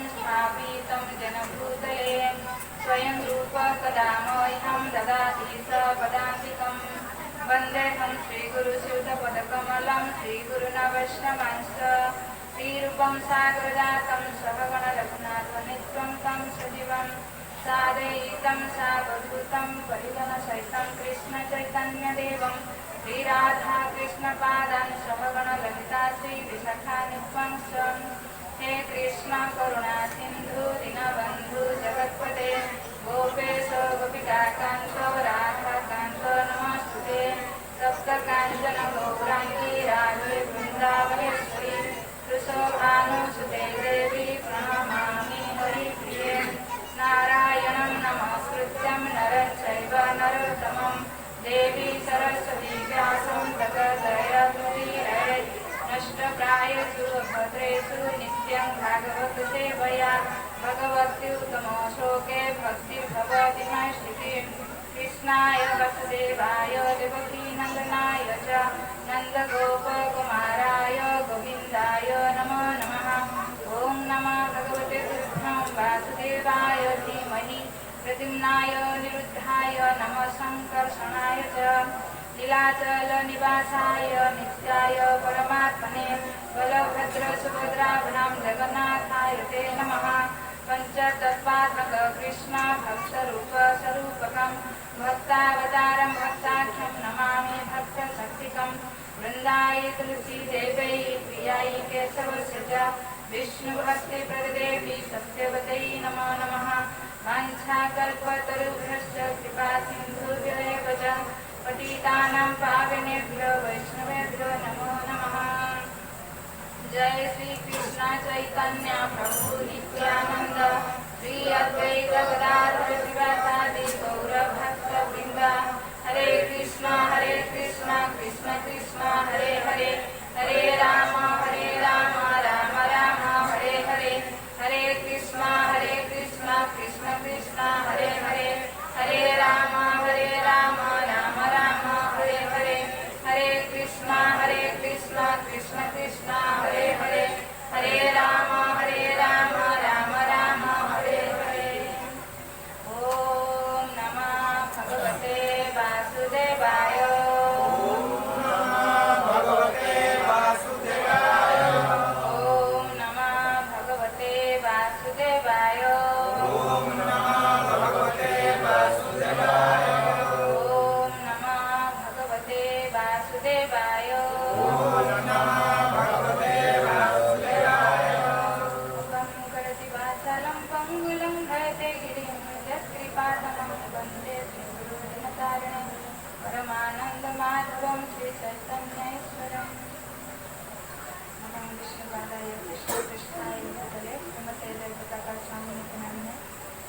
स्थापितं जनभूतले स्वयं रूप कदा मह्यं ददाति स पदान्तिकं वन्देऽहं श्रीगुरुस्यूतपदकमलं श्रीगुरुनवैष्णवांश्च श्रीरूपं साग्रजातं सहगणरघुनाथनित्यं तं सजीवं सादयितं सावधूतं परिगणसहितं कृष्णचैतन्यदेवं श्रीराधाकृष्णपादान् सहगणललिता श्रीविशाखान्वितांश्च हे कृष्ण करुणा सिंधु दीनबंधु जगत्पते गोपेश गोपिकाकांत राधाकांत नमस्तुते सप्तकांचन गौरांगी राधे वृंदावनेश्वरी वृषभानुसुते देवी प्रणमामि हरिप्रिये नारायणं नमस्कृत्यं नरं चैव नरोत्तमं देवी सरस्वती व्यासं ततो जयमुदीरये नष्टप्रायेषु भद्रेषु नित्यं भागवत सेवया भगवत्युत्तमो श्लोके भक्तिर्भवति नैष्ठिकीं कृष्णाय वसुदेवाय देवकीनन्दनाय च नन्दगोपकुमाराय गोविन्दाय नमो नमः। ॐ नमो भगवते कृष्णाय वासुदेवाय धीमहि प्रद्युम्नाय निरुद्धाय नमः संकर्षणाय च नीलाचल निवासाय नित्याय परमात्मने बलभद्र सुभद्राभ्यां जगन्नाथाय ते नमः। पंचतत्त्वात्मक कृष्ण भक्तरूप स्वरूपकं भक्तावतारं भक्ताख्यं नमामि भक्तशक्तिकं वृन्दाय तुलसीदेवै प्रियाय केशवस्य च विष्णुभक्तिप्रदेवी सत्यवत्यै नमो नमः। वाञ्छाकल्पतरुभ्यश्च कृपासिन्धुभ्येव च पतितानां पावनेभ्यो वैष्णवेभ्यो नमो नमः। जय श्री कृष्ण चैतन्य प्रभु नित्यानंद श्री अद्वैत गदाधर शिवासादि गौरभक्तवृंद हरे कृष्ण कृष्ण कृष्ण हरे हरे हरे राम राम राम हरे हरे हरे कृष्ण कृष्ण कृष्ण हरे हरे हरे राम राम राम हरे हरे हरे कृष्ण कृष्ण कृष्ण हरे हरे हरे राम राम राम हरे हरे। ओम नमः भगवते वासुदेवाय। ओम नमः भगवते वासुदेवाय। ओम नमः भगवते वासुदेवाय। ओम नमः भगवते वासुदेवाय। ओम नमः भगवते वासुदेवाय। ओम नमः भगवते वासुदेवाय। मुखं करोति वाचालं पङ्गुलं हयते गिरिं यत्कृपातमं वन्दे श्रीगुरुदिनतारिणं परमानन्दमाधवं श्रीचैतन्येश्वरम्। नमः विष्णुपादाय कृष्णपृष्ठाय भूतले श्रीमते जयप्रकाशाय नामिने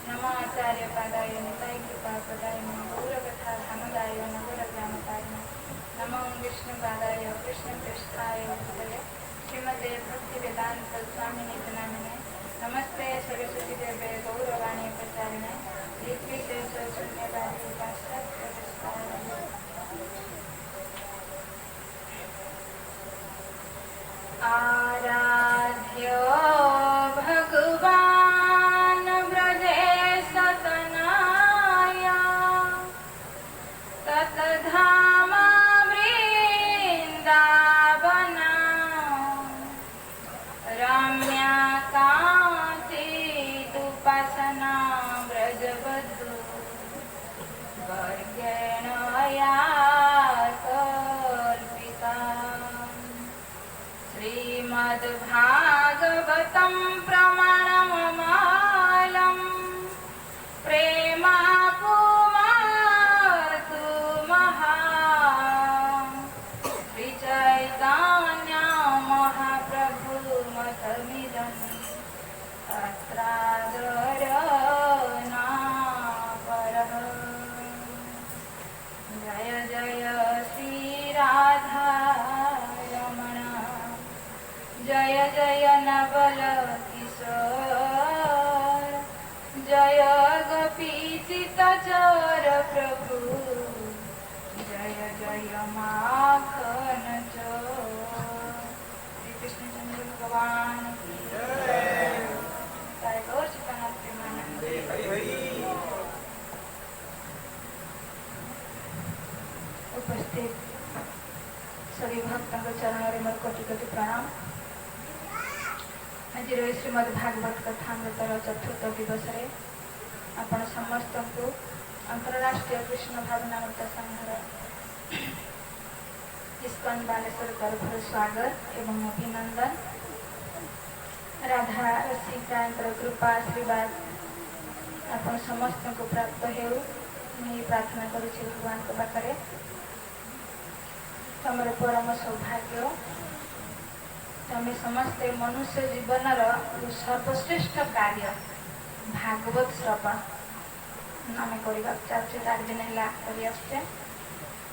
नमः आचार्यपादाय निताय कृपापदाय नमः गौरकथा धामदाय नगरग्रामपारिणे नमः विष्णुपादाय कृष्णपृष्ठाय भूतले श्रीमते भक्तिवेदांत स्वामिने नामिने नमस्ते सरस्वती देवे गौरवाणी प्रचारिणे निर्विशेष शून्यवादी पाश्चात्य आराध्य भगवान ब्रजेश तनय ततधाम वृन्दावन रम्या कान्तिदुपासना व्रजवधू वर्गेण या कल्पिता। श्रीमद्भागवतं प्रमाणममालम् प्रेमापुमातु महा श्रीचैतन्य महाप्रभुमतमिदं अत्रादरनापरः। जय जय श्रीराधा जय जय नवल किशोर जय गोपीचितचर प्रभु जय जय माखन चोर। श्री कृष्णचंद्र भगवान की जय। चरण में मोर कोटि कोटि प्रणाम। आज श्रीमद भागवत कथामृतर चतुर्थ दिवस आपण समस्त को अंतरराष्ट्रीय कृष्ण भावनामृत संघर इस्कन बालेश्वर तरफ स्वागत एवं अभिनंदन। राधा रसिका कृपा आशीर्वाद आपण समस्त को प्राप्त हो प्रार्थना करुच्ची भगवान के पाखे। तमर परम सौभाग्य तमें समस्ते मनुष्य जीवन सर्वश्रेष्ठ कार्य भागवत श्रवण आम करवा चाहे 4 दिन है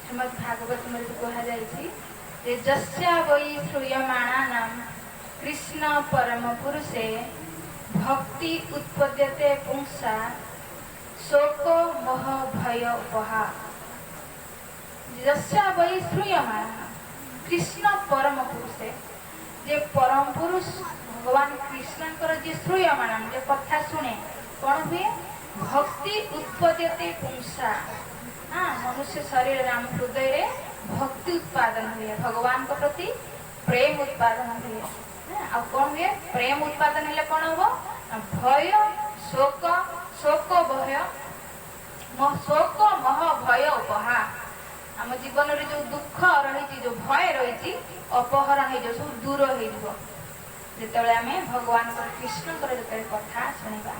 श्रीमद भागवत में कहुई जस्या वै श्रूयमाणा नाम कृष्ण परम पुरुषे भक्ति उत्पद्यते पुंसा शोक मोह भय उपहा। जस्या वै श्रूयमाणा कृष्ण परम पुरुषे जे परम पुरुष भगवान कृष्ण जी श्रूयमाणा जे कथा शुणे कौन हुए भक्ति उत्पद्यते पुंसा। हाँ मनुष्य शरीर राम हृदय रे भक्ति उत्पादन हुए भगवान के प्रति प्रेम उत्पादन हुए। आ कौन हुए प्रेम उत्पादन हेले कौन हम भय शोक शोक भय शोक मोह भय उपहा। आम जीवन रे जो दुख रही जो भय रही अपहरण हो सब दूर हो जिते आम भगवान कृष्ण कथा शुणा।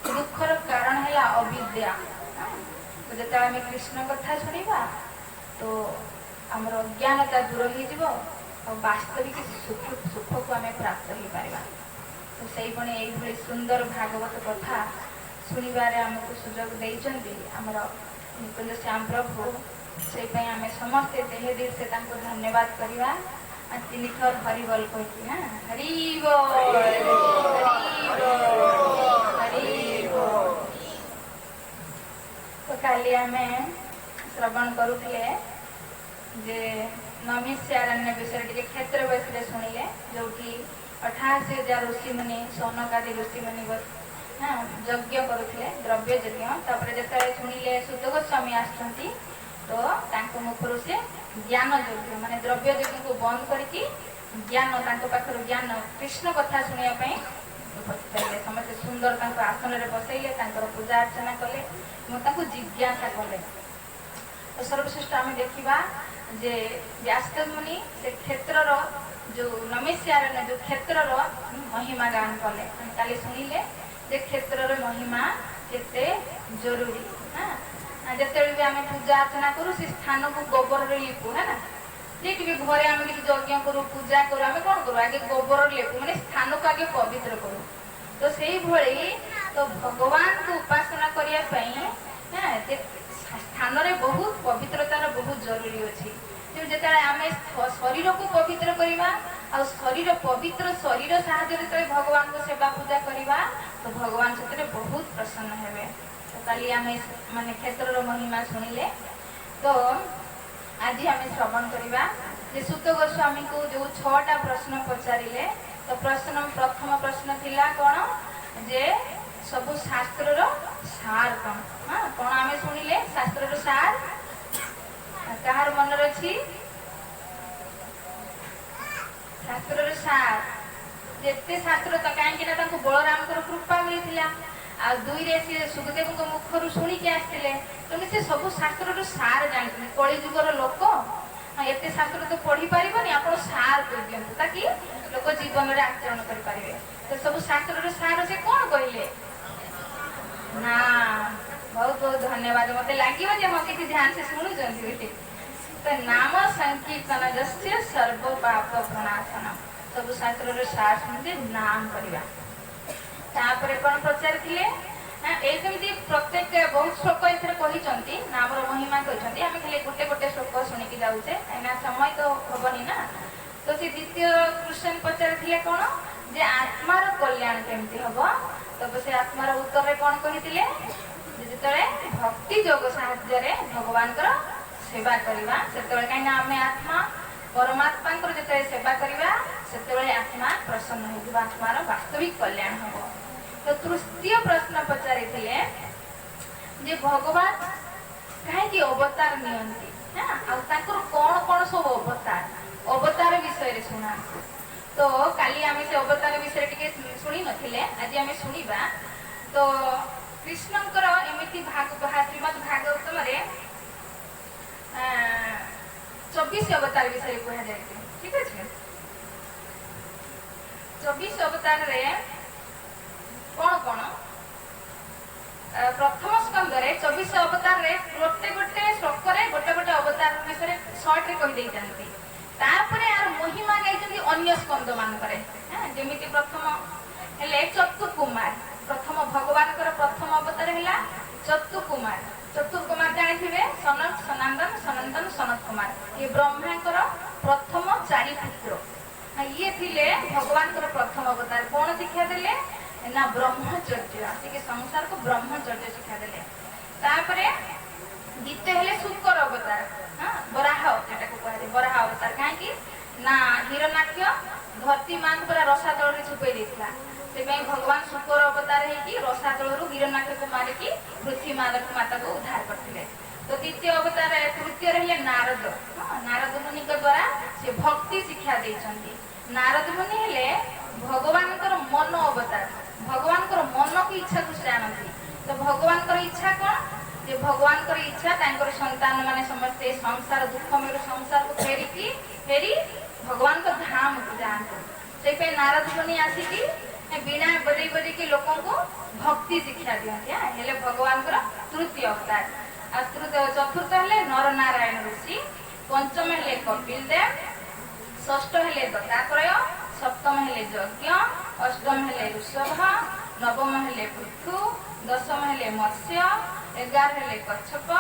दुखर कारण है अविद्या। तो जो आम कृष्ण कथा शुणा तो आमर अज्ञानता दूर हो वास्तविक सुख को आम प्राप्त हो पार। तो से ये सुंदर भागवत कथा शुणवार आमको सुजोग देइचंती आमर निकुंज श्याम प्रभु से आम समस्ते देह दिल से धन्यवाद करवा। 3 थर हरिबोल कही हाँ हरिबोल हरिबोल। तो काली आम श्रवण करुले जे नमिष्यारण्य विषय टे क्षेत्र विषय शुणिले जो कि 88,000 ऋषि मुनि सौनकादि ऋषि मुनि हाँ यज्ञ करुले द्रव्य यज्ञ। तापर जो शुणिले सुत गोस्वामी आसुँच तो मुखर से ज्ञान यज्ञ माने द्रव्य यज्ञ को बंद करके ज्ञान पाखर ज्ञान कृष्ण कथा शुणापी उपस्थित समस्त सुंदर आसन में बसैले पूजा अर्चना कले जिज्ञासा कले। तो सर्वश्रेष्ठ आम देखा जे व्यास मुनि से क्षेत्र जो नमिष्यारण्य जो क्षेत्र महिमा गान कले काली शुणिले जे क्षेत्र महिमा केते जरूरी। हाँ जिते भी आम पूजा अर्चना करूँ से स्थान को गोबर लिपु है ना जी घरे आम कि यज्ञ करूँ पूजा करूँ आम कौन करूँ आगे गोबर लिपु मैंने स्थान को आगे पवित्र करूँ। तो से भली तो भगवान को उपासना करने स्थान रे बहुत पवित्रतार बहुत जरूरी अच्छी। जो आम शरीर को पवित्र करवा आ शरीर पवित्र शरीर साहाय्य भगवान को सेवा पूजा करवा तो भगवान से बहुत प्रसन्न हेबे। तो काली आम माने क्षेत्र महिमा शुणिले तो आज आम श्रवण करवा जे सुत गोस्वामी को जो 6टा प्रश्न पचारिले। तो प्रथम प्रश्न थिला कौन जे सबु शास्त्र सार कौन। हाँ कौन आम शुणिले शास्त्र सार कहार मन रही शास्त्र सार जिते शास्त्र तो कहीं बलराम कृपा मिलता आ 2 रे सुखदेव मुखर शुणिकी आसते तेणु से सब शास्त्र सार जानते कलिजुगर लोक एत शास्त्र तो पढ़ी पारे आप सार कर दिखाँ ताकि लोक जीवन में आचरण करें। तो सब शास्त्र सार से कौन कहले ना बहुत बहुत धन्यवाद मत लगे हम किसी ध्यान से शुणुंट। तो नाम संकीर्तन जस्य सर्व पाप प्रणाशन सब शास्त्र सार शुणते नाम करवा। तापर कौन पचारि एमती प्रत्येक बहुत श्लोक कहते नाम महिमा कहते आम खाली गोटे गोटे श्लोक शुणिकी जाऊे कहीं समय तो हेनी ना। तो से द्वितीय क्वेश्चन पचारि कौन जे आत्मार कल्याण केमती हम। तो से आत्मार उत्तर कौन कहते जो भक्ति योग साहाय्य भगवान सेवा करवा से कहीं आम आत्मा परमात्मा जो सेवा करवा से आत्मा प्रसन्न हो आत्मार वास्तविक कल्याण हम। तो तृतीय प्रश्न पचारि जे भगवान कहीं अवतार नियंती हाँ कौन कौन सब अवतार अवतार विषय शुणा तो काली आम से अवतार विषय टी शुणी नथिले आज आम शुणा तो कृष्णकर एमती श्रीमद भागवतम 24 अवतार विषय कहुए ठीक अच्छे 24 अवतार कौन कौन प्रथम स्कंद 24 अवतार गोटे गोटे श्लोक गोटे गोटे अवतार विषय सर्ट रे कही देइछन्ती तापरे यार महिमा गाइछन्ती अन्य स्कंद मानकरे जेमिति प्रथम हेले चतुर्कुमार प्रथम भगवान प्रथम अवतार है चतुर्कुमार चतुर्कुमार जानिथिबे सनत सनंदन सनंदन सनत कुमार ये ब्रह्मांकर प्रथम 4 पुत्र ये थिले भगवान प्रथम अवतार कौन शिक्षा देले ना ब्रह्मचर्य आसिक संसार को ब्रह्मचर्य शिक्षा देले तापरे द्वितीय हेले शुक्र अवतार बराह जेटा को कहते बराह अवतार कहीं ना हिरण्याक्ष धरती मान पूरा रसातल छुपे देता से भगवान शुक्र अवतार है रसातलू हिरण्याक्ष को मारिकी पृथ्वी माता को उद्धार करते तो द्वितीय अवतार तृतीय रहे नारद नारद मुनि द्वारा से भक्ति शिक्षा देइछन्ती नारद मुनि हेले भगवान मन अवतार भगवान मन की इच्छा को जानती तो भगवान इच्छा कौन जे भगवान इच्छा तांकर संतान माने समस्ते संसार दुख मेरु संसार को फेरी भगवान को धाम को जानते से नारद मुनि आसिकी बीणा बजै बजै के लोकों को भक्ति शिक्षा दिखते हेले भगवान तृतीय अवतार चतुर्थ हेले नर नारायण ऋषि पंचम हेले कपिल देव षष्ठ हेले दत्तात्रेय सप्तम हेले यज्ञ अष्टम हेले ऋषभ नवम हेले पृथु दशम हेले मत्स्य 11 हेले कच्छप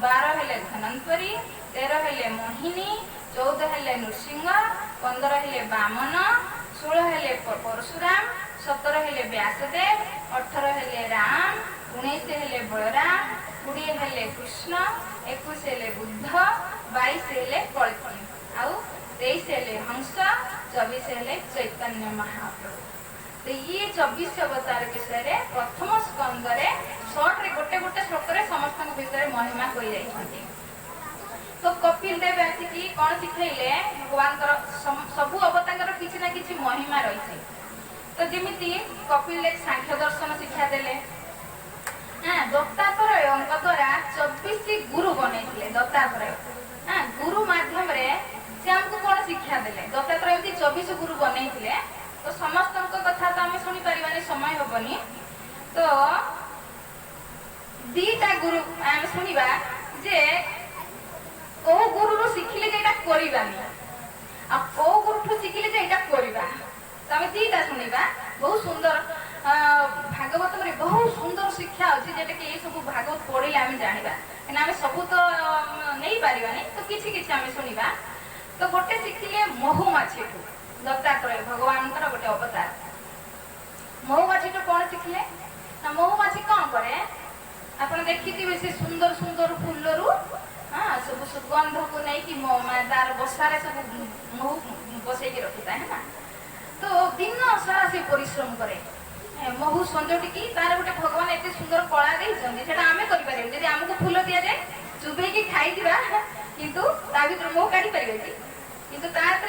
12 हेले धनंतरी 13 हेले मोहिनी 14 हेले नृसिंह 15 हेले वामन 16 हेले परशुराम 17 हेले व्यासदेव 18 हेले राम 19 हेले बलराम 20 हेले कृष्ण 21 हेले बुद्ध 22 हेले कल्की आउ 23 हेले हंस 24 हेले चैतन्य महाप्रभु तो ये 24 अवतार विषय प्रथम स्कंद शॉर्ट रे गोटे गोटे श्लोक समस्त विषय महिमा कही जाइछन्ती तो कपिल देव आसिकी कौन शिखाइले भगवान सबु अवतार किसी ना किसी महिमा रही तो जमीती कपिल देव सांख्य दर्शन शिक्षा देले दत्तात्रेय द्वारा 24 गुरु बनई दत्तात्रेय गुरु माध्यम से हमको कौन शिक्षा देले दत्तात्रेय 24 गुरु बनई तो समस्त कथा तो आम शुणी पार समय हेनी तो दीटा गुरु आम शुणा जे कौ गुरु शिखिले जे करवानी आ कौ गुरु शिखिले जे करवा तो आम दीटा शुणा बहुत सुंदर भागवत में बहुत सुंदर शिक्षा अच्छी जेटा कि ये सब भागवत पढ़े आम जाना कहीं आम सब तो नहीं पारानी तो किसी आम शुणा तो गोटे शिखिले महुमाछी दत्तात्रेय भगवान गोटे अवतार महुमाछी कौन शिखिले ना महुमाछी कौन करे आप देखिए से सुंदर सुंदर फूल रु सब सुगंध को नहीं तार बसारे सब महू बसई रखी है ना तो दिन सारा से परिश्रम करे महू संजोटी तार गोटे भगवान एत सुंदर कला देते आम कर आमको फूल दि जाए चुबे खाई किंतु ता भर महू काढ़ी पारे कि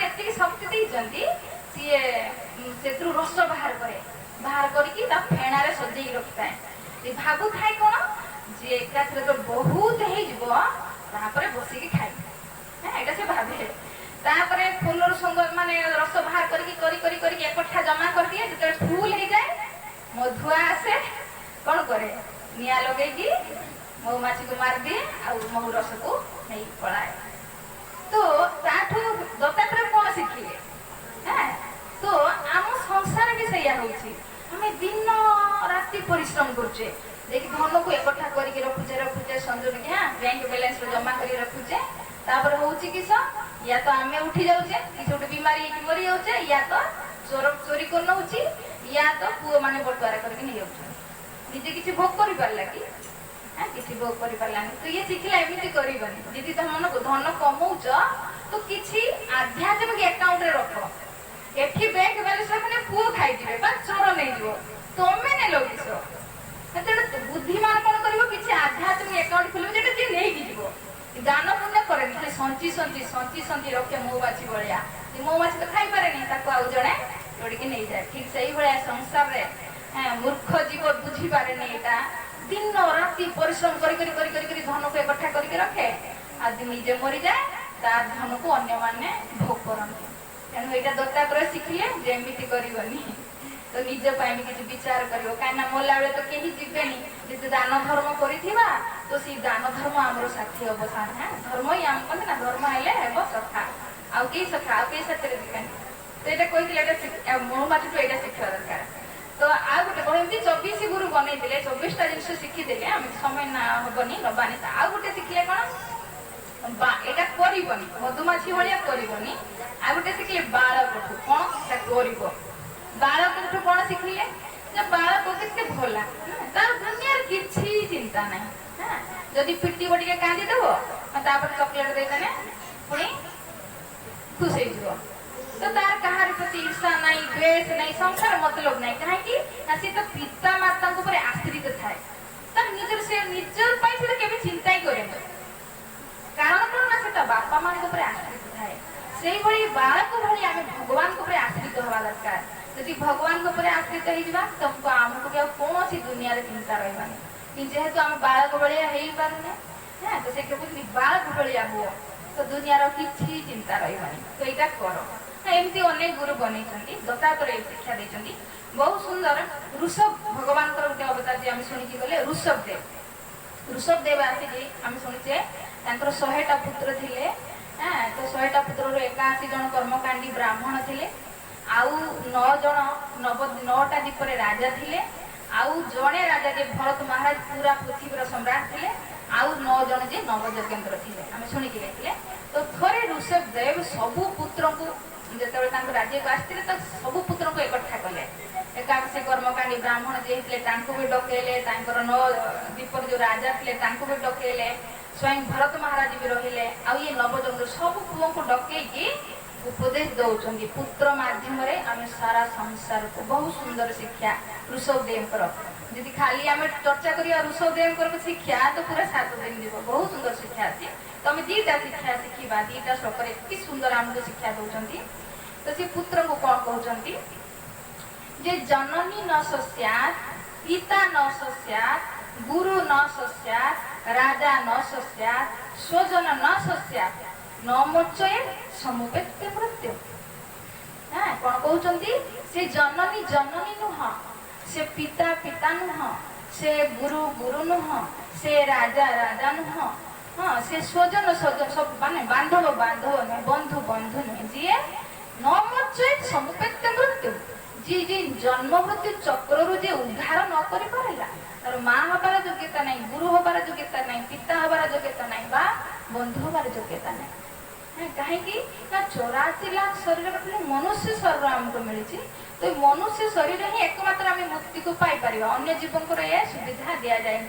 एति शक्ति देती सी से रस बाहर करके फेणा सजे रखी था भावु थाए कौन जी एकाथरे तो बहुत होपर बसिक खाए यहाँ से भावे तापर फूल माने रस बाहर करके एकठा जमा कर दिए जो फूल हो जाए मधुआ आसे कौन करे निया लगे महुमाछी को मार दिए आ महू रस को नहीं पलाए तो ताठू दत्तात्रेय कौन शिखिले तो आम संसार भी सैया होमें दिन राति परिश्रम करुचे देखिए धन को एकठा करके रखुचे संजोड़ी बैंक बैलेंस जमा कर रखुचे तापर हूँ किस या तो आम उठी जाऊे किसी गोटे बीमारी मरी जाऊे या तो चोर चोरी कर नौची या तो पुओ मैंने बटवारा करके नहीं जाऊँ निजे किसी भोग कर पारा कि किसी भोग कर पारानी तो ये शिखला एमती करनी जी तुम मन धन कमौच तो किसी आध्यात्मिक एकाउंट रे रख एठी बैंक बैलेंस रखने पुओ खाई चोर नहीं तमें नहीं लगिस बुद्धिमान कौन कर किसी आध्यात्मिक एकाउंट खोल जो नहीं दान पुण्य करे संची संची संची संची रखे महुमाछी भाया महुमाछी बुझी पारे एटा दिन राति परिश्रम करी करी करी करी धन को एकठा करके रखे आज निजे मरी जाए तार धन को अन्य माने भोग करते तेणु यहाँ दत्तात्रेय शिखिले जमीती करनी तो निज किसी विचार कर कहीं मरला बेले तो कहीं जीवेनि जी दान धर्म करा तो सी दान धर्म आमर साथी हम हाँ धर्म ही आम कहते ना धर्म हेले हे सखा आउ कई सखा आउ कई साथी जीवेनि तो यहाँ कही मणुमाटी तो यहाँ शिखा दरकार तो आ गोटे कहते 24 गुरु बनई 24टा जिन शिखीदे आम समय ना हेनी नबानी आउ गोटे शिखिले कौन एटा करबनी मधुमाछी भाया करबनी आ गोटे शिखिले बालकठू कौन कर बालकठू कौन शिखिले बालक केते भला तार दुनिया किसी चिंता ना हाँ जदि पिटी टे कांदीदेव चॉकलेट देदेने पुणी खुश हो तो तार कहार प्रति ईर्षा नहीं द्वेष नहीं संसार मतलब नहीं कहीं सी तो पिता माता आश्रित थाए तार निजर से निजर केवे चिंता ही करे कारण कौन ना से बापा मान आश्रित थाए से बालक भाई आम भगवान आश्रित हवा दरकार यदि भगवान आश्रित हो तुमको आमको भी कौन सी दुनिया चिंता रही जेहेतु आम बालक भाया हो पारे हाँ तो से कहते बालक भाया हुआ तो दुनिया किसी चिंता रही तो यहाँ कर एमती अनेक गुरु बनई दत्तात्रेय शिक्षा देते बहुत सुंदर ऋषभ भगवान गोटे अवतार जी आम शुणिकी गले ऋषभ देव आसिक आम शुणीचे 100टा पुत्र थे हाँ तो 100टा पुत्र 81 जन कर्मकांडी ब्राह्मण थे आउ 9 जन 9टा द्वीपर राजा थे आउ जड़े राजा जे भरत महाराज पूरा पृथ्वीर सम्राट थे आउ 9 जन जे नवयज्ञेन्द्र थे आम शुणिकी जाइए तो थरे ऋषभ देव सबू पुत्र को जो राज्य को आसते तो सबू पुत्र को एकठा कले एकादशी कर्मकांडी ब्राह्मण जे भी डकेले 9 द्वीपर जो राजा थे भी डकेले स्वयं भरत महाराज भी रहिले आउ ये नवयज्ञ सब पुओं को डकई उपदेश दौरान पुत्र माध्यम आम सारा संसार को बहुत सुंदर शिक्षा ऋषभदेव जी खाली आम चर्चा करिया ऋषभदेव शिक्षा तो पूरा 7 दिन जीव बहुत सुंदर शिक्षा अच्छी तो आम 2टा शिक्षा शिखा 2टा श्लोक एत सुंदर आमको शिक्षा दौरान तो सी पुत्र को कौन कहते जे जननी न सस्यात् पिता न सस्यात् गुरु न सस्यात् राजा न सस्यात् स्वजन न सस्यात् न मोचये समुपेत्य मृत्यु हाँ कौन कहते से जननी जननी नुह से पिता पिता नुह से गुरु गुरु नुह से राजा राजा नुह हाँ से स्वजन स्वजन सब माने बांधव बांधव नुहे बंधु बंधु नुहे जी न मोचये समुपेत्य मृत्यु जी जी जन्म मृत्यु चक्र जे उद्धार न कर पारा तार माँ हबार योग्यता नहीं गुरु हबार योग्यता नहीं पिता हबार योग्यता नहीं बा बंधु हबार योग्यता नहीं कहीं 84 लाख शरीर मनुष्य शरीर आमको मिली तो मनुष्य शरीर ही एकमात्र आम मुक्ति को पाई अन्य जीवन को यह सुविधा दि जाए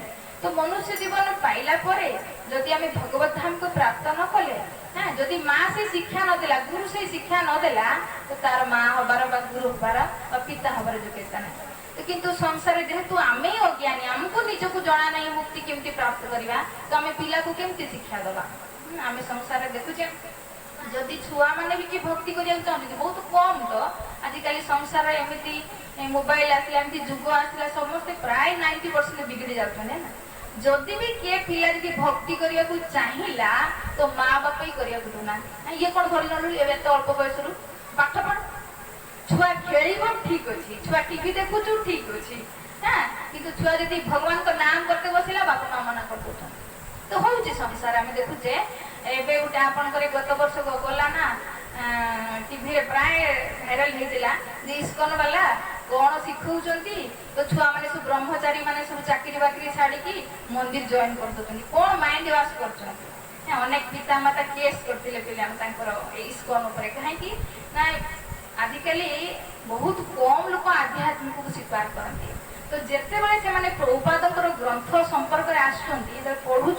तो मनुष्य जीवन पाइला परे जदि आम भगवत धाम को प्राप्त न कले हाँ जदि माँ से शिक्षा नदेला गुरु से शिक्षा नदेला तो तार माँ हबार गुरु हबार पिता हबार योग्यता नहीं तो किंतु संसार जेहेतु आम ही अज्ञानी आमको निजक जना नहीं मुक्ति केमती प्राप्त करवा तो आम पिला को केमती शिक्षा दवा आम संसार देखुचे जदि छुआ मैंने भी कि भक्ति करिया चाहते बहुत कम तो आजिकल संसार एमती मोबाइल आसला एमती जुग आसला समस्ते प्राय 90% बिगड़ी जाते ना जदि भी किए पिला जी भक्ति करने को चाहिला तो माँ बाप ही करने दूना ये कौन धरी नलु ए अल्प बयस पाठ पढ़ छुआ खेल ठीक अच्छे छुआ टीवी देखु ठीक अच्छे हाँ कि छुआ जब भगवान का नाम करते बसला बापा माँ मना कर दौरान तो हूँ संसार आम देखुचे एवं गोटे आपंकर गत वर्ष गला ना टीवी प्राय भाइराल होता इस्कन वाला कौन शिखौंट तो छुआ मैंने सब ब्रह्मचारी मैंने सब चाकरी बाकरी छाड़ी मंदिर जॉइन कर दौरान कौन माइंड वाश कर अनेक पिता माता केस करते पे इस्कन कहीं आजिकल बहुत कम लोग आध्यात्मिक को स्वीकार करते तो जिते बड़े से माने प्रभुपादर ग्रंथ संपर्क पढ़ुं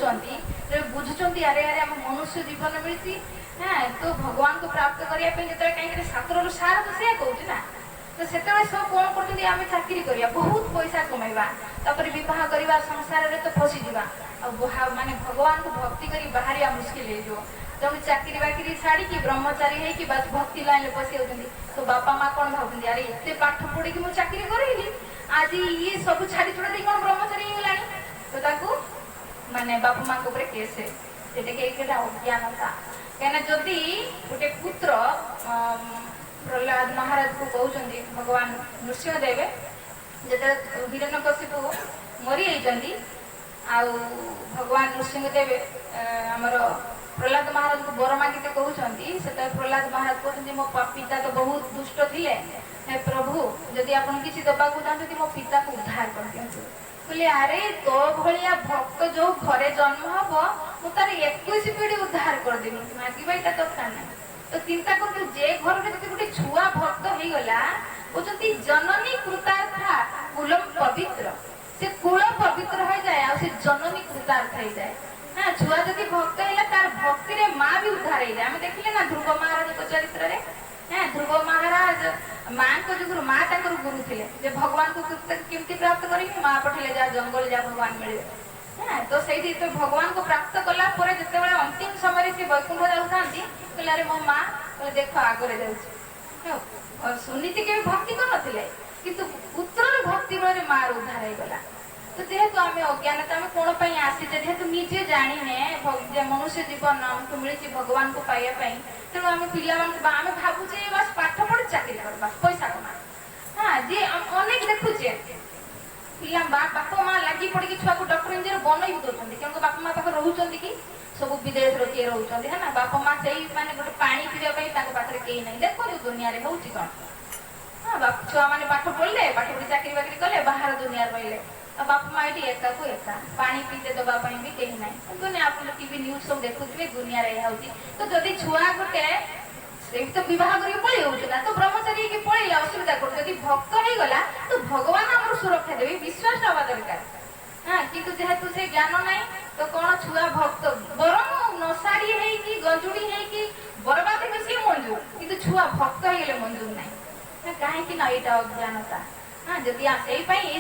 बुझुं यारे यारे आम मनुष्य जीवन मिली हाँ तो भगवान को प्राप्त करने जो कहीं शास्त्र सार तो सी कहूँ ना तो से सब कौन करते आम चाकरी करिया बहुत पैसा कमेवा तापर विवाह करवा संसार में तो फसीजा माने भगवान को भक्ति करी बाहर मुस्किल हो जो चाकरी बाकरी छाड़ी ब्रह्मचारी है कि बस भक्ति लाइन पशि होती तो बापा माँ कौन भावती अरे एत पाठ पढ़ी मुझे चाकरी करेली आज ये सब छाड़ी छुड़ा देई कोन ब्रह्मचारी हेलानी तो ताकू माने बापा मां को ऊपर केस है सेटा के केटा अज्ञानता कहना जदि गोटे पुत्र प्रहलाद महाराज को कहउचंदी भगवान नृसिंहदेव जेता हिरण्यकशिपु मरी जाइचंदी आ भगवान नृसिंहदेव हमर प्रहलाद महाराज को बर मागिते कहउचंदी सेता प्रहलाद महाराज कहउचंदी मो पिता तो बहुत दुष्ट थिले हे प्रभु जदि आपण किसी दबा को चाहते मो पिता को उद्धार कर दियंतु बोले अरे तो भलिया भक्त जो घरे जन्म हबो मु तार 21 पीढ़ी उद्धार कर देबी मागिबा एटा दरकार नै तो चिंता कर जे घर में जदि गोटे छुआ भक्त हो गला कहउचंदी जननी कृतार्था कुलम पवित्र से कुल पवित्र हो जाए आ से जननी कृतार्थ हो जाए हां छुआ जदि भक्त हैला तार भक्ति रे मां भी उद्धार हैला हम देखिले ना ध्रुव महाराज को चरित्र रे हां ध्रुव महाराज मां को जो मां ताकर गुरु थिले जे भगवान को केमती प्राप्त करी मां पठले जा जंगल जा भगवान मिले हां तो सेठी तो भगवान को प्राप्त कला परे जते बेला अंतिम समय से वैकुंठ जाउथांती कहले अरे मो मां कहले देखो आगरे जाउछ और सुनीति के भक्ति कर नथिले किंतु पुत्र रे भक्ति रे मां उद्धार हे गला तो जेहेतु आम अज्ञानता आम कौन आसी जेहेतु निजे जाने मनुष्य जीवन आमको मिली भगवान को पाइबा तेणु आम पाने भावुचे बस पाठ पढ़ चाकरी करवा पैसा कमा हाँ जी अनेक देखुचे पिला बापा माँ लगी पड़ी छुआ को डॉक्टर इंजीनियर बनई भी दौरान क्योंकि बापा माँ पाखे रोचे कि सब विदेश किए रोचे है ना बापा माँ से माने गोटे पानी पीवा पाखे कहीं नहीं देखो दुनिया में हूँ कौन हाँ छुआ मैंने पाठ पढ़ले पाठ पढ़ी चाकरी बाकरी कले बाहर दुनिया रही बापा माँ ये एका को एका पानी पीते दवाई भी कहीं ना दुनिया आप टीवी न्यूज सब देखुए दुनिया तो जदि छुआ गोटे तो बह कर पलि हो तो ब्रह्मचारी की पलैला असुविधा कर भक्त हो गला तो भगवान आम सुरक्षा देवी विश्वास हवा दरकार हाँ किंतु जेहेतु से ज्ञान ना तो कौन छुआ भक्त बरम नशाड़ी है गंजुड़ी है बरबाद है सी मंजूर किंतु छुआ भक्त हो गले मंजूर ना कहीं ना यहाँ अज्ञानता हाँ जदि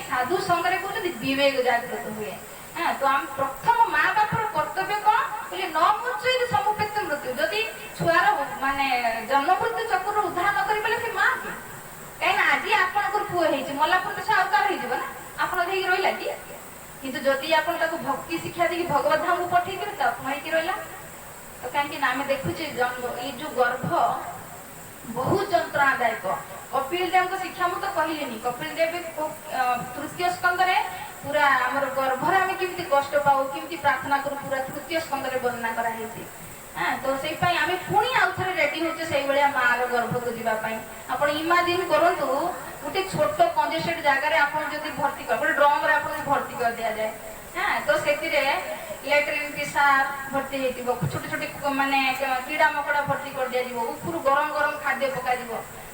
साधु संगे कहते विवेक जागृत हुए हाँ तो आम प्रथम माँ बापर कर्तव्य कौन बोले न मुचुई समुपेत मृत्यु जदि छुआर माने जन्म मृत्यु चक्र उद्धार न कर पारे माँ की कहीं आज आपंकर पुओ मलापुर तो से अवतार हो आप रहा कि किंतु जदि आप भक्ति शिक्षा देखिए भगवत धाम को पठे तो अपना रहा तो कहीं आम देखुचे ये जो गर्भ बहुत जंत्रणादायक कपिल देव को शिक्षा मुझे कहली कपिल देव तृतीय स्कंद पूरा आमर गर्भर आम केमी कष्ट पाऊ केमी प्रार्थना करूँ पूरा तृतीय स्कंद वर्णना कराई हाँ तो से आम पुणी आउ थे रेडी होचे से माँ गर्भ को जावाई आप इमाजिन करूँ गोटे छोट कंजेस्टेड जगार आप भर्ती कर गोटे ड्रम भर्ती कर दि जाए हाँ तो से इलेक्ट्रिक पिसाब भर्ती हो छोटे छोटे माने कीड़ा मकड़ा भर्ती कर दिया ऊपर गरम गरम खाद्य पक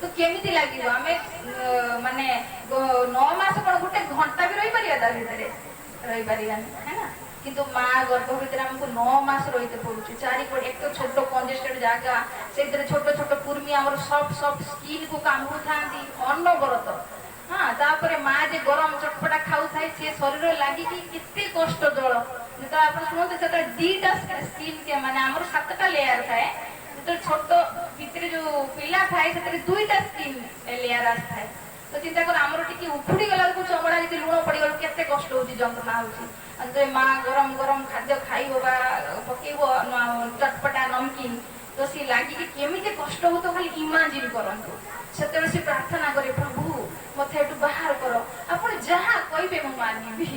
तो केमी लगे आम माने 9 मास कौन गोटे घंटा भी रही पार रही पारानी है ना किंतु माँ गर्भ भर आमको 9 मास रही पड़ुचे चारिपटे एक तो छोट कंजेस्टेड जगह से छोट छोट कुर्मी आम सफ्ट सफ्ट स्किन को कामुड़ था अनवरत हाँ तापर माँ जे गरम चटपटा खाऊ थाए से शरीर लगे केते कष्ट जल जो आप शुणते से दीटा स्किन के माने आमर 7टा लेयर थाए जो छोट भितर जो पिला थाए से 2टा स्किन लेयर आए तो चिंता कर आमर टी उखुड़ी गला चमड़ा जी लुण पड़गल केते कष्ट हो जंत्रणा हो माँ गरम गरम खाद्य खाइब पकेब चटपटा नमकीन तो सी लगे केमी कष्ट हो तो खाली इमाजिन करतु से प्रार्थना करे प्रभु मत एटू बाहर कर आप जहाँ कहे मुझे मानिबी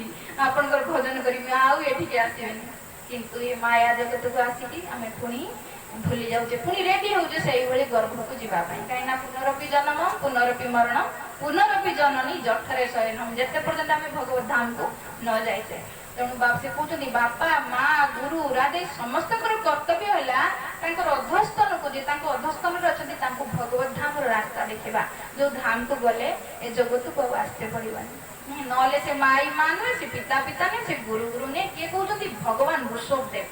आपंकर भजन करी आठिक आसबेनि किंतु ये माया जगत को आसिकी आम पुणी भूली जाऊे पुणी रेडी होचे से गर्भ को जावाई कहीं पुनरपि जन्म पुनरपि मरण पुनरपि जननी जठरे शयनम जिते पर्यंत आम भगवत धाम को न जाए तेणु से कहते बापा माँ गुरु राधे समस्त कर्तव्य है अधस्तन को जी अधस्तन अच्छा भगवत धाम रास्ता देखा जो धाम को गले ए जगत को आसते पड़ानी ना से माई माँ नुहे से पिता पिता नहीं से गुरु गुरु नहीं किए कहते भगवान वृषभ देव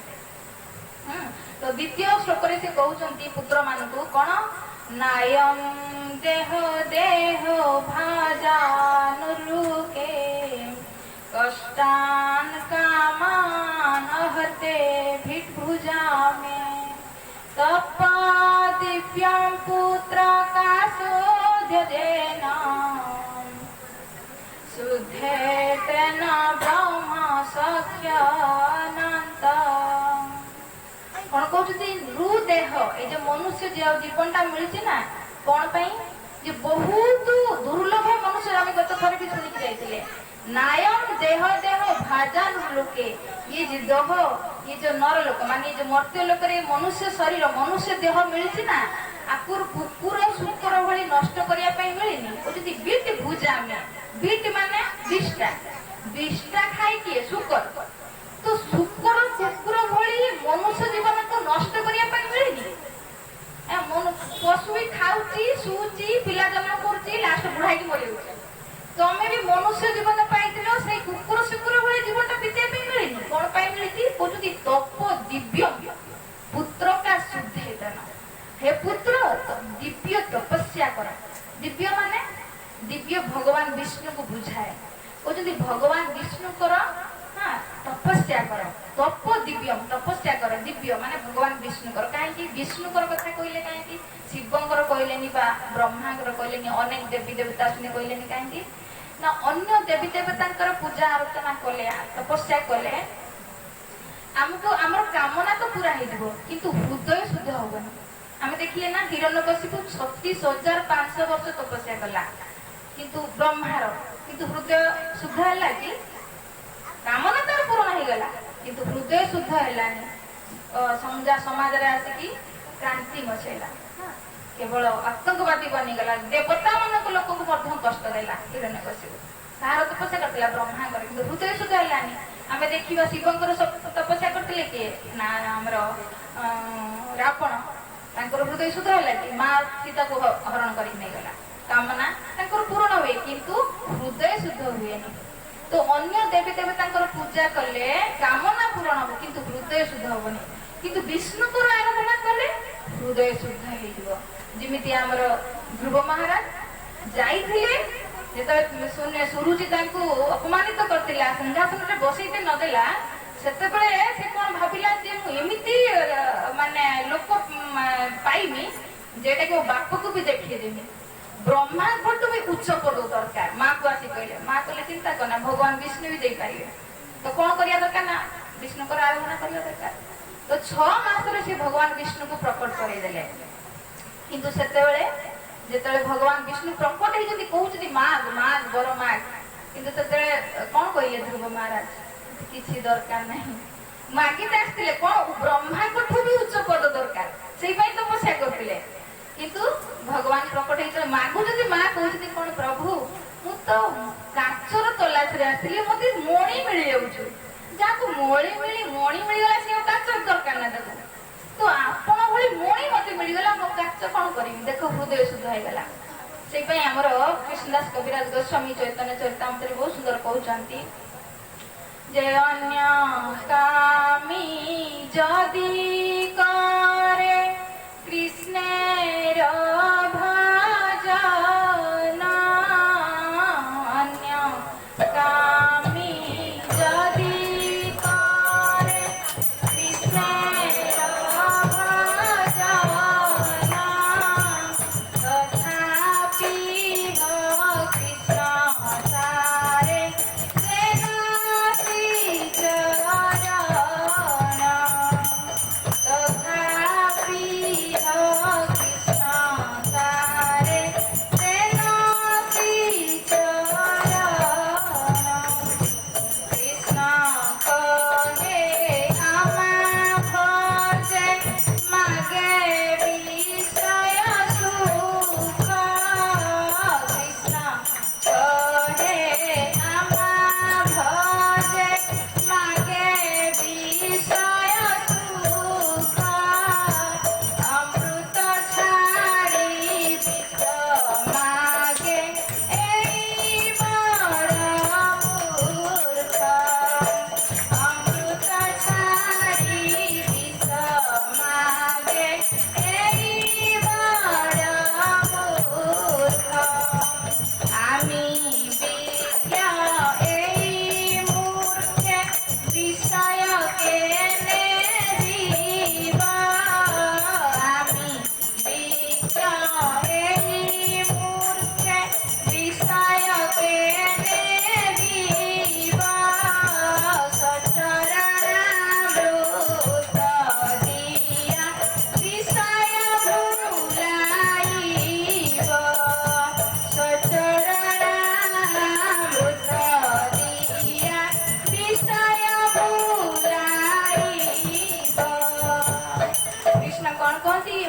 तो द्वितीय श्लोक से कहते पुत्र मान को कौन नायम देह देह भाजानुरुके कष्टान कामान हते भिभुजा में तपा दिव्यं पुत्र का शोध्यजेन शुद्धे तेन ब्रह्म सख्यानंत कौन कहते नृदेह ये जो मनुष्य जीवनटा मिली ना कौन पाई जे बहुत दुर्लभ मनुष्य आम गत थर भी शुणी जाइए नायम देह देह भाजान लोके ये जो देह ये जो नर लोक माने जो मर्त्य लोक मनुष्य शरीर मनुष्य देह मिली ना आकुर कुकुर शुक्र भली नष्ट करने मिलनी कहते बीट भुजा में बीट माने विष्टा खाई किए शुक्र तो शुक्र कुकुर भली मनुष्य जीवन को नष्ट करने मिलनी पशु भी खाऊची शुची पिला जन्म करुची लास्ट बुढ़ा की मरी तमें भी मनुष्य जीवन पाई से कुकुर शुक्र भाई जीवन बीते मिलनी कौन पाई मिली कहते तप दिव्य पुत्र का शुद्ध हे पुत्र दिव्य तपस्या कर दिव्य माने दिव्य भगवान विष्णु को बुझाए कहते भगवान विष्णु कर हाँ तपस्या कर तप दिव्यम तपस्या कर दिव्य माने भगवान विष्णु कर कहीं विष्णु कथा कहले कहीं शिवंकर कहले ब्रह्मांकर कहले अनेक देवी देवता सुनी कहले कहीं ना अन्य देवी देवता पूजा अर्चना कले तपस्या कले आमको आमर कामना तो पूरा हो किंतु हृदय शुद्ध होबनी आम देखिए ना हिरण्यकशिपु 36,500 वर्ष तपस्या कला किंतु ब्रह्मार किंतु हृदय शुद्ध है कि कामना तो पूर्ण हो गला किंतु हृदय शुद्ध है समाज रे आसिकी क्रांति मचेला केवल आतंकवादी बनीगला देवता मान लोक को कष्ट देला हिरण्यकशिपु तार तपस्या करता ब्रह्मा कर किंतु हृदय शुद्ध है आम देखा शिवंकर तपस्या करते किए ना आमर रावण हृदय शुद्ध है कि माँ सीता को हरण कर गला कामना पूर्ण हुए किंतु हृदय शुद्ध हुए तो अन्य देवी देवता पूजा कले कामना पूर्ण हम किंतु हृदय शुद्ध हेनी किंतु विष्णु को आराधना कले हृदय शुद्ध होमिति आमर ध्रुव महाराज जाइए जो सुरुचि अपमानित करते सिंहासन में बसई नदेला से कौन भाविला एमती माने लोक पाइमी जेटा कि बाप को भी देखीदेमी ब्रह्मा भट्ट भी उच्च पद दरकार माँ को आसी कहले माँ कहले चिंता करना भगवान विष्णु भी देपारे तो कौन करिया दरकार ना विष्णु को आराधना करिया दरकार तो 6 मास से भगवान विष्णु को प्रकट करदेले किंतु सेतेबेले जेतेबेले भगवान विष्णु प्रकट होती कहते माग माग बर माग किंतु सेतेबेले कौन कहले ध्रुव महाराज किसी दरकार नहीं मागिते आसते कौन ब्रह्मा को भी उच्च पद दरकार से तपस्या करते किंतु भगवान प्रकट होते मागु जदि माँ कहते कौन प्रभु मु तो काचर तलाश आसली मत मणि मिल जाऊँ जहाँ मणि मिलगला सी काचर दरकार ना देखो तो आपण भाई मणि मत मिलगला मो काच कौन करी देख हृदय शुद्ध होगा से आमर कृष्णदास कविराज गोस्वामी चैतन्य चरितामृत बहुत सुंदर कहते जे अन्य कामी जदि करे कृष्णेर भजन अन्य कामी जदि करे कृष्णेर भजन तथापि कृष्ण सारे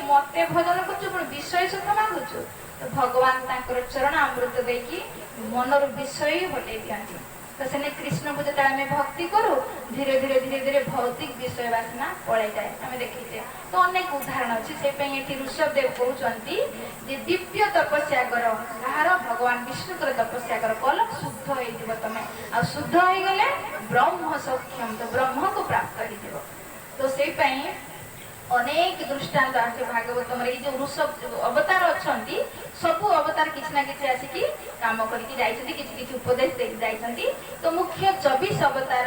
ମତେ ଭଜନ କରୁଛୁ ପୁଣି ବିଷୟ ସୁଖ ମାଗୁଛୁ। ତ ଭଗବାନ ତାଙ୍କର ଚରଣ ଅମୃତ ଦେଇକି ମନରୁ ବିଷୟ ହଟେଇ ଦିଅନ୍ତି। ତ ସେନେ କୃଷ୍ଣଙ୍କୁ ଯେତେବେଳେ ଆମେ ଭକ୍ତି କରୁ ଧୀରେ ଧୀରେ ଭୌତିକ ବିଷୟ ବାସନା ପଳେଇ ଯାଏ। ଆମେ ଦେଖିଛେ ତ ଅନେକ ଉଦାହରଣ ଅଛି। ସେଇପାଇଁ ଏଠି ଋଷଭଦେବ କହୁଛନ୍ତି ଯେ ଦିବ୍ୟ ତପସ୍ୟା କର, କାହାର? ଭଗବାନ ବିଷ୍ଣୁଙ୍କର ତପସ୍ୟା କର, କଲ ଶୁଦ୍ଧ ହେଇଯିବ ତମେ। ଆଉ ଶୁଦ୍ଧ ହେଇଗଲେ ବ୍ରହ୍ମ ସକ୍ଷମ, ତ ବ୍ରହ୍ମକୁ ପ୍ରାପ୍ତ ହେଇଯିବ। ତ ସେଇପାଇଁ ଅନେକ ଦୃଷ୍ଟାନ୍ତ ଆସେ ଭାଗବତମରେ। ଏଇ ଯୋଉ ଋଷଭ ଅବତାର ଅଛନ୍ତି ସବୁ ଅବତାର କିଛି ନା କିଛି ଆସିକି କାମ କରିକି ଯାଇଛନ୍ତି, କିଛି କିଛି ଉପଦେଶ ଦେଇକି ଯାଇଛନ୍ତି। ତ ମୁଖ୍ୟ 24 ଅବତାର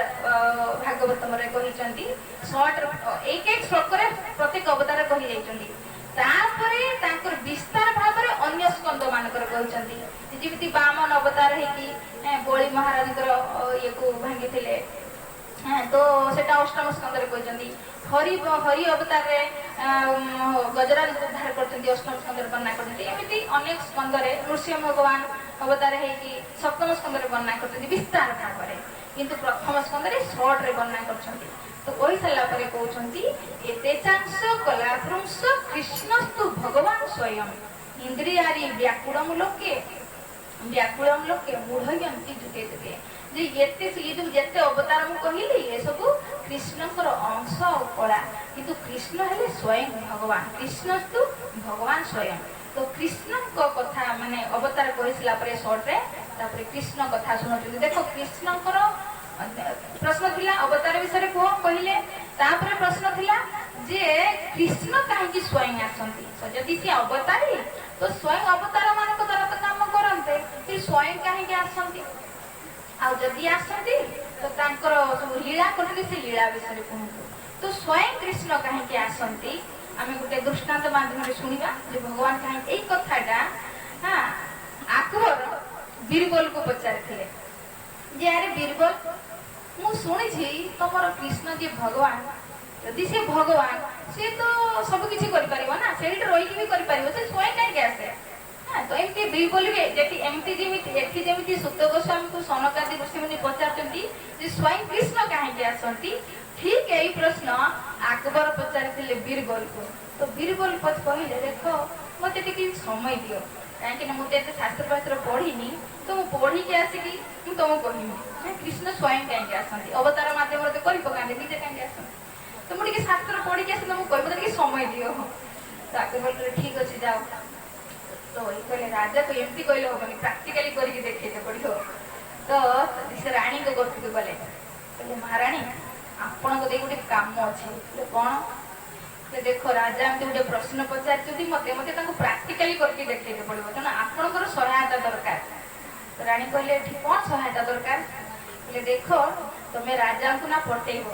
ଭାଗବତମରେ କହିଛନ୍ତି। ଏକ ଶ୍ଲୋକରେ ପ୍ରତ୍ୟେକ ଅବତାର କହି ଯାଇଛନ୍ତି। ତାପରେ ତାଙ୍କର ବିସ୍ତାର ଭାବରେ ଅନ୍ୟ ସ୍କନ୍ଦ ମାନଙ୍କର କହିଛନ୍ତି। ଯେମିତି ବାମନ ଅବତାର ହେଇକି ବଳି ମହାରାଜଙ୍କର ଇଏକୁ ଭାଙ୍ଗିଥିଲେ, ତ ସେଟା ଅଷ୍ଟମ ସ୍କନ୍ଦରେ କହିଛନ୍ତି। ହରି ଅବତାରରେ ଗଜରାଜଙ୍କୁ ଉଦ୍ଧାର କରିଛନ୍ତି, ଅଷ୍ଟମ ସ୍କନ୍ଦରେ ବର୍ଣ୍ଣନା କରିଛନ୍ତି। ଏମିତି ଅନେକ ସ୍କନ୍ଦରେ ନୃସିଂହ ଭଗବାନ ଅବତାର ହେଇକି ସପ୍ତମ ସ୍କନ୍ଦରେ ବର୍ଣ୍ଣନା କରିଛନ୍ତି ବିସ୍ତାର ଭାବରେ, କିନ୍ତୁ ପ୍ରଥମ ସ୍କନ୍ଦରେ ସର୍ଟରେ ବର୍ଣ୍ଣନା କରିଛନ୍ତି। ତ କହିସାରିଲା ପରେ କହୁଛନ୍ତି ଏତେ ଚାଂଶ କଲାପୃଂଶ କୃଷ୍ଣସ୍ତୁ ଭଗବାନ ସ୍ୱୟଂ ଇନ୍ଦ୍ରିୟାରି ବ୍ୟାକୁଳମ୍ ଲୋକେ ମୂଢ଼ୟନ୍ତି ଯୁଗେ ଯୁଗେ। ଯେ ଏତେ ଇଏ ଯୋଉ ଯେତେ ଅବତାର ମୁଁ କହିଲି ଏସବୁ କୃଷ୍ଣଙ୍କର ଅଂଶ ଆଉ କଳା, କିନ୍ତୁ କୃଷ୍ଣ ହେଲେ ସ୍ୱୟଂ ଭଗବାନ। କୃଷ୍ଣସ୍ତୁ ଭଗବାନ ସ୍ୱୟଂ। ତ କୃଷ୍ଣଙ୍କ କଥା ମାନେ ଅବତାର କହିସାରିଲା ପରେ ସର୍ଟରେ ତାପରେ କୃଷ୍ଣ କଥା ଶୁଣୁଛନ୍ତି। ଦେଖ କୃଷ୍ଣଙ୍କର ପ୍ରଶ୍ନ ଥିଲା ଅବତାର ବିଷୟରେ କୁହ କହିଲେ, ତାପରେ ପ୍ରଶ୍ନ ଥିଲା ଯେ କୃଷ୍ଣ କାହିଁକି ସ୍ୱୟଂ ଆସନ୍ତି? ଯଦି ସିଏ ଅବତାରୀ ତ ସ୍ୱୟଂ ଅବତାର ମାନଙ୍କ ଦ୍ୱାରା ତ କାମ କରନ୍ତେ, ସେ ସ୍ୱୟଂ କାହିଁକି ଆସନ୍ତି? ଆଉ ଯଦି ଆସନ୍ତି ତ ତାଙ୍କର ସବୁ ଲୀଳା କରୁଛନ୍ତି, ସେ ଲୀଳା ବିଷୟରେ କୁହନ୍ତୁ। ତ ସ୍ୱୟଂ କୃଷ୍ଣ କାହିଁକି ଆସନ୍ତି ଆମେ ଗୋଟେ ଦୃଷ୍ଟାନ୍ତ ମାଧ୍ୟମରେ ଶୁଣିବା ଯେ ଭଗବାନ କାହିଁକି। ଏଇ କଥାଟା ଆକବର ବୀରବଲକୁ ପଚାରିଥିଲେ ଯେ ଆରେ ବୀରବଲ, ମୁଁ ଶୁଣିଛି ତମର କୃଷ୍ଣ ଯିଏ ଭଗବାନ, ଯଦି ସେ ଭଗବାନ ସିଏ ତ ସବୁ କିଛି କରିପାରିବ ନା, ସେଇଠି ରହିକି ବି କରିପାରିବ, ସେ ସ୍ୱୟଂ କାହିଁକି ଆସେ? ତ ଏମିତି ବୀରବଲ ବି ଏଠି ଯେମିତି ସୁତ ଗୋସ୍ୱାମୀଙ୍କୁ ସନକାଦି ଋଷିମୁନି ପଚାରୁଛନ୍ତି ଯେ ସ୍ୱୟଂ କୃଷ୍ଣ କାହିଁକି ଆସନ୍ତି, ଠିକ ଏଇ ପ୍ରଶ୍ନ ଆକବର ପଚାରିଥିଲେ ବୀରବଲକୁ। ତ ବୀରବଲ କହିଲେ ଦେଖ ମତେ ଟିକେ ସମୟ ଦିଅ, କାହିଁକି ନା ମୁଁ ତ ଏତେ ଶାସ୍ତ୍ର ଫାସ୍ତ୍ର ପଢିନି, ତ ମୁଁ ପଢିକି ଆସିକି ମୁଁ ତମକୁ କହିବି କୃଷ୍ଣ ସ୍ୱୟଂ କାହିଁକି ଆସନ୍ତି। ଅବତାର ମାଧ୍ୟମରେ ତ କରି ପକାନ୍ତି, ନିଜେ କାହିଁକି ଆସନ୍ତି? ତ ମୁଁ ଟିକେ ଶାସ୍ତ୍ର ପଢିକି ଆସି ତମକୁ କହିବି, ଟିକେ ସମୟ ଦିଅ। ତ ଆକବର କହିଲେ ଠିକ ଅଛି ଯାଅ। ତ କହିଲେ ରାଜାକୁ ଏମିତି କହିଲେ ହବନି, ପ୍ରାକ୍ଟିକାଲି କରିକି ଦେଖେଇତେ ପଡିବ। ତ ସେ ରାଣୀଙ୍କ ଗତିକୁ ଗଲେ, କହିଲେ ମହାରାଣୀ ଆପଣଙ୍କ ଦେଇ ଗୋଟେ କାମ ଅଛି। କଣ? ଦେଖ ରାଜା ଏମିତି ଗୋଟେ ପ୍ରଶ୍ନ ପଚାରିଛନ୍ତି ମତେ ତାଙ୍କୁ ପ୍ରାକ୍ଟିକାଲି କରିକି ଦେଖେଇତେ ପଡିବ, ତେଣୁ ଆପଣଙ୍କର ସହାୟତା ଦରକାର। ତ ରାଣୀ କହିଲେ ଏଠି କଣ ସହାୟତା ଦରକାର? କହିଲେ ଦେଖ ତମେ ରାଜାଙ୍କୁ ନା ପଠେଇବ,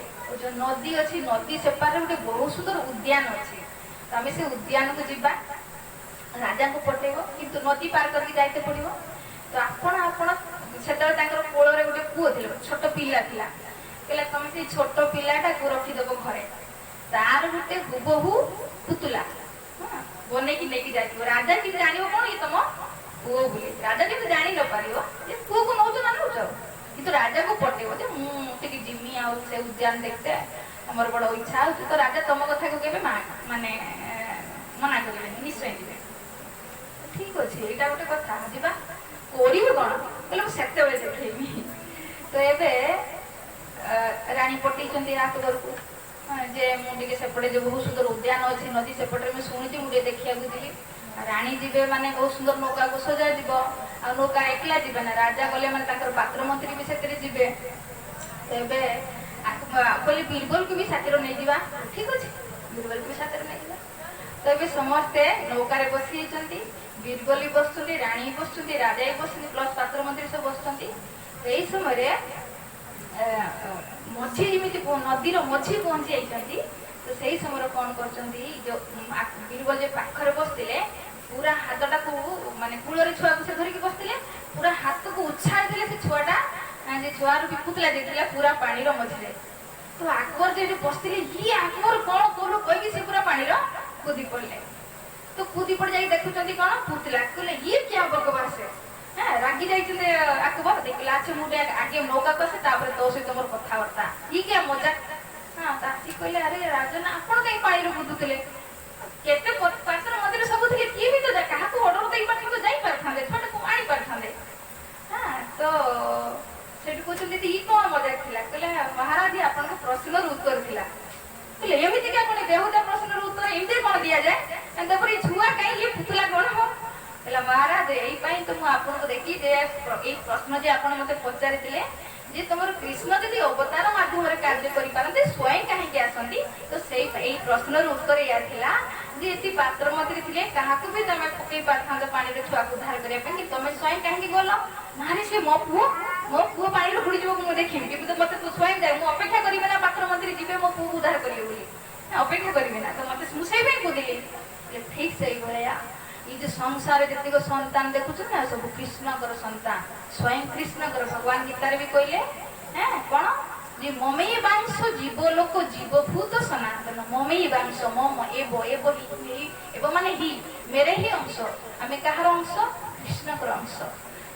ଯୋଉ ନଦୀ ଅଛି ନଦୀ ସେପାରେ ଗୋଟେ ବହୁତ ସୁନ୍ଦର ଉଦ୍ୟାନ ଅଛି, ତ ଆମେ ସେ ଉଦ୍ୟାନକୁ ଯିବା, ରାଜାଙ୍କୁ ପଠେଇବ, କିନ୍ତୁ ନଦୀ ପାର କରିକି ଯାଇତେ ପଡିବ। ତ ଆପଣ ସେତେବେଳେ ତାଙ୍କର କୋଳରେ ଗୋଟେ ପୁଅ ଥିଲା, ଛୋଟ ପିଲା ଥିଲା। କହିଲେ ତମେ ସେଇ ଛୋଟ ପିଲାଟାକୁ ରଖିଦବ ଘରେ, ତାର ଗୋଟେ ହୁବହୁ ପୁତୁଲା ବନେଇକି ନେଇକି ଯାଇଥିବ। ରାଜା କିନ୍ତୁ ଜାଣିବ କଣ ଇଏ ତମ ପୁଅ ବୋଲି, ରାଜା କିନ୍ତୁ ଜାଣି ନ ପାରିବ ଯେ ପୁଅକୁ ନଉଛ ନା ନଉଛ, କିନ୍ତୁ ରାଜାକୁ ପଠେଇବ ଯେ ମୁଁ ଟିକେ ଯିମି ଆଉ ସେ ଉଦ୍ୟାନ ଦେଖତେ ଆମର ବଡ ଇଚ୍ଛା ହଉଛି। ତ ରାଜା ତମ କଥାକୁ କେବେ ମାନେ ମନା କରିବେନି, ନିଶ୍ଚୟ ଯିବେ। ଠିକ ଅଛି, ଏଇଟା ଗୋଟେ କଥା, ଯିବା। କରିବୁ କଣ? କହିଲେ ମୁଁ ସେତେବେଳେ ଦେଖେଇବି। ତ ଏବେ ରାଣୀ ପଠେଇଛନ୍ତି ଆକବରକୁ ଯେ ମୁଁ ଟିକେ ସେପଟେ ଯୋଉ ବହୁତ ସୁନ୍ଦର ଉଦ୍ୟାନ ଅଛି ନଦୀ ସେପଟରେ ମୁଁ ଶୁଣିଛି, ମୁଁ ଟିକେ ଦେଖିବାକୁ ଯିବି। ରାଣୀ ଯିବେ ମାନେ ବହୁତ ସୁନ୍ଦର ନୌକାକୁ ସଜା ଯିବ, ଆଉ ନୌକା ଏକଲା ଯିବେ ନା, ରାଜା ଗଲେ ମାନେ ତାଙ୍କର ପାତ୍ର ମନ୍ତ୍ରୀ ବି ସେଥିରେ ଯିବେ। ତ ଏବେ କହିଲେ ବୀରବଲକୁ ବି ସାଥିରେ ନେଇଯିବା। ଠିକ ଅଛି, ବୀରବଲକୁ ବି ସାଥିରେ ନେଇଯିବା। ତ ଏବେ ସମସ୍ତେ ନୌକାରେ ବସି ଯାଇଛନ୍ତି, ବୀରବଲ ବି ବସୁଛନ୍ତି, ରାଣୀ ବସୁଛନ୍ତି, ରାଜା ବି ବସୁଛନ୍ତି, ପ୍ଲସ ପାତ୍ର ମନ୍ତ୍ରୀ ସବୁ ବସୁଛନ୍ତି। ଏଇ ସମୟରେ ମଝି ଯେମିତି ନଦୀର ମଝି ପହଞ୍ଚି ଯାଇଛନ୍ତି, ତ ସେଇ ସମୟରେ କଣ କରୁଛନ୍ତି ଯୋଉ ବୀରବଲ ଯେ ପାଖରେ ବସିଥିଲେ ପୁରା ହାତଟାକୁ ମାନେ କୂଳରେ ଛୁଆକୁ ସେ ଧରିକି ବସିଥିଲେ, ପୁରା ହାତକୁ ଉଛାଳି ଦେଲେ ସେ ଛୁଆଟା, ଯେ ଛୁଆରୁ ବି ପୁତଲା ଦେଇଥିଲା ପୁରା ପାଣିର ମଝିରେ। ତ ଆକବର ଯେଠି ବସିଥିଲେ ଇଏ ଆକବର କଣ କଲୁ କହିକି ସେ ପୁରା ପାଣିର କୁଦି ପଡିଲେ। ତ କୁଦି ପଡି ଯାଇକି ଦେଖୁଛନ୍ତି କଣ ପୁତଲା, କହିଲେ ଇଏ କିଆ ଭଗବାନ ସେ ରାଗି ଯାଇଥିଲେ ଆକବର। ଦେଖିଲା ଆଚ୍ଛା ମୁଁ ଆଗେ ନୌକାକୁ ଆସେ ତାପରେ ତୋ ସହିତ ମୋର କଥାବାର୍ତ୍ତା, ଇଏ କିଆ ମଜା। ତାତି କହିଲେ ଆରେ ରାଜା ନା ଆପଣ କାହିଁ ପାଣିରେ କୁଦୁଥିଲେ, କେତେ ପାତ୍ର ମନ୍ଦିର ସବୁ ଥିଲେ, କିଏ ବି ତ କାହାକୁ ଅର୍ଡର ଦେଇ ପାରିଥାନ୍ତେ, ଯାଇପାରିଥାନ୍ତେ, ଛୁଆଟାକୁ ଆଣି ପାରିଥାନ୍ତେ। ହଁ, ତ ସେଠୁ କହୁଛନ୍ତି ଇ କଣ ମଜା ଥିଲା? କହିଲେ ମହାରାଜ ଆପଣଙ୍କ ପ୍ରଶ୍ନର ଉତ୍ତର ଥିଲା। କହିଲେ ଏମିତିକା କଣ ଦେହତା ପ୍ରଶ୍ନର ଉତ୍ତର ଏମିତି କଣ ଦିଆଯାଏ? ତାପରେ ଛୁଆ କାହିଁ ଇଏ ପୁତୁଲା କଣ ହବ? କହିଲା ମହାରାଜ ଏଇପାଇଁ ତ ମୁଁ ଆପଣଙ୍କୁ ଦେଖି ଯେ ଏଇ ପ୍ରଶ୍ନ ଯେ ଆପଣ ମତେ ପଚାରିଥିଲେ ଯେ ତମର କୃଷ୍ଣ ଯଦି ଅବତାର ମାଧ୍ୟମରେ କାର୍ଯ୍ୟ କରିପାରନ୍ତି ସ୍ୱୟଂ କାହିଁକି ଆସନ୍ତି? ତ ଏଇ ପ୍ରଶ୍ନର ଉତ୍ତର ଏଇଆ ଥିଲା ଯେ ଏଠି ପାତ୍ର ମନ୍ତ୍ରୀ ଥିଲେ, କାହାକୁ ବି ତମେ ପକେଇ ପାରିଥାନ୍ତ ପାଣିରେ ଛୁଆକୁ ଉଦ୍ଧାର କରିବା ପାଇଁ, କିନ୍ତୁ ତମେ ସ୍ୱୟଂ କାହିଁକି ଗଲ? ନାରେ ସେ ମୋ ପୁଅ ପାଣିରେ ବୁଡିଯିବାକୁ ମୁଁ ଦେଖିବି, କିନ୍ତୁ ମତେ ତୁ ସ୍ୱୟଂ ଯାଏ, ମୁଁ ଅପେକ୍ଷା କରିବି ନା ପାତ୍ର ମନ୍ତ୍ରୀ ଯିବେ ମୋ ପୁଅକୁ ଉଦ୍ଧାର କରିବେ ବୋଲି? ଅପେକ୍ଷା କରିବି ନା? ତ ମତେ ମୁଁ ସେଇ ପାଇଁ କହୁଥିଲି। ଠିକ ସେଇଭଳିଆ ଏଇ ଯୋଉ ସଂସାର ଯେତିକ ସନ୍ତାନ ଦେଖୁଛନ୍ତି ନା ସବୁ କୃଷ୍ଣଙ୍କର ସନ୍ତାନ, ସ୍ୱୟଂ କୃଷ୍ଣଙ୍କର। ଭଗବାନ ଗୀତାରେ ବି କହିଲେ କଣ ଯେ ମମେଇ ବାଂଶ ଜୀବ ଲୋକ ଜୀବଭୂତ ସନାତନ। ମମେଇ ବାଂଶ ମମ ଏବ ମାନେ ହି ମେରେ ହିଁ ଅଂଶ। ଆମେ କାହାର ଅଂଶ? କୃଷ୍ଣଙ୍କର ଅଂଶ।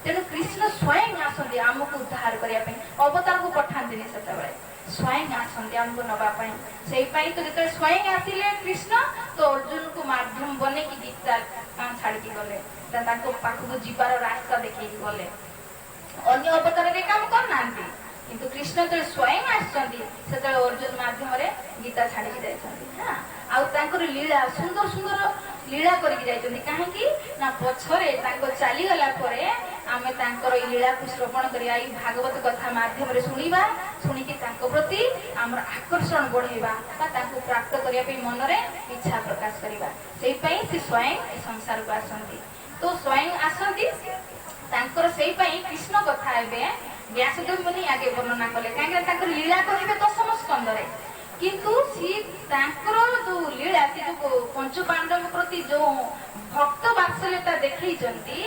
ତେଣୁ କୃଷ୍ଣ ସ୍ୱୟଂ ଆସନ୍ତି ଆମକୁ ଉଦ୍ଧାର କରିବା ପାଇଁ, ଅବତାରକୁ ପଠାନ୍ତିନି, ସେତେବେଳେ ସ୍ୱୟଂ ଆସନ୍ତି ଆମକୁ ନବା ପାଇଁ। ସେଇପାଇଁ ତ ଯେତେବେଳେ ସ୍ୱୟଂ ଆସିଲେ କୃଷ୍ଣ, ତ ଅର୍ଜୁନକୁ ମାଧ୍ୟମ ବନେଇକି ଗୀତା ଛାଡିକି ଗଲେ, ତାଙ୍କ ପାଖକୁ ଯିବାର ରାସ୍ତା ଦେଖେଇକି ଗଲେ। ଅନ୍ୟ ଅବତାରରେ କାମ କରୁନାହାନ୍ତି, କିନ୍ତୁ କୃଷ୍ଣ ଯେତେବେଳେ ସ୍ୱୟଂ ଆସିଛନ୍ତି ସେତେବେଳେ ଅର୍ଜୁନ ମାଧ୍ୟମରେ ଗୀତା ଛାଡିକି ଯାଇଛନ୍ତି। ଆଉ ତାଙ୍କର ଲୀଳା ସୁନ୍ଦର ସୁନ୍ଦର ଲୀଳା କରିକି ଯାଇଛନ୍ତି। କାହିଁକି ନା ପଛରେ ତାଙ୍କ ଚାଲିଗଲା ପରେ ଆମେ ତାଙ୍କର ଏଇ ଲୀଳାକୁ ଶ୍ରବଣ କରିବା, ଏଇ ଭାଗବତ କଥା ମାଧ୍ୟମରେ ଶୁଣିବା, ଶୁଣିକି ତାଙ୍କ ପ୍ରତି ଆମର ଆକର୍ଷଣ ବଢେଇବା ବା ତାଙ୍କୁ ପ୍ରାପ୍ତ କରିବା ପାଇଁ ମନରେ ଇଚ୍ଛା ପ୍ରକାଶ କରିବା। ସେଇପାଇଁ ସେ ସ୍ୱୟଂ ଏ ସଂସାରକୁ ଆସନ୍ତି। ତ ସ୍ୱୟଂ ଆସନ୍ତି ତାଙ୍କର, ସେଇପାଇଁ କୃଷ୍ଣ କଥା ଏବେ ବ୍ୟାସଦେବ ମୁନି ଆଗେ ବର୍ଣ୍ଣନା କଲେ, କାହିଁକିନା ତାଙ୍କର ଲୀଳା କହିବେ ଦଶମ ସ୍କନ୍ଧରେ, କିନ୍ତୁ ସିଏ ତାଙ୍କର ଯୋଉ ଲୀଳା, ସେ ଯୋଉ ପଞ୍ଚୁ ପାଣ୍ଡବ ପ୍ରତି ଯୋଉ ଭକ୍ତ ବାତ୍ସଲ୍ୟତା ଦେଖେଇଛନ୍ତି,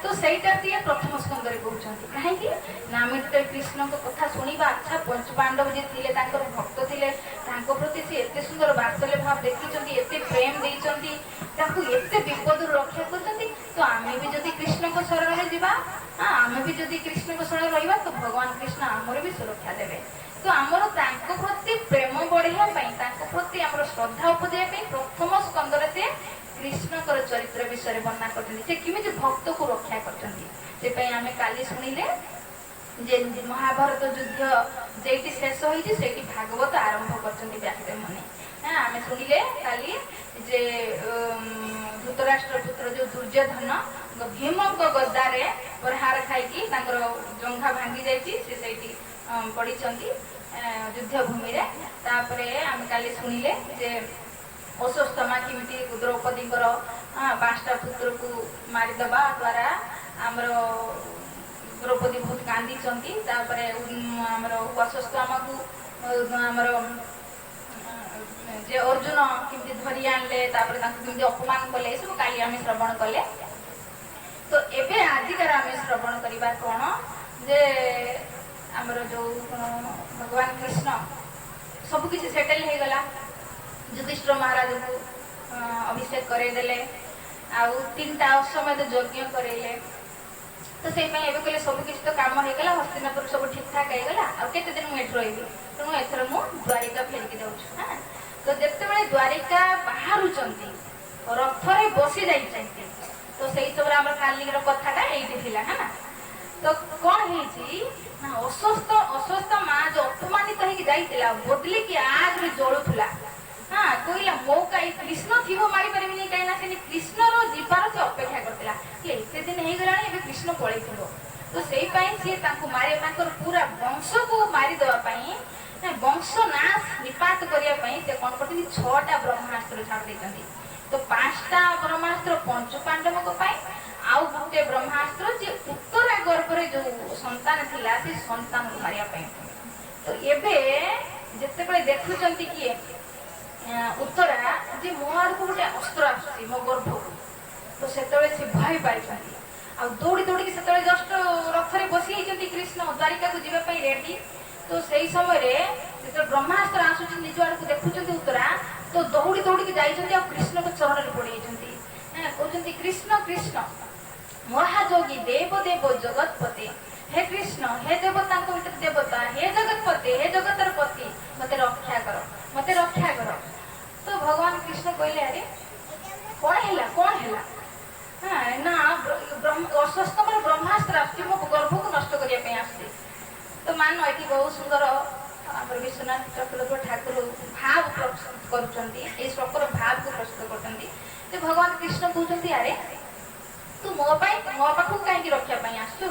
ତ ସେଇଟା ସିଏ ପ୍ରଥମ ସ୍କନ୍ଧରେ କହୁଛନ୍ତି। କାହିଁକି ନା ଆମେ ଯେତେବେଳେ କୃଷ୍ଣଙ୍କ କଥା ଶୁଣିବା, ଆଚ୍ଛା ପଞ୍ଚୁ ପାଣ୍ଡବ ଯିଏ ଥିଲେ ତାଙ୍କର ଭକ୍ତ ଥିଲେ, ତାଙ୍କ ପ୍ରତି ସେ ଏତେ ସୁନ୍ଦର ବାତ୍ସଲ୍ୟ ଭାବ ଦେଖିଛନ୍ତି, ଏତେ ପ୍ରେମ ଦେଇଛନ୍ତି, ତାଙ୍କୁ ଏତେ ବିପଦରୁ ରକ୍ଷା କରୁଛନ୍ତି, ତ ଆମେ ବି ଯଦି କୃଷ୍ଣଙ୍କ ଶରଣରେ ଯିବା, ଆମେ ବି ଯଦି କୃଷ୍ଣଙ୍କ ଶରଣରେ ରହିବା, ତ ଭଗବାନ କୃଷ୍ଣ ଆମର ବି ସୁରକ୍ଷା ଦେବେ। ତ ଆମର ତାଙ୍କ ପ୍ରତି ପ୍ରେମ ବଢେଇବା ପାଇଁ, ତାଙ୍କ ପ୍ରତି ଆମର ଶ୍ରଦ୍ଧା ଉପଜେଇବା ପାଇଁ ପ୍ରଥମ ସ୍କନ୍ଧରେ ସେ କୃଷ୍ଣଙ୍କର ଚରିତ୍ର ବିଷୟରେ ବର୍ଣ୍ଣନା କରିଛନ୍ତି, ସେ କେମିତି ଭକ୍ତକୁ ରକ୍ଷା କରିଛନ୍ତି। ସେପାଇଁ ଆମେ କାଲି ଶୁଣିଲେ ଯେ ମହାଭାରତ ଯୁଦ୍ଧ ଯେଇଠି ଶେଷ ହୋଇଛି ସେଇଠି ଭାଗବତ ଆରମ୍ଭ କରିଛନ୍ତି ବ୍ୟାସଦେବ ମୁନି। ଆମେ ଶୁଣିଲେ କାଲି ଯେ ଧୃତରାଷ୍ଟ୍ର ପୁତ୍ର ଯୋଉ ଦୁର୍ଯ୍ୟୋଧନ ଭୀମଙ୍କ ଗଦାରେ ପ୍ରହାର ଖାଇକି ତାଙ୍କର ଜଙ୍ଘା ଭାଙ୍ଗି ଯାଇଛି, ସେ ସେଇଠି ପଡିଛନ୍ତି ଯୁଦ୍ଧ ଭୂମିରେ। ତାପରେ ଆମେ କାଲି ଶୁଣିଲେ ଯେ ଅଶ୍ୱତ୍ଥାମା କେମିତି ଦ୍ରୌପଦୀଙ୍କର 5ଟା ପୁତ୍ରକୁ ମାରିଦେବା ଦ୍ୱାରା ଆମର ଦ୍ରୌପଦୀ ବହୁତ କାନ୍ଦିଛନ୍ତି। ତାପରେ ଆମର ଅଶ୍ୱତ୍ଥାମାକୁ ଆମର ଯେ ଅର୍ଜୁନ କେମିତି ଧରି ଆଣିଲେ, ତାପରେ ତାଙ୍କୁ କେମିତି ଅପମାନ କଲେ, ଏସବୁ କାଲି ଆମେ ଶ୍ରବଣ କଲେ। ତ ଏବେ ଆଜିକାର ଆମେ ଶ୍ରବଣ କରିବା କଣ ଯେ ଆମର ଯୋଉ ଭଗବାନ କୃଷ୍ଣ ସବୁ କିଛି ସେଟେଲ ହେଇଗଲା, ଯୁଧିଷ୍ଠିର ମହାରାଜକୁ ଅଭିଷେକ କରେଇଦେଲେ, ଆଉ 3ଟା ଅଶ୍ୱମେଧ ଯଜ୍ଞ କରେଇଲେ। ତ ସେଇପାଇଁ ଏବେ କହିଲେ ସବୁ କିଛି ତ କାମ ହେଇଗଲା, ହସ୍ତିନାପୁର ସବୁ ଠିକ ଠାକ ହେଇଗଲା, ଆଉ କେତେ ଦିନ ମୁଁ ଏଠି ରହିବି, ତେଣୁ ଏଥର ମୁଁ ଦ୍ୱାରିକା ଫେରିକି ଯାଉଛି। ତ ଯେତେବେଳେ ଦ୍ୱାରିକା ବାହାରୁଛନ୍ତି, ରଥରେ ବସି ଯାଇଛନ୍ତି, ତ ସେଇ ସବୁରେ ଆମର କାଲିର କଥାଟା ଏଇଠି ଥିଲା। ତ କଣ ହେଇଛି ନା ଅଶ୍ୱସ୍ଥ ମା ଯୋଉ ଅପମାନିତ ହେଇକି ଯାଇଥିଲା, ବଦଲିକି ଆଗରେ ଜଳୁଥିଲା। କହିଲା ମୋ କାଇ କୃଷ୍ଣ ଥିବ ମାରିପାରିବିନି, କାହିଁକି ନା ସେ କୃଷ୍ଣର ଯିବାର ସେ ଅପେକ୍ଷା କରିଥିଲା, ଏତେ ଦିନ ହେଇଗଲାଣି ଏବେ କୃଷ୍ଣ ପଳେଇଥିବ। ତ ସେଇପାଇଁ ସିଏ ତାଙ୍କୁ ମାରିବା, ତାଙ୍କର ପୁରା ବଂଶକୁ ମାରିଦେବା ପାଇଁ, ବଂଶ ନାଶ ନିପାତ କରିବା ପାଇଁ ସେ କଣ କରୁଛନ୍ତି, 6ଟା ବ୍ରହ୍ମାସ୍ତ୍ର ଛାଡି ଦେଇଛନ୍ତି। ତ 5ଟା ବ୍ରହ୍ମାସ୍ତ୍ର ପଞ୍ଚୁ ପାଣ୍ଡବଙ୍କ ପାଇଁ, ଆଉ ଗୋଟେ ବ୍ରହ୍ମାସ୍ତ୍ର ଯେ ଉତ୍ତରା ଗର୍ଭରେ ଯୋଉ ସନ୍ତାନ ଥିଲା ସେ ସନ୍ତାନକୁ ମାରିବା ପାଇଁ। ତ ଏବେ ଯେତେବେଳେ ଦେଖୁଛନ୍ତି କିଏ ଉତ୍ତରା ଯେ ମୋ ଆଡକୁ ଗୋଟେ ଅସ୍ତ୍ର ଆସୁଛି ମୋ ଗର୍ଭକୁ, ତ ସେତେବେଳେ ସେ ଭୟ ପାଇଛନ୍ତି, ଆଉ ଦୌଡ଼ି ଦୌଡ଼ିକି ସେତେବେଳେ ଜଷ୍ଟ ରଥରେ ବସି ହେଇଛନ୍ତି କୃଷ୍ଣ ଦ୍ୱାରିକାକୁ ଯିବା ପାଇଁ ରେଡି। ତ ସେଇ ସମୟରେ ଯେତେବେଳେ ବ୍ରହ୍ମାସ୍ତ୍ର ଆସୁଛି ନିଜ ଆଡକୁ ଦେଖୁଛନ୍ତି ଉତ୍ତରା, ତ ଦୌଡ଼ି ଦୌଡ଼ିକି ଯାଇଛନ୍ତି ଆଉ କୃଷ୍ଣଙ୍କ ଚରଣରେ ପଡିଯାଇଛନ୍ତି। କହୁଛନ୍ତି କୃଷ୍ଣ କୃଷ୍ଣ ମହାଯୋଗୀ ଦେବ ଦେବ ଜଗତପତି, ହେ କୃଷ୍ଣ, ହେ ଦେବତାଙ୍କ ଭିତରେ ଦେବତା, ହେ ଜଗତପତି, ହେ ଜଗତର ପତି, ମତେ ରକ୍ଷା କର, ମତେ ରକ୍ଷା କର। ତ ଭଗବାନ କୃଷ୍ଣ କହିଲେ ଆରେ ବର୍ତ୍ତମାନ ଏଠି ବହୁତ ସୁନ୍ଦର ଆମର ବିଶ୍ୱନାଥ ଚକ୍ରଧର ଠାକୁର ଭାବ ପ୍ରସ୍ତୁତ କରୁଛନ୍ତି, ଏଇ ଶ୍ଲୋକର ଭାବକୁ ପ୍ରସ୍ତୁତ କରୁଛନ୍ତି ଯେ ଭଗବାନ କୃଷ୍ଣ କହୁଛନ୍ତି ଆରେ ତୁ ମୋ ପାଖକୁ କାହିଁକି ରଖିବା ପାଇଁ ଆସିଛୁ?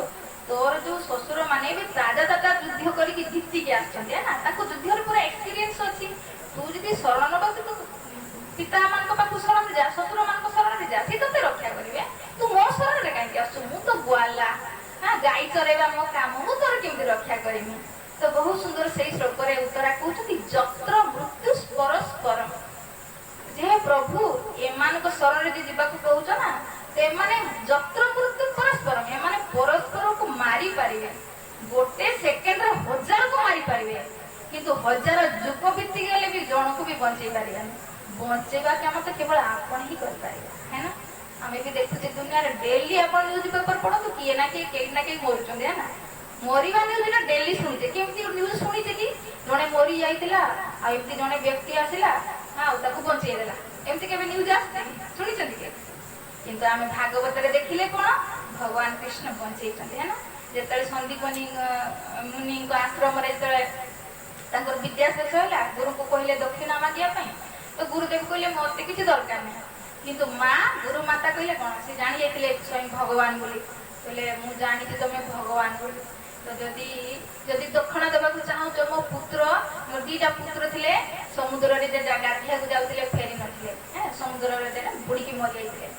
ତୋର ଯୋଉ ଶ୍ୱଶୁର ମାନେ ବି ପ୍ରାଜାଦାତା ଯୁଦ୍ଧ କରିକି ଜିତିକି ଆସିଛନ୍ତି ନା, ତାଙ୍କୁ ଯୁଦ୍ଧରେ ପୁରା ଏକ୍ସପିରିଏନ୍ସ ଅଛି। ତୁ ଯଦି ଶରଣ ନେବାକୁ ତୁ ପିତା ମାନଙ୍କ ପାଖକୁ ଶରଣରେ ଯା, ଶ୍ୱଶୁର ମାନଙ୍କ ଶରଣରେ ଯା, ସେ ତତେ ରକ୍ଷା କରିବେ। ତୁ ମୋ ଶରଣରେ କାହିଁକି ଆସୁଛୁ? ମୁଁ ତ ଗ୍ୱାଲା, ଗାଈ ଚରେଇବା ମୋ କାମ, ମୁଁ ତୋର କେମିତି ରକ୍ଷା କରିମି? ତ ବହୁତ ସୁନ୍ଦର ସେଇ ଶ୍ଲୋକରେ ଉତ୍ତରା କହୁଛନ୍ତି ଯତ୍ର ମୃତ୍ୟୁ ପରସ୍ପର, ଯେ ପ୍ରଭୁ ଏମାନଙ୍କ ଶରଣରେ ଯେ ଯିବାକୁ କହୁଛ ନା, ସେମାନେ ଯତ୍ର ମୃତ୍ୟୁ ପରସ୍ପର, ଏମାନେ ପରସ୍ପରକୁ ମାରି ପାରିବେ, ଗୋଟେ ସେକେଣ୍ଡରେ ହଜାରକୁ ମାରି ପାରିବେ, କିନ୍ତୁ ହଜାର ଯୁଗ ବିତି ଗଲେ ବି ଜଣକୁ ବି ବଞ୍ଚେଇ ପାରିବେନି। ବଞ୍ଚେଇବା କାମ ତ କେବଳ ଆପଣ ହିଁ କରିପାରିବେ, ହେ ନା? ଆମେ ବି ଦେଖୁଛେ ଦୁନିଆରେ ଡେଲି ଆପଣ ନ୍ୟୁଜ ପେପର ପଢନ୍ତୁ, କିଏ ନା କିଏ କେହି ନା କେହି ମରୁଛନ୍ତି, ହେ ନା? ମରିବା ନ୍ୟୁଜଟା ଡେଲି ଶୁଣିଛେ। କେମିତି ନ୍ୟୁଜ ଶୁଣିଛେ କି ଜଣେ ମରି ଯାଇଥିଲା ଆଉ ଏମିତି ଜଣେ ବ୍ୟକ୍ତି ଆସିଲା ଆଉ ତାକୁ ବଞ୍ଚେଇ ଦେଲା, ଏମିତି କେବେ ନ୍ୟୁଜ ଆସିଛି? ଶୁଣିଛନ୍ତି କି? କିନ୍ତୁ ଆମେ ଭାଗବତରେ ଦେଖିଲେ କଣ, ଭଗବାନ କୃଷ୍ଣ ବଞ୍ଚେଇଛନ୍ତି, ହେ ନା? ଯେତେବେଳେ ସନ୍ଦୀପନୀ ମୁନିଙ୍କ ଆଶ୍ରମରେ ଯେତେବେଳେ ତାଙ୍କର ବିଦ୍ୟା ଶେଷ ହେଲା, ଗୁରୁଙ୍କୁ କହିଲେ ଦକ୍ଷିଣା ମାଗିବା ପାଇଁ, ତ ଗୁରୁଦେବ କହିଲେ ମତେ କିଛି ଦରକାର ନାହିଁ, କିନ୍ତୁ ମା ଗୁରୁ ମାତା କହିଲେ କଣ, ସେ ଜାଣି ଯାଇଥିଲେ ସ୍ୱୟଂ ଭଗବାନ ବୋଲି, କହିଲେ ମୁଁ ଜାଣିଛି ତମେ ଭଗବାନ ବୋଲି, ତ ଯଦି ଦକ୍ଷିଣା ଦେବାକୁ ଚାହୁଁଛ, ମୋ ପୁତ୍ର, ମୋର 2ଟା ପୁତ୍ର ଥିଲେ, ସମୁଦ୍ରରେ ଯେ ଗାଧେଇବାକୁ ଯାଉଥିଲେ ଫେରି ନଥିଲେ, ସମୁଦ୍ରରେ ବୁଡିକି ମରିଯାଇଥିଲେ,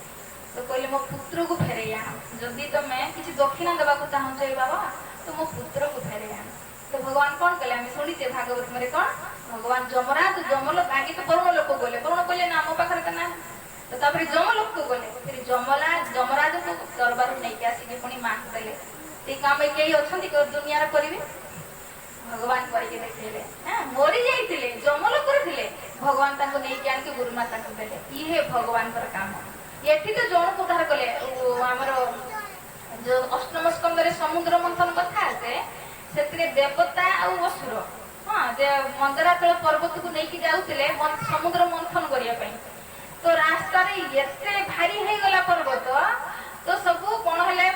ତ କହିଲେ ମୋ ପୁତ୍ରକୁ ଫେରେଇ ଆଣ, ଯଦି ତମେ କିଛି ଦକ୍ଷିଣା ଦେବାକୁ ଚାହୁଁଛ ବାବା ତ ମୋ ପୁତ୍ରକୁ ଫେରେଇ ଆଣ। ତ ଭଗବାନ କଣ କଲେ, ଆମେ ଶୁଣିଛେ ଭାଗବତରେ କଣ, ଭଗବାନ ଯମରାଜ ଆଗେ ତ ବରୁଣ ଲୋକ ଗଲେ, ବରୁଣ କହିଲେ ନା ମୋ ପାଖରେ ତ ନାହିଁ, ତ ତାପରେ ଯମଲୋକକୁ ଗଲେ, ଯମରାଜକୁ ଦରବାରକୁ ନେଇକି ଆସିକି ପୁଣି ମାକୁ ଦେଲେ। ଏ କାମ କେହି ଅଛନ୍ତି ଦୁନିଆରେ କରିବେ? ଭଗବାନ କରିକି ଦେଖେଇଲେ। ମରି ଯାଇଥିଲେ, ଯମଲୋକରେ ଥିଲେ, ଭଗବାନ ତାଙ୍କୁ ନେଇକି ଆଣିକି ଗୁରୁମାତାଙ୍କୁ ଦେଲେ। ଇଏ ଭଗବାନଙ୍କର କାମ। ଏଠି ତ ଜଣକୁ ଉଦ୍ଧାର କଲେ। ଆମର ଯୋଉ ଅଷ୍ଟମ ସ୍କନ୍ଧରେ ସମୁଦ୍ର ମନ୍ଥନ କଥା ଆସେ, ସେଥିରେ ଦେବତା ଆଉ ଅସୁର ଯେ ମନ୍ଦରାଚଳ ପର୍ବତକୁ ନେଇକି ଯାଉଥିଲେ ସମୁଦ୍ର ମନ୍ଥନ କରିବା ପାଇଁ, ତ ରାସ୍ତାରେ ଏତେ ଭାରି ହେଇଗଲା ପର୍ବତ, ତ ସବୁ କଣ ହେଲେ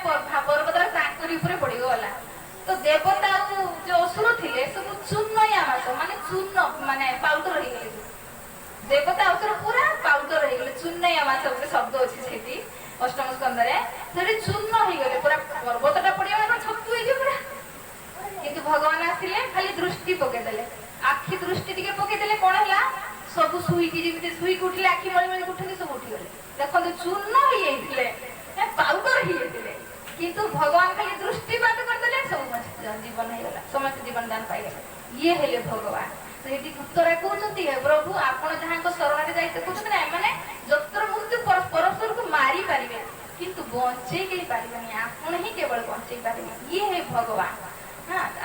ପର୍ବତର ତାଙ୍କରି ଉପରେ ପଡିଗଲା, ତ ଦେବତା ଆଉ ଯୋଉ ଅସୁର ଥିଲେ ସବୁ ଚୂର୍ଣ୍ଣୟା ମାସ ମାନେ ପାଉଡର ହେଇଗଲେ, ଦେବତା ଅସୁର ପୁରା ପାଉଡର ହେଇଗଲେ, ଚୂର୍ଣ୍ଣୟା ମାସ ଗୋଟେ ଶବ୍ଦ ଅଛି ସେଠି ଅଷ୍ଟମ ସ୍କନ୍ଧରେ, ସେଠି ଚୂର୍ଣ୍ଣ ହେଇଗଲେ, ପୁରା ପର୍ବତଟା ପଡିଗଲା, ଛତୁ ହେଇଯିବ ପୁରା। କିନ୍ତୁ ଭଗବାନ ଆସିଲେ, ଖାଲି ଦୃଷ୍ଟି ପକେଇଦେଲେ, ଆଖି ଦୃଷ୍ଟି ଟିକେ ପକେଇଦେଲେ, କଣ ହେଲା, ସବୁ ଶୁଇକି ଯେମିତି ଶୁଇକି ଉଠିଲେ, ଆଖି ମଳି ମଳି ଉଠନ୍ତି, ସବୁ ଉଠିଗଲେ। ଦେଖନ୍ତୁ ଚୂର୍ଣ୍ଣ ହେଇଯାଇଥିଲେ, ପାଉଡର ହେଇଯାଇଥିଲେ, କିନ୍ତୁ ଭଗବାନ ଖାଲି ଦୃଷ୍ଟିପାତ କରିଦେଲେ, ସବୁ ଜୀବନ ହେଇଗଲା, ସମସ୍ତେ ଜୀବନ ଦାନ ପାଇଗଲେ। ଇଏ ହେଲେ ଭଗବାନ। ସେଠି ଉତ୍ତରା କହୁଛନ୍ତି, ପ୍ରଭୁ ଆପଣ ଯାହାଙ୍କ ଶରଣରେ ଯାଇତେ କହୁଛନ୍ତି ନା, ଏମାନେ ଯତ୍ର ମୃତ୍ୟୁ ପରସ୍ପରକୁ ମାରି ପାରିବେ, କିନ୍ତୁ ବଞ୍ଚେଇ କେହି ପାରିବେନି, ଆପଣ ହିଁ କେବଳ ବଞ୍ଚେଇ ପାରିବେ। ଇଏ ହେ ଭଗବାନ।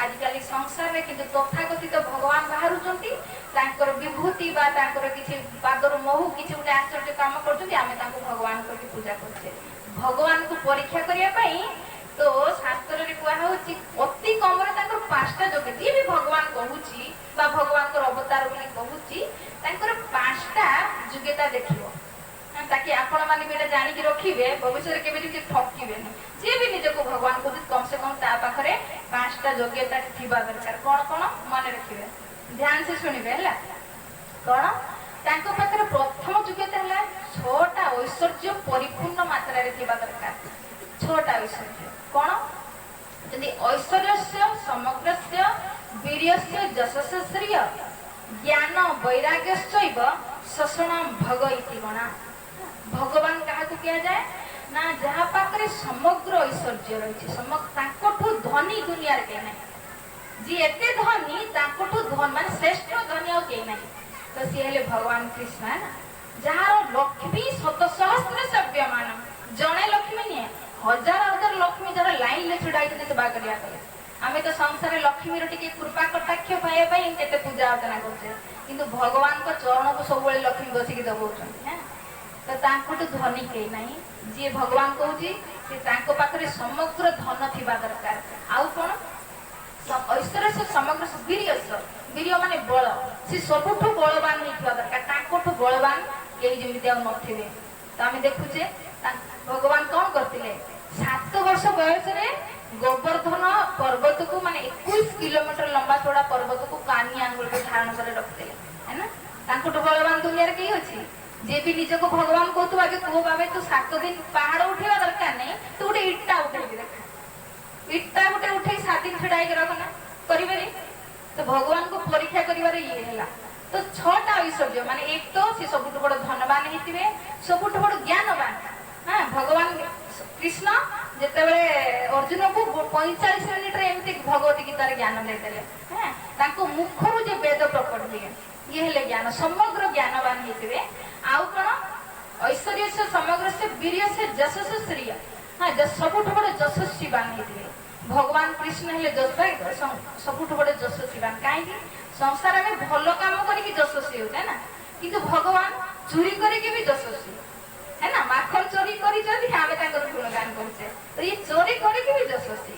ଆଜିକାଲି ସଂସାରରେ କିନ୍ତୁ ତଥାକଥିତ ଭଗବାନ ବାହାରୁଛନ୍ତି, ତାଙ୍କର ବିଭୂତି ବା ତାଙ୍କର କିଛି ପାଦର ମହୁ କିଛି ଗୋଟେ ଆଶ୍ଚର୍ଯ୍ୟ କାମ କରୁଛନ୍ତି, ଆମେ ତାଙ୍କୁ ଭଗବାନ କରିକି ପୂଜା କରୁଛେ। ଭଗବାନଙ୍କୁ ପରୀକ୍ଷା କରିବା ପାଇଁ ତ ଶାସ୍ତ୍ରରେ କୁହାହଉଛି ଅତି କମରେ ତାଙ୍କର 5ଟା ଯୋଗ୍ୟ, ଯିଏ ବି ଭଗବାନ କହୁଛି ବା ଭଗବାନଙ୍କର ଅବତାର ବୋଲି କହୁଛି, ତାଙ୍କର 5ଟା ଯୋଗ୍ୟତା ଦେଖିବ, ତାକି ଆପଣ ମାନେ ବି ଏଟା ଜାଣିକି ରଖିବେ, ଭବିଷ୍ୟତରେ କେବେ ଯେମିତି ଠକିବେନି। ଯିଏ ବି ନିଜକୁ ଭଗବାନ କହୁଛି, କମ ସେ କମ ତା ପାଖରେ 5ଟା ଯୋଗ୍ୟତା ଥିବା ଦରକାର। କଣ କଣ ମନେ ରଖିବେ, ଧ୍ୟାନ ସେ ଶୁଣିବେ ହେଲା। କଣ ତାଙ୍କ ପାଖରେ ପ୍ରଥମ ଯୋଗ୍ୟତା ହେଲା 6ଟା ଐଶ୍ୱର୍ଯ୍ୟ ପରିପୂର୍ଣ୍ଣ ମାତ୍ରାରେ ଥିବା ଦରକାର। 6ଟା ଐଶ୍ୱର୍ଯ୍ୟ କଣ, ଯଦି ଐଶ୍ୱର୍ଯ୍ୟସ୍ୟ ସମଗ୍ରସ୍ୟ ବୀର୍ୟସ୍ୟ ଯଶସ୍ୟ ଜ୍ଞାନ ବୈରାଗ୍ୟଶ୍ଚୈବ ଶୋଷଣ ଭୋଗ ଇତି ଗଣା। ଭଗବାନ କାହାକୁ କୁହାଯାଏ ନା, ଯାହା ପାଖରେ ସମଗ୍ର ଐଶ୍ୱର୍ଯ୍ୟ ରହିଛି, ତାଙ୍କଠୁ ଧନୀ ଦୁନିଆରେ କେହି ନାହିଁ। ଯିଏ ଏତେ ଧନୀ, ତାଙ୍କଠୁ ମାନେ ଶ୍ରେଷ୍ଠ ଧନୀ ଆଉ କେହି ନାହିଁ, ତ ସିଏ ହେଲେ ଭଗବାନ କୃଷ୍ଣ। ଯାହାର ଲକ୍ଷ୍ମୀ ଶତ ସହସ୍ର ସବ୍ୟମାନ, ଜଣେ ଲକ୍ଷ୍ମୀ ନୁହେଁ, ହଜାର ହଜାର ଲକ୍ଷ୍ମୀ ଯାହାର ଲାଇନରେ ଛିଡା ହେଇଛନ୍ତି ସେବା କରିବା ପାଇଁ। ଆମେ ତ ସଂସାରରେ ଲକ୍ଷ୍ମୀର ଟିକେ କୃପା କଟାକ୍ଷ ପାଇବା ପାଇଁ କେତେ ପୂଜା ଅର୍ଚ୍ଚନା କରୁଛେ, କିନ୍ତୁ ଭଗବାନଙ୍କ ଚରଣକୁ ସବୁବେଳେ ଲକ୍ଷ୍ମୀ ବସିକି ଦବଉଛନ୍ତି। ତ ତାଙ୍କଠୁ ଧନୀ କେହି ନାହିଁ। ଯିଏ ଭଗବାନ କହୁଛି, ସେ ତାଙ୍କ ପାଖରେ ସମଗ୍ର ଧନ ଥିବା ଦରକାର। ଆଉ କଣ, ଐଶ୍ୱର୍ଯ୍ୟ ସମଗ୍ର ବୀର୍ୟ ମାନେ ବଳ, ସେ ସବୁଠୁ ବଳବାନ ହେଇଥିବା ଦରକାର, ତାଙ୍କଠୁ ବଳବାନ କେହି ଯେମିତି ଆଉ ନଥିବେ। ତ ଆମେ ଦେଖୁଛେ ଭଗବାନ କଣ କରିଥିଲେ, 7 ବର୍ଷ ବୟସରେ ଗୋବର୍ଦ୍ଧନ ପର୍ବତକୁ ମାନେ 21 କିଲୋମିଟର पर्वत को कानी आंगुल को धारण कर रखते है ना तांकुठु बलवान दुनिया रे कई अछि जे भी निज को भगवान कहतु आगे पुओ बाबे तू 7 दिन पहाड़ उठेवा दरकार नहीं तू गोटे इट्टा उठेई देखा इट्टा गोटे उठेई 7 दिन छड़ाई के रखना करिवे तो भगवान को परीक्षा करिवारे ये हैला तो 6टा ऐश्वर्य माने एक तो से सबुठ बड़ धनवान हेतिबे सबुठ बड़ ज्ञानवान हां भगवान कृष्ण जेते बेले अर्जुन को 45 मिनिट रे एमती भगवती गीता रे ज्ञान देतेले हां ताको मुखरु जे वेद प्रकट दिए ये हेले ज्ञान समग्र ज्ञानवान हेतिबे आउ कोन ऐश्वर्य से समग्र से वीर्य से जशस श्रीय हां सबुठ बड़ यशस्वीवान हेतिबे भगवान कृष्ण हेले जसभाई सबुठ बड़ यशस्वीवान काहे संसार में भल काम करके यशस्वी होते है ना किंतु भगवान चोरी करके भी यशस्वी है ना माखन चोरी कर गुणगान करते तो ये चोरी करके भी यशस्वी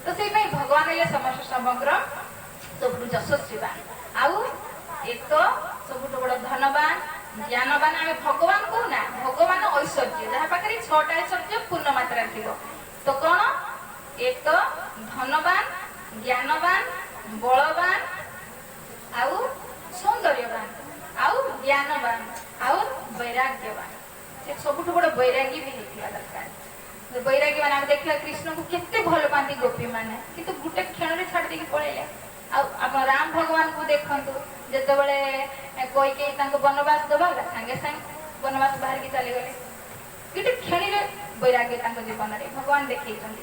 तो से भगवान हेले समस्त समग्र सब यशस्वीवान आउ एक तो सब बड़ धनवान ज्ञानवान आम भगवान को ना भगवान ऐश्वर्य जहाँ पाखे 6टा ऐश्वर्य पूर्ण मात्रा थी तो कौन एक तो धनवान ज्ञानवान बलवान आउ सौंदर्यवान आउ ज्ञानवान आउ वैराग्यवान से सबुठ बड़ वैरागी भी होता दरकार वैरागी मान आम देखा कृष्ण को केते भल पाती गोपी माने किंतु गोटे क्षण रे छाड़ देकी पळेले आप राम भगवान को देखंतु जते बेले कोई के तांको वनवास दबाला संगे संग वनवास बाहर की चले गले किटे क्षण रे वैराग्य तांको जीवन रे भगवान देखैछंती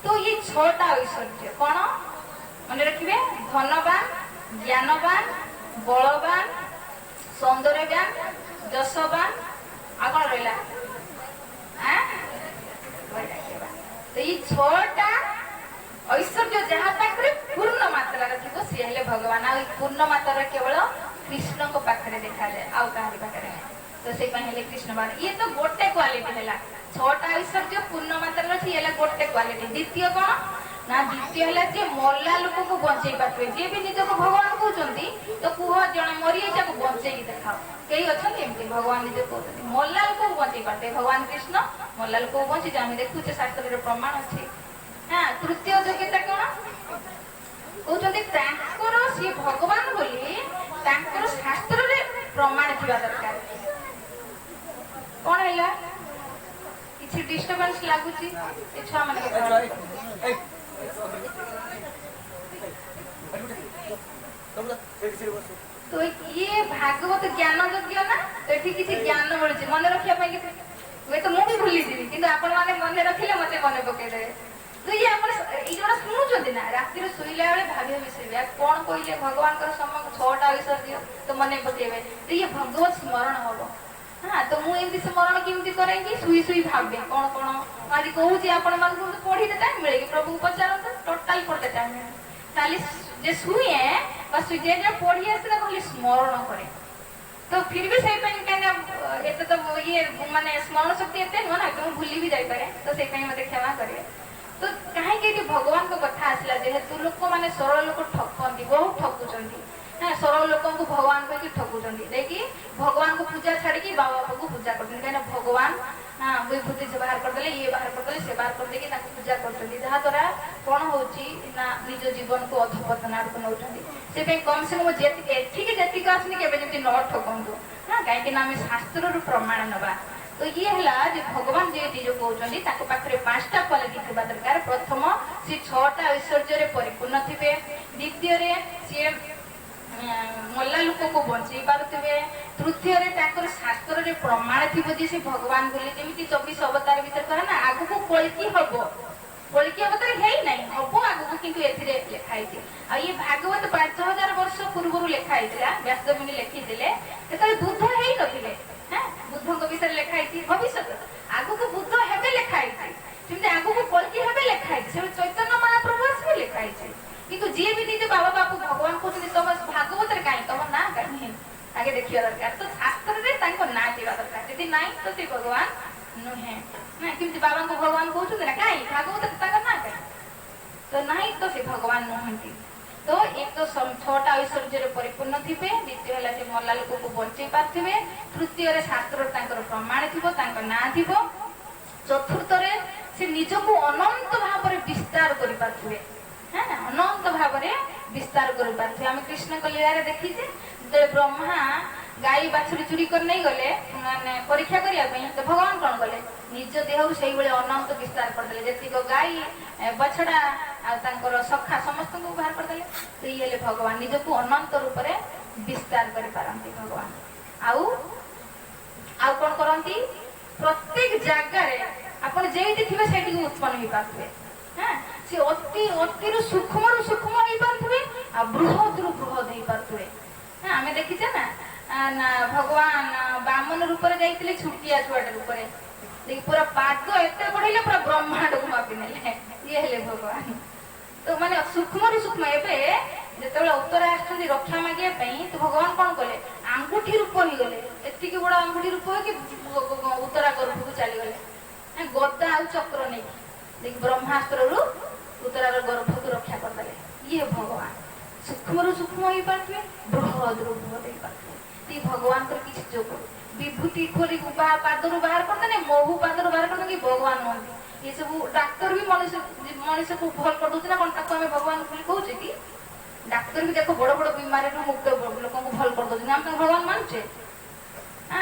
तो ये 6टा ऐश्वर्य कोन मन रखिबे धनवान ज्ञानवान बलवान सौंदर्यवान जशवान आ कौन रहा तो ये 6टा ऐश्वर्य जहाँ पाखे पूर्ण मात्रा थी सी हेले भगवान आ पूर्ण मात्रा केवल कृष्ण को पाखे देखा जाए आउ कहारी पाखे तो से हेले कृष्ण बाण ये तो गोटे क्वालिटी है 6टा ऐश्वर्य पूर्ण मात्रा अच्छी है गोटे क्वालिटी द्वितीय कौन ना द्वितीय है जे मरला लोक को बंचे पारे जे भी निज को भगवान कहते तो कुह जन मरी को बंचे देखाओ कई अच्छा भगवान निज कहते मरला लोक को बंचे पारे भगवान कृष्ण मरला लोक को बंचे आम देखुचे शास्त्र प्रमाण अच्छे हाँ तृतीय योग्यता कौन कहते सी भगवान बोली शास्त्र प्रमाण थी दरकार कौन है किसी डिस्टर्बेंस लगुच छुआ मान तो ये भागवत ज्ञान योग्य ना तो ये किसी ज्ञान मिलूँ मन रखा हुए तो मुझे भूली जी कि आपण मैंने मन रखिले मत मन पकईदे तो ये जो शुणुंट ना राति शुला बेले भाग्य मिसेबे कौन कहले भगवान समग्र 6टा ऐश्वर्य तो मन पकेबे तो ये भगवत स्मरण हम हाँ तो मुझे स्मरण केमती करेंगे शुई शुई भावे कौन कौन आज कहूँ आपण मान पढ़ी टाइम मिले प्रभु को पचारत टोटाल पढ़ते टाइम खाली जे शुए जे पढ़ी आसे खाली स्मरण करे तो फिर भी से एत तो ये माने स्मरण शक्ति एत नुह ना कि भूली भी जापे तो से मत क्षमा करेंगे तो कहीं भगवान को कथा आसला जेहेतु लोक मैंने सरल लोक ठकती बहुत ठकुंट हाँ सरल लोक को भगवान कह ठकुंट देखिए भगवान को पूजा छाड़ी बाबा बापा को पूजा करते कहीं भगवान हाँ विभूति से बाहर करदे ये बाहर करदे से बाहर करदे पूजा करते जहाद्वारा कौन हो निज जीवन को अधपतन आड़क नौ से कम से कम जी आसनी के न ठकतु हाँ कहीं आम शास्त्र प्रमाण नवा तो ये है भगवान जी जो कहते पाखे 5टा क्वालिटी थी दरकार प्रथम सी 6टा ऐश्वर्य परिपूर्ण थे द्वितीय सी मल्ला लोक को बंचे पारे तृतीय शास्त्र प्रमाण थी से भगवान बोली जमी 24 अवतार भर कह ना आग को कलकी हम कलकी अवतार है ना हम आग को लिखाई ये भागवत 5000 वर्ष पूर्व लिखाई व्यासमुनि लिखी बुद्ध है नथिले बुद्ध विषय लिखाई भविष्य आग को बुद्ध हे लिखाई आग को कलकी हे लिखाई चैतन्य महाप्रभु आसवे लिखाई किंतु जी भी निजे बाबा बापू भगवान कहते तुम भागवत कहीं तुम ना कहीं आगे देखिए दरकार तो शास्त्र ना जीवा दरकार यदि ना तो सी भगवान नुहे ना किमती बाबा को भगवान कहते ना कहीं भागवत ना कहीं तो ना तो सी भगवान नुहंती तो एक तो 6टा ऐश्वर्य परिपूर्ण थे द्वितीय है से मल्ला लोक को बंचे पारे तृतीय शास्त्र प्रमाण थी ना थी चतुर्थ से निज को अनंत भाव विस्तार कर अनंत भाव ବିସ୍ତାର କରିପାରୁଥିବେ। ଆମେ କୃଷ୍ଣଙ୍କ ଲୀଳାରେ ଦେଖିଛେ ଯେତେବେଳେ ବ୍ରହ୍ମା ଗାଈ ବାଛୁରୀ ଚୁରି କରି ନେଇ ଗଲେ ମାନେ ପରୀକ୍ଷା କରିବା ପାଇଁ, ତ ଭଗବାନ କଣ କଲେ ନିଜ ଦେହରୁ ସେଇଭଳି ଅନନ୍ତ ବିସ୍ତାର କରିଦେଲେ। ଯେତିକ ଗାଈ ବଛଡ଼ା ଆଉ ତାଙ୍କର ସଖା ସମସ୍ତଙ୍କୁ ବାହାର କରିଦେଲେ। ତ ଇଏ ହେଲେ ଭଗବାନ, ନିଜକୁ ଅନନ୍ତ ରୂପରେ ବିସ୍ତାର କରିପାରନ୍ତି ଭଗବାନ। ଆଉ ଆଉ କଣ କରନ୍ତି, ପ୍ରତ୍ୟେକ ଜାଗାରେ ଆପଣ ଯେଇଠି ଥିବେ ସେଇଠିକୁ ଉତ୍ପନ୍ନ ହେଇପାରୁଥିବେ। ସେ ଅତିରୁ ସୂକ୍ଷ୍ମ ହେଇପାରୁଥିବେ ଆଉ ବୃହତରୁ ବୃହତ ହେଇପାରୁଥିବେ। ଆମେ ଦେଖିଛେ ନା ଭଗବାନ ବାମନ ରୂପରେ ଯାଇଥିଲେ ଛୋଟିଆ ଛୁଆଟେ ରୂପରେ, ପୁରା ପାଦ ଏତେ ବଢେଇଲେ ପୁରା ବ୍ରହ୍ମାଣ୍ଡକୁ ମାପି ନେଲେ। ଇଏ ହେଲେ ଭଗବାନ। ତ ମାନେ ସୂକ୍ଷ୍ମରୁ ସୂକ୍ଷ୍ମ। ଏବେ ଯେତେବେଳେ ଉତ୍ତରା ଆସିଛନ୍ତି ରକ୍ଷା ମାଗିବା ପାଇଁ, ତ ଭଗବାନ କଣ କଲେ, ଆଙ୍ଗୁଠି ରୂପ ହେଇଗଲେ। ଏତିକି ବଡ ଆଙ୍ଗୁଠି ରୂପ ହେଇକି ଉତ୍ତରା ଗର୍ଭକୁ ଚାଲିଗଲେ, ଗଦା ଆଉ ଚକ୍ର ନେଇକି ଦେଖି ବ୍ରହ୍ମାସ୍ତ୍ରରୁ ଉତ୍ତରାର ଗର୍ଭକୁ ରକ୍ଷା କରିଦେଲେ। ଇଏ ଭଗବାନ ସୂକ୍ଷ୍ମରୁ ସୂକ୍ଷ୍ମ ହେଇପାରୁଥିବେ, ବୃହଦରୁ ବୃହତ ହେଇପାରୁଥିବେ। ଭଗବାନଙ୍କର କିଛି ଯୋଗ। ବିଭୂତି ଖୋଲି ପାଦରୁ ବାହାର କରିଦେଲେ, ମହୁ ପାଦରୁ ବାହାର କରିଦେଲେ କି ଭଗବାନ ନୁହନ୍ତି। ଏ ସବୁ ଡାକ୍ତର ବି ମଣିଷକୁ ଭଲ କରିଦଉଛି ନା କଣ, ତାକୁ ଆମେ ଭଗବାନ ବୋଲି କହୁଛେ କି? ଡାକ୍ତର ବି ଦେଖ ବଡ ବଡ ବିମାରୀରୁ ମୁକ୍ତ ଲୋକଙ୍କୁ ଭଲ କରିଦଉଛି ନା, ଆମେ ତାଙ୍କୁ ଭଗବାନ ମାନୁଛେ?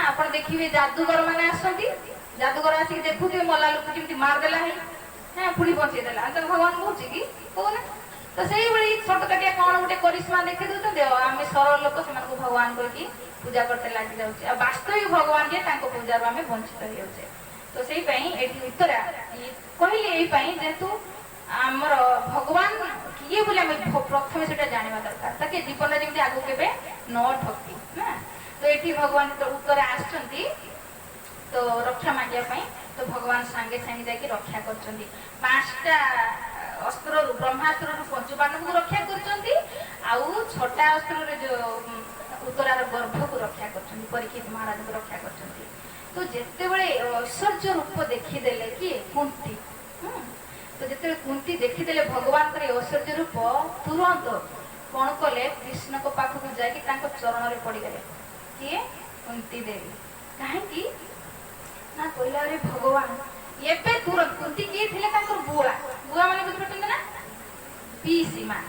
ଆପଣ ଦେଖିବେ ଯାଦୁଗର ମାନେ ଆସନ୍ତି, ଯାଦୁଗର ଆସିକି ଦେଖୁଥିବେ ମଲା ଲୋକ କେମିତି ମାରିଦେଲା ହେଇ ପୁଣି ବଞ୍ଚେଇ ଦେଲା, ତାକୁ ଭଗବାନ କହୁଛି କି? କହୁନା। ତ ସେଇଭଳି ଛୋଟକାଟିଆ କଣ ଗୋଟେ କରିସ୍ମା ଦେଖେଇ ଦଉଛନ୍ତି, ଆମେ ସରଳ ଲୋକ ସେମାନଙ୍କୁ ଭଗବାନ କହିକି ପୂଜା କରତେ ଲାଗି ଯାଉଛେ। ଆଉ ବାସ୍ତବିକ ଭଗବାନ ଯେ ତାଙ୍କ ପୂଜାରୁ ଆମେ ବଞ୍ଚିତ ହେଇଯାଉଛେ। ତ ସେଇପାଇଁ ଏଠି ଉତ୍ତରା କହିଲେ ଏଇପାଇଁ, ଯେହେତୁ ଆମର ଭଗବାନ କିଏ ବୋଲି ଆମେ ପ୍ରଥମେ ସେଟା ଜାଣିବା ଦରକାର, ତାକେ ଜୀବନରେ ଯେମିତି ଆଗକୁ କେବେ ନ ଠକି ନା। ତ ଏଠି ଭଗବାନ ଉତ୍ତରା ଆସିଛନ୍ତି ତ ରକ୍ଷା ମାଗିବା ପାଇଁ, ତ ଭଗବାନ ସାଙ୍ଗେ ସାଙ୍ଗେ ଯାଇକି ରକ୍ଷା କରୁଛନ୍ତି। 5ଟା ଅସ୍ତ୍ରରୁ, ବ୍ରହ୍ମାସ୍ତ୍ରରୁ ପଞ୍ଚୁପାଣ୍ଡବଙ୍କୁ ରକ୍ଷା କରୁଛନ୍ତି, ଆଉ 6ଟା ଅସ୍ତ୍ରରେ ଯୋଉ ଉତ୍ତରାର ଗର୍ଭକୁ ରକ୍ଷା କରୁଛନ୍ତି, ପରୀକ୍ଷିତ ମହାରାଜଙ୍କୁ ରକ୍ଷା କରୁଛନ୍ତି। ତ ଯେତେବେଳେ ଐଶ୍ୱର୍ଯ୍ୟ ରୂପ ଦେଖିଦେଲେ କିଏ, କୁନ୍ତୀ, ତ ଯେତେବେଳେ କୁନ୍ତୀ ଦେଖିଦେଲେ ଭଗବାନଙ୍କର ଐଶ୍ୱର୍ଯ୍ୟ ରୂପ, ତୁରନ୍ତ କଣ କଲେ, କୃଷ୍ଣଙ୍କ ପାଖକୁ ଯାଇକି ତାଙ୍କ ଚରଣରେ ପଡିଗଲେ। କିଏ, କୁନ୍ତୀ ଦେବୀ। କାହିଁକି ନା କହିଲା, ଆରେ ଭଗବାନ ଏବେ ତୁରନ୍ତ, କୁନ୍ତୀ କିଏ ଥିଲେ, ତାଙ୍କର ବୁଆ ମାନେ ବୁଝିପାରୁଛନ୍ତି ନା, ପିଇସି ମା।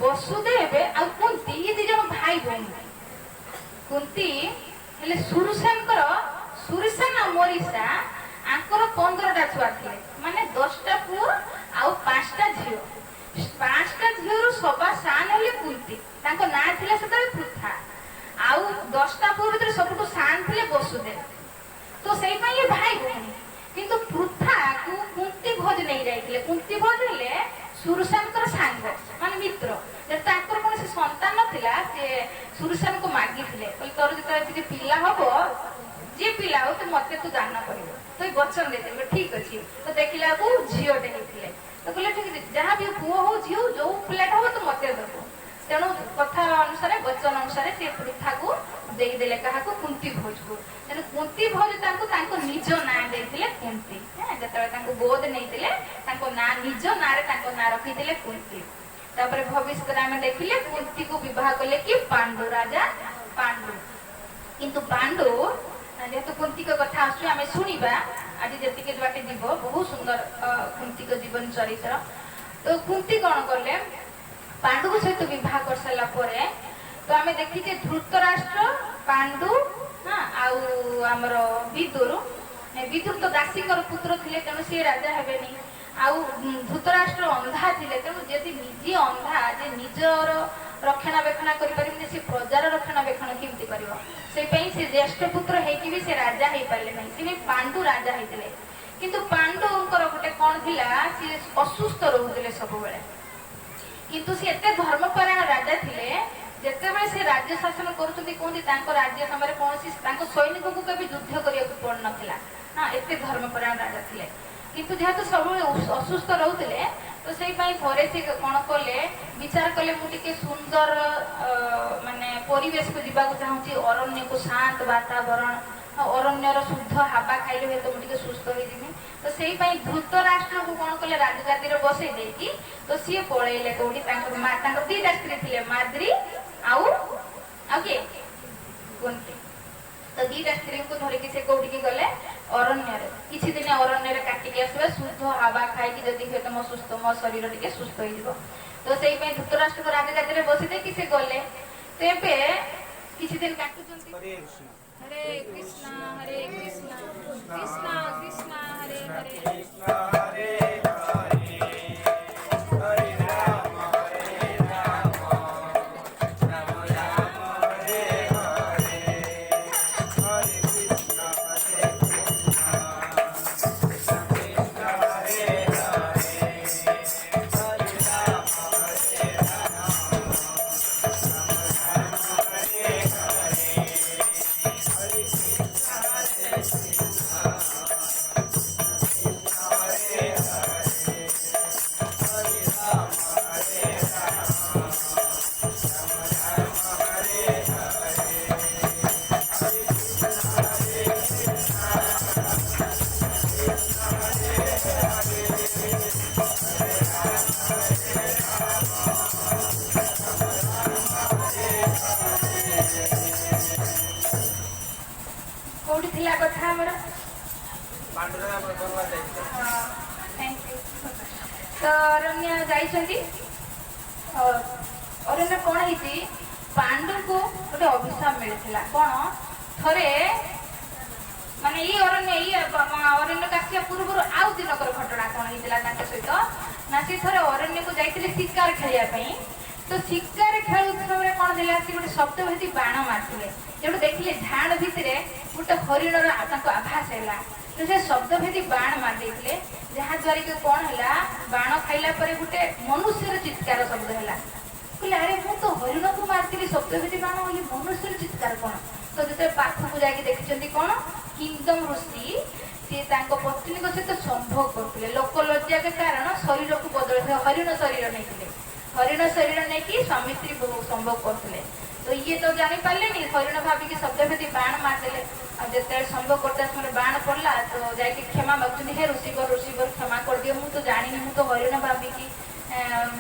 ବସୁଦେବ ଆଉ କୁନ୍ତୀ ଇଏ 2 ଜଣ ଭାଇ ଭଉଣୀ। କୁନ୍ତୀ ହେଲେ ସୁରସେନ ଆଉ ମରିସା, ଆଙ୍କର 15ଟା ଛୁଆ ଥିଲେ, ମାନେ 10ଟା ପୁଅ ଆଉ 5ଟା ଝିଅ। 5ଟା ଝିଅରୁ ସବା ସାନ ହେଲେ କୁନ୍ତୀ, ତାଙ୍କ ନାଁ ଥିଲା ସେତେବେଳେ ପୃଥା। ଆଉ 10ଟା ପୁଅ ଭିତରେ ସବୁଠୁ ସାନ ଥିଲେ ବସୁଦେବ। ତ ସେଇପାଇଁ ଏ ଭାଇ ଭଉଣୀ। କିନ୍ତୁ ପୃଥାକୁ କୁନ୍ତୀ ଭୋଜ ନେଇ ଯାଇଥିଲେ। କୁନ୍ତୀ ଭୋଜ ହେଲେ ସୁରସେନଙ୍କର ସାଙ୍ଗ, ମାନେ ମିତ୍ର। ତାଙ୍କର କୌଣସି ସନ୍ତାନ ନଥିଲା, ସେ ସୁରସେନକୁ ମାଗିଥିଲେ, କହିଲେ ତୋର ଯେତେବେଳେ ଟିକେ ପିଲା ହବ, ଯିଏ ପିଲା ହଉ ତୁ ମତେ ତୁ ଦାନ କରିବ। ତ ବଚନ ଦେଇଥିଲେ, ଠିକ ଅଛି। ତ ଦେଖିଲାକୁ ଝିଅଟେ ହେଇଥିଲେ, ତ କହିଲେ ଠିକ ଅଛି, ଯାହା ବି ପୁଅ ହଉ ଝିଅ ହଉ, ଯୋଉ ପିଲାଟା ହବ ତୁ ମତେ ଦବୁ। ତେଣୁ କଥା ଅନୁସାରେ, ବଚନ ଅନୁସାରେ ସେ ପୃଥାକୁ ଦେଇଦେଲେ କାହାକୁ, କୁନ୍ତୀ ଭୋଜକୁ। ତେଣୁ କୁନ୍ତୀ ଭୋଜ ତାଙ୍କୁ ତାଙ୍କ ନିଜ ନାଁ ଦେଇଥିଲେ କୁନ୍ତୀ। ଯେତେବେଳେ ତାଙ୍କୁ ଗୋଦ ନେଇଥିଲେ, ତାଙ୍କ ନାଁ ନିଜ ନାଁରେ ତାଙ୍କ ନାଁ ରଖିଥିଲେ କୁନ୍ତୀ। ତାପରେ ଭବିଷ୍ୟତରେ ଆମେ ଦେଖିଲେ କୁନ୍ତୀକୁ ବିବାହ କଲେ କି ପାଣ୍ଡୁ, ରାଜା ପାଣ୍ଡୁ। କିନ୍ତୁ ପାଣ୍ଡୁ, ଯେହେତୁ କୁନ୍ତୀଙ୍କ କଥା ଆସୁଛି ଆମେ ଶୁଣିବା, ଆଜି ଯେତିକି ବାଟେ ଯିବ, ବହୁତ ସୁନ୍ଦର କୁନ୍ତୀଙ୍କ ଜୀବନ ଚରିତ୍ର। ତ କୁନ୍ତୀ କଣ କଲେ, ପାଣ୍ଡୁଙ୍କ ସହିତ ବିବାହ କରିସାରିଲା ପରେ, ତ ଆମେ ଦେଖିଛେ ଧୃତରାଷ୍ଟ୍ର, ପାଣ୍ଡୁ ଆଉ ଆମର ବିଦୁର ତ ଦାସୀଙ୍କର ପୁତ୍ର ଥିଲେ, ତେଣୁ ସିଏ ରାଜା ହେବେନି। ଆଉ ଧୃତରାଷ୍ଟ୍ର ଅନ୍ଧା ଥିଲେ, ତେଣୁ ଯଦି ନିଜେ ଅନ୍ଧା, ଯେ ନିଜର ରକ୍ଷଣାବେକ୍ଷଣ କରିପାରିବେନି, ସେ ପ୍ରଜାର ରକ୍ଷଣାବେକ୍ଷଣ କେମିତି କରିବ? ସେଇପାଇଁ ସେ ଜ୍ୟେଷ୍ଠ ପୁତ୍ର ହେଇକି ବି ସେ ରାଜା ହେଇପାରିଲେ ନାହିଁ, ସେ ପାଣ୍ଡୁ ରାଜା ହେଇଥିଲେ। କିନ୍ତୁ ପାଣ୍ଡୁଙ୍କର ଗୋଟେ କଣ ଥିଲା, ସିଏ ଅସୁସ୍ଥ ରହୁଥିଲେ ସବୁବେଳେ। କିନ୍ତୁ ସେ ଏତେ ଧର୍ମପରାୟଣ ରାଜା ଥିଲେ, ଯେତେବେଳେ ସେ ରାଜ୍ୟ ଶାସନ କରୁଛନ୍ତି, କୁହନ୍ତି ତାଙ୍କ ରାଜ୍ୟ ସମୟରେ କୌଣସି ତାଙ୍କ ସୈନିକଙ୍କୁ କେବେ ଯୁଦ୍ଧ କରିବାକୁ ପଡୁନଥିଲା। ଏତେ ଧର୍ମପରାୟଣ ରାଜା ଥିଲେ। କିନ୍ତୁ ଯେହେତୁ ସବୁବେଳେ ଅସୁସ୍ଥ ରହୁଥିଲେ, ତ ସେଇପାଇଁ ଥରେ ସେ କଣ କଲେ, ବିଚାର କଲେ ମୁଁ ଟିକେ ସୁନ୍ଦର ମାନେ ପରିବେଶକୁ ଯିବାକୁ ଚାହୁଁଛି, ଅରଣ୍ୟକୁ, ଶାନ୍ତ ବାତାବରଣ, ଅରଣ୍ୟର ଶୁଦ୍ଧ ହାବା ଖାଇଲେ ହୁଏତ ମୁଁ ଟିକେ ସୁସ୍ଥ ହେଇଯିବି। ତ ସେଇପାଇଁ ଧୃତରାଷ୍ଟ୍ରକୁ କଣ କଲେ, ରାଜଗାଦିରେ ବସେଇ ଦେଇକି ତ ସିଏ ପଳେଇଲେ କୋଉଠି, ତାଙ୍କର 2ଟା ସ୍ତ୍ରୀ ଥିଲେ, ମାଦ୍ରୀ ଆଉ କିଏ, କୁନ୍ତୀ। ତ 2ଟା ସ୍ତ୍ରୀଙ୍କୁ ଧରିକି ସେ କୋଉଠିକି ଗଲେ, ଅରଣ୍ୟରେ। କିଛି ଦିନ ଅରଣ୍ୟରେ କାଟିକି ଆସିବେ, ଶୁଦ୍ଧ ହାବା ଖାଇକି ଯଦି ହୁଏ ମୋ ଶରୀର ଟିକେ ସୁସ୍ଥ ହେଇଯିବ। ତ तो से धृतराष्ट्र को राजगादी बसि कि से गले तेबे किछि दिन काटुचंती हरे कृष्णा कृष्णा कृष्णा हरे हरे हरे हरे राम राम राम हरे हरे हरे कृष्णा कृष्णा कृष्णा हरे हरे हरे राम हरे हरे हरे कृष्णा कोठी थिला कथा हमरा पांडुरंगा गंगा जाइते थैंक यू तो अरण्य जाइछंती अरण्य कोन हिची पांडु को गोटे अभिशाप मिलथिला कोन थरे माने ई अरण्य कासिया पूर्व आउ दिनकर घटना कोन हितला ताके सहित ना से थरे अरण्य को जाइतिले शिकार खेलिया पई तो शिकार खेलु समय कोन दिला सी गोटे शब्द भेती बाण मारथिले जेडो देखिले झाड़ भितरे गोटे हरिणर ताको आभास हैला तो से शब्द भेदी बाण मार देथिले जहा द्वारा के कोन हैला बाण खाइला परे गोटे मनुष्यर चित्कार शब्द हैला कहले अरे मु तो हरिण को मारथिली शब्द भेदी बाण ये मनुष्यर चित्कार कोन तो जते पाखु को जाके देखिचंती कोन किंदम ऋषि से तांको पत्नी को सहित संभोग करथिले लोक लज्जा के कारण शरीर को बदल हरिण शरीर नेथिले हरिण शरीर नेकी स्वामी स्त्री संभोग करथिले तो ये तो जानी पारे नहीं हरिण भाभी की शब्द भेदी बाण मारदेले जिते संभव करते समय बाण पड़ला तो जाके क्षमा मागुଛନ୍ତି हे ऋषिवर क्षमा कर दियो मु तो जानी मु तो हरिण भाभी की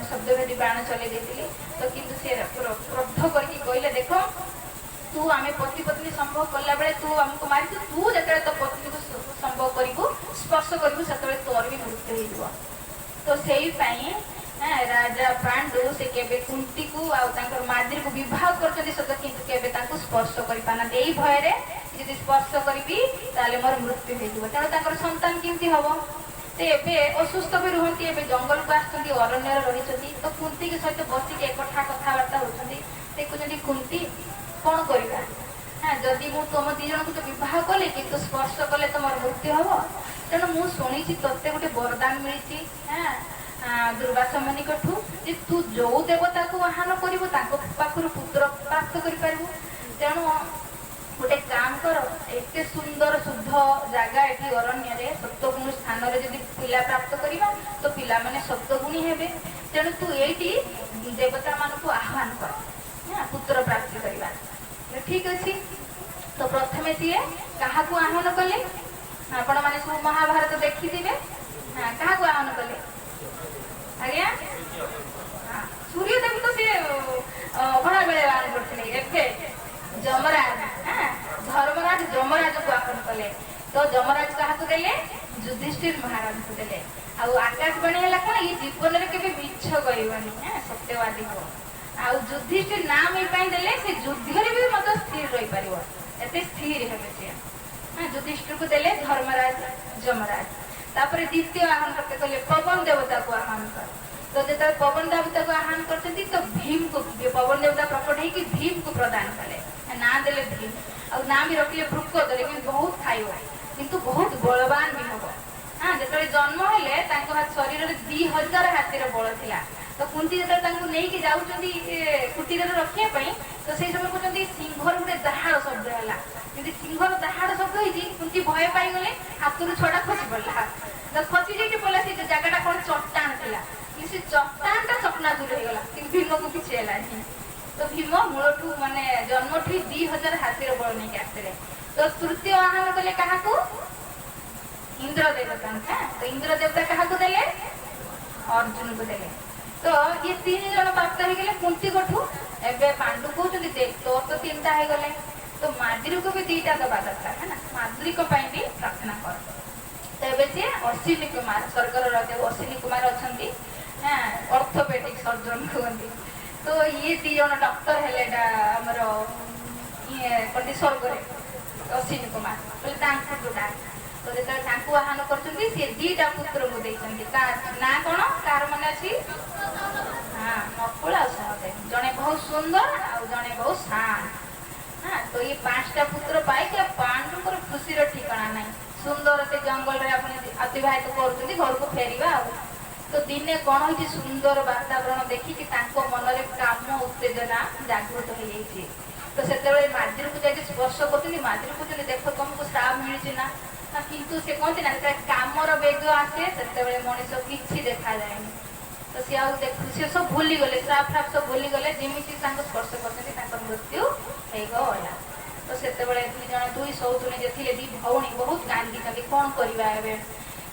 शब्द भेदी बाण चले देथिली तो किंतु से क्रोध करके कहले देखो तू आमे पति पत्नी संभव करला बेले तू हमको मारी तू जते तो पत्नी को संभव करिबो स्पर्श करिबो सेतबे तोर भी मृत्यु होइबो तो सेही पई राजा पांडु से केबे कुंती को आ तांकर माद्री को विवाह करछथि सत किंतु केबे तांको स्पर्श करि पाना देई भय रे यदि स्पर्श करिबी ताले मोर मृत्यु होइबो तेणु तांकर संतान केमती हबो ते एबे असुस्थ भी रहंती एबे जंगल को आछथि अरण्य रे रहिछथि तो कुंती के सहित बसी के एकठा कथा वार्ता होछथि देखुछथि कुंती कोन करिबा हां जदि मु तुम दी जन को तो विवाह कले किंतु स्पर्श कले तो मोर मृत्यु हबो तेणु मु सुनिछि तते गोटे वरदान मिलिछि हां दुर्वासा मुनि कठू जे तू जो देवता को आह्वान करिवो ताको पाखरु पुत्र प्राप्त करि पारिबो तेणु गोटे काम कर एते सुंदर शुद्ध जगह एठी अरण्य रे सप्तगुण स्थान रे जदि पिला प्राप्त करिबा तो पिला माने सप्तगुणी हेबे तेणु तू एठी देवता मान को आह्वान कर हां पुत्र प्राप्ति करिबा ठीक अछि तो प्रथमे सिए कहा को आह्वान कले आपण माने सब महाभारत देखि दिबे हां कहा को आह्वान कले आज्ञा सूर्य देव तो से अभड़ा बेले आह्वान करथिले एबे जमराज धर्मराज जमराज को आह्वान कले तो जमराज कहा को देले युधिष्ठिर महाराज को देले आ आकाशवाणी हला कोन ये जीवन रे केबे मिछ करिवनी सत्यवादी हो आ युधिष्ठिर नाम ए पई देले से युद्ध रे भी मत स्थिर रही परिवो एते स्थिर हेबे से युधिष्ठिर को देले धर्मराज जमराज तापर द्वितीय आह्वान करते कहले पवन देवता को आह्वान कर तो जेता पवन देवता को आह्वान करते तो भीम को पवन देवता प्रकट है कि भीम को प्रदान कले ना देले भीम और नाम भी रखले भृको देले कि बहुत खाइबो किंतु बहुत बलवान भी होबो हां जेतले जन्म हेले तांको हाथ शरीर रे 2000 हाथीर बळ थिला तो कुंती जेतले तांको नेई कि जाउचंदी कुटीर रे रखिया पई तो सेई समय कहचंदी सिंहर गुटे दहाड़ शब्द हला यदि सिंहर दहाड़ शब्द होई कुंती भय पाई गले हाथुर छोड़ा खसी पड़ला तो खसी जेकी पला से जगहटा कोन चट्टान थिला से चट्टानटा सपना दूर हो गला कि भीम को किछ हेला तो भीम मूलठू माने जन्मठू 2000 हाथीर बळ नै आसले तो तृतीय आह्वान कले कहा को इंद्र देवता तो इंद्र देवता कहा को देले अर्जुन को देले तो ये तीन जन प्राप्त हो गले कुंती कोठू एबे पांडु कहउछथि देख तो तो तीनटा हो गले तो माद्री को भी दीटा दबा दरकार है ना माद्री को पई भी प्रार्थना कर तो एबे से अश्विनी कुमार स्वर्गर राजा अश्विनी कुमार अछंती ଅର୍ଥୋପେଡିକ ସର୍ଜନ କୁହନ୍ତି। ତ ଇଏ 2 ଜଣ ଡକ୍ଟର ହେଲେ ଆମର ଇଏ କହନ୍ତି ସ୍ୱର୍ଗରେ ଅଶ୍ୱିନୀ କୁମାର ବୋଲେ ତାଙ୍କୁ ଯୋଉଟା। ତ ଯେତେବେଳେ ତାଙ୍କୁ ଆହ୍ୱାନ କରୁଛନ୍ତି ସେ 2ଟା ପୁତ୍ରଙ୍କୁ ଦେଇଛନ୍ତି। ନା କଣ କାହାର ମନେ ଅଛି? ହଁ, ନକୁଳ ଆଉ ସହଦେବ। ଜଣେ ବହୁତ ସୁନ୍ଦର ଆଉ ଜଣେ ବହୁତ ଶାନ୍ତ। ତ ଇଏ 5ଟା ପୁତ୍ର ପାଇକି ପାଣ୍ଡୁଙ୍କର ଖୁସିର ଠିକଣା ନାହିଁ। ସୁନ୍ଦର ସେ ଜଙ୍ଗଲରେ ଆପଣ ଅତିବାହିତ କରୁଛନ୍ତି, ଘରକୁ ଫେରିବା ଆଉ। ତ ଦିନେ କଣ ହେଇଛି, ସୁନ୍ଦର ବାତାବରଣ ଦେଖିକି ତାଙ୍କ ମନରେ କାମ ଉତ୍ତେଜନା ଜାଗୃତ ହେଇଯାଇଛି। ତ ସେତେବେଳେ ମାଦ୍ରୀକୁ ଯାଇକି ସ୍ପର୍ଶ କରୁଛନ୍ତି। ମାଦ୍ରୀ କହୁଛନ୍ତି ଦେଖ ତମକୁ ଶ୍ରାପ ମିଳିଛି ନା। କିନ୍ତୁ ସେ କହନ୍ତି ନା ଯେତେବେଳେ କାମର ବେଗ ଆସେ ସେତେବେଳେ ମଣିଷ କିଛି ଦେଖାଯାଏନି। ତ ସିଏ ଆଉ ସିଏ ସବୁ ଭୁଲିଗଲେ, ଶ୍ରାପ ଫ୍ରାପ ସବୁ ଭୁଲିଗଲେ। ଯେମିତି ତାଙ୍କୁ ସ୍ପର୍ଶ କରୁଛନ୍ତି ତାଙ୍କର ମୃତ୍ୟୁ ହେଇଗଲା। ତ ସେତେବେଳେ 2 ସଉତୁଣୀ ଯେ ଥିଲେ 2 ଭଉଣୀ ବହୁତ କାନ୍ଦିଛନ୍ତି, କଣ କରିବା ଏବେ।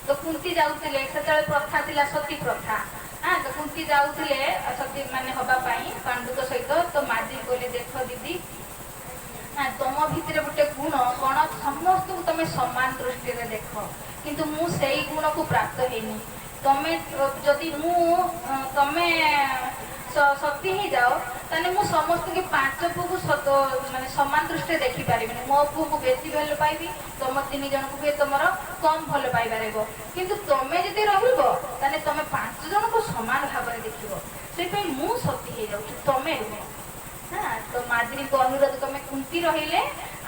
ତ କୁନ୍ତି ଯାଉଥିଲେ, ସେତେବେଳେ ପ୍ରଥା ଥିଲା ସତୀ ପ୍ରଥା। ତ କୁନ୍ତି ଯାଉଥିଲେ ସତୀ ମାନେ ହବା ପାଇଁ ପାଣ୍ଡୁଙ୍କ ସହିତ। ତ ମାଦ୍ରୀ କହିଲେ ଦେଖ ଦିଦି, ତମ ଭିତରେ ଗୋଟେ ଗୁଣ କଣ, ସମସ୍ତଙ୍କୁ ତମେ ସମାନ ଦୃଷ୍ଟିରେ ଦେଖ, କିନ୍ତୁ ମୁଁ ସେଇ ଗୁଣକୁ ପ୍ରାପ୍ତ ହେଇନି। ତମେ ଯଦି ତମେ ସତୀ ହେଇଯାଅ ତାହେଲେ ମୁଁ ସମସ୍ତଙ୍କୁ 5 ପୁଅକୁ ମାନେ ସମାନ ଦୃଷ୍ଟିରେ ଦେଖିପାରିବିନି। ମୋ ପୁଅକୁ ବେଶୀ ଭଲ ପାଇବି, ତମ 3 ଜଣଙ୍କୁ ବି ତମର କମ୍ ଭଲ ପାଇପାରିବ। କିନ୍ତୁ ତମେ ଯଦି ରହିବ ତାହେଲେ ତମେ 5 ଜଣଙ୍କୁ ସମାନ ଭାବରେ ଦେଖିବ। ସେଇଥିପାଇଁ ମୁଁ ସତୀ ହେଇଯାଉଛି, ତମେ ରୁହ। ତ ମାଦ୍ରୀଙ୍କ ଅନୁରୋଧ ତମେ କୁନ୍ତି ରହିଲେ,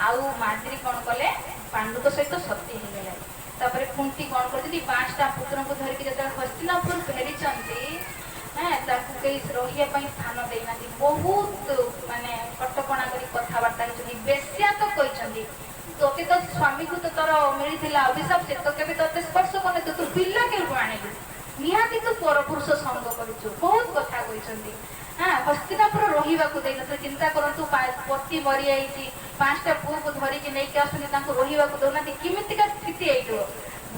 ଆଉ ମାଦ୍ରୀ କଣ କଲେ, ପାଣ୍ଡୁଙ୍କ ସହିତ ସତୀ ହେଇଗଲେ। ତାପରେ କୁନ୍ତି କଣ କରିଛନ୍ତି, 5ଟା ପୁତ୍ରଙ୍କୁ ଧରିକି ଯେତେବେଳେ ହସ୍ତିନାପୁର ଫେରିଛନ୍ତି, ତାଙ୍କୁ କେହି ରହିବା ପାଇଁ ସ୍ଥାନ ଦେଇନାହାନ୍ତି। ବହୁତ ମାନେ କଟକଣା କରି କଥାବାର୍ତ୍ତା ହେଇଛନ୍ତି। ବେଶ୍ୟା ତ କହିଛନ୍ତି, ତୋତେ ତ ସ୍ୱାମୀକୁ ତ ତୋର ମିଳିଥିଲା ଅଭିଶାପ, ସେ ତ କେବେ ତୋତେ ସ୍ପର୍ଶ କଲେ, ତୁ ପିଲା କେଉଁଠୁ ଆଣିଲୁ, ନିହାତି ତୁ ପରପୁରୁଷ ସଙ୍ଗ କରୁଛୁ, ବହୁତ କଥା କହିଛନ୍ତି। ହସ୍ତିନାପୁର ରହିବାକୁ ଦେଇନଥିଲେ। ଚିନ୍ତା କରନ୍ତୁ, ପତି ମରିଯାଇଛି, 5ଟା ପୁଅକୁ ଧରିକି ନେଇକି ଆସୁଛନ୍ତି, ତାଙ୍କୁ ରହିବାକୁ ଦଉନାହାନ୍ତି, କେମିତିକା ସ୍ଥିତି ହେଇଥିବ।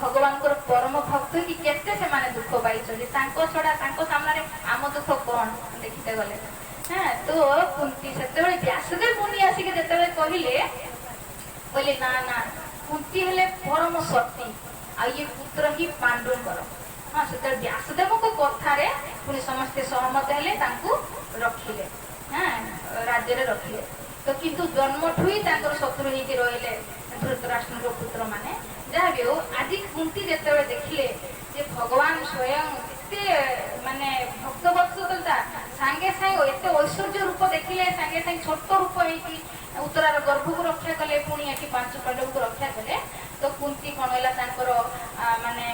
ଭଗବାନଙ୍କର ପରମ ଭକ୍ତ ହେଇକି କେତେ ସେମାନେ ଦୁଃଖ ପାଇଛନ୍ତି। ତାଙ୍କ ଛଡା ତାଙ୍କ ସାମ୍ନାରେ ଆମ ଦୁଃଖ କଣ ଦେଖିତେ ଗଲେ। ତ କୁନ୍ତି ସେତେବେଳେ ବ୍ୟାସଦେବ ମୁନି ଆସିକି ଯେତେବେଳେ କହିଲେ ନା ନା, କୁନ୍ତି ହେଲେ ପରମ ସତୀ, ଆଉ ଇଏ ପୁତ୍ର ହିଁ ପାଣ୍ଡୁଙ୍କର। ସେତେବେଳେ ବ୍ୟାସଦେବଙ୍କ କଥାରେ ପୁଣି ସମସ୍ତେ ସହମତ ହେଲେ, ତାଙ୍କୁ ରଖିଲେ, ରାଜ୍ୟରେ ରଖିଲେ। ତ କିନ୍ତୁ ଜନ୍ମଠୁ ହିଁ ତାଙ୍କର ଶତ୍ରୁ ହେଇକି ରହିଲେ ଧୃତରାଷ୍ଟ୍ରଙ୍କ ପୁତ୍ର ମାନେ। ଯାହା ବି ହଉ, ଆଜି କୁନ୍ତି ଯେତେବେଳେ ଦେଖିଲେ ଯେ ଭଗବାନ ସ୍ୱୟଂ ଏତେ ମାନେ ଭକ୍ତବତ୍ସଲତା, ସାଙ୍ଗେ ସାଙ୍ଗେ ଏତେ ଐଶ୍ୱର୍ଯ୍ୟ ରୂପ ଦେଖିଲେ, ସାଙ୍ଗେ ସାଙ୍ଗେ ଛୋଟ ରୂପ ହେଇକି ଉତ୍ତରାର ଗର୍ଭକୁ ରକ୍ଷା କଲେ, ପୁଣି ଏଠି 5 ପାଣ୍ଡବଙ୍କୁ ରକ୍ଷା କଲେ। ତ କୁନ୍ତି କଣ ହେଲା, ତାଙ୍କର ମାନେ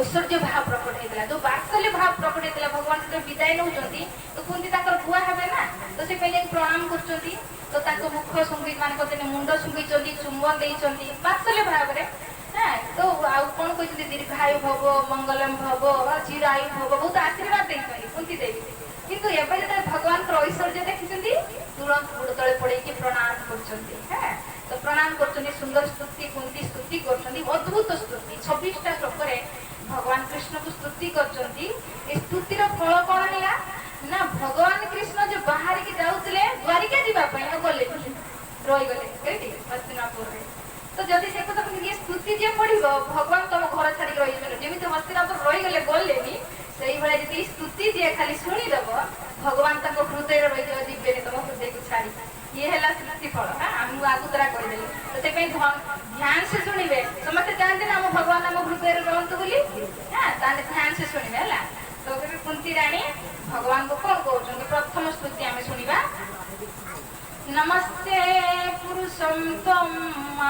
ଐଶ୍ୱର୍ଯ୍ୟ ଭାବ ପ୍ରକଟ ହେଇଥିଲା, ଯୋଉ ବାତ୍ସଲ୍ୟ ଭାବ ପ୍ରକଟ ହେଇଥିଲା। ଭଗବାନ ଯେତେବେଳେ ବିଦାୟ ନେଉଛନ୍ତି ତ କୁନ୍ତି ତାଙ୍କର ବୁଆ ହେବେ ନା, ତ ସେ କହିଲେ ପ୍ରଣାମ କରୁଛନ୍ତି। ତ ତାଙ୍କ ମୁଖ ଶୁଙ୍ଘି ମାନେ କହିଛନ୍ତି, ମୁଣ୍ଡ ଶୁଙ୍ଘିଛନ୍ତି, ଚୁମ୍ବନ ଦେଇଛନ୍ତି ବାତ୍ସଲ୍ୟ ଭାବରେ। ତ ଆଉ କଣ କହିଛନ୍ତି, ଦୀର୍ଘାୟୁ ଭବ, ମଙ୍ଗଲମ ଭବ, ଚିରାୟୁ ଭବ, ବହୁତ ଆଶୀର୍ବାଦ ଦେଇଛନ୍ତି କୁନ୍ତି ଦେବୀ। କିନ୍ତୁ ଏବେ ଯେତେବେଳେ ଭଗବାନଙ୍କର ଐଶ୍ୱର୍ଯ୍ୟ ଦେଖିଛନ୍ତି, ତୁରନ୍ତ ଗୋଡ ତଳେ ପଡେଇକି ପ୍ରଣାମ କରୁଛନ୍ତି। ତ ପ୍ରଣାମ କରୁଛନ୍ତି, ସୁନ୍ଦର ସ୍ତୁତି, କୁନ୍ତି ସ୍ତୁତି କରୁଛନ୍ତି, ଅଦ୍ଭୁତ ସ୍ତୁତି। 26ଟା ଶ୍ଲୋକରେ ଭଗବାନ କୃଷ୍ଣଙ୍କୁ ସ୍ତୁତି କରିଛନ୍ତି। ଏ ସ୍ତୁତିର ଫଳ କଣ ହେଲା ନା, ଭଗବାନ କୃଷ୍ଣ ଯୋଉ ବାହାରିକି ଯାଉଥିଲେ ଦ୍ୱାରିକା ଯିବା ପାଇଁ, ଗଲେ ରହିଗଲେ ଏଇଠି ହସ୍ତିନାପୁରରେ। ତ ଯଦି ସେ କଥା ଇଏ ସ୍ତୁତି ଯିଏ ପଢିବ, ଭଗବାନ ତମ ଘର ଛାଡିକି ରହିଯିବେ। ଯେମିତି ହସ୍ତିନାପୁର ରହିଗଲେ, ଗଲେନି, ସେଇଭଳିଆ ଯଦି ସ୍ତୁତି ଯିଏ ଖାଲି ଶୁଣିଦବ, ଭଗବାନ ତାଙ୍କ ହୃଦୟରେ ରହିଯିବ, ଯିବେନି ତମ ହୃଦୟକୁ ଛାଡି। ଇଏ ହେଲା ସ୍ତୁତି ଫଳ। ଆମକୁ ଆଗୁତରା କହିଦେଲି। ତ ସେଥିପାଇଁ ଧ୍ୟାନ ସେ ଶୁଣିବେ। ସମସ୍ତେ ଚାହାନ୍ତି ନା ଆମ ଭଗବାନ ଆମ ହୃଦୟରେ ରହନ୍ତୁ ବୋଲି, ତାହେଲେ ଧ୍ୟାନ ସେ ଶୁଣିବେ ହେଲା। ତ ଏବେ କୁନ୍ତି ରାଣୀ ଭଗବାନଙ୍କୁ କଣ କହୁଛନ୍ତି, ପ୍ରଥମ ସ୍ତୁତି ଆମେ ଶୁଣିବା। ନମସ୍ତେ ପୁରୁଷଂ ତ୍ୱମ୍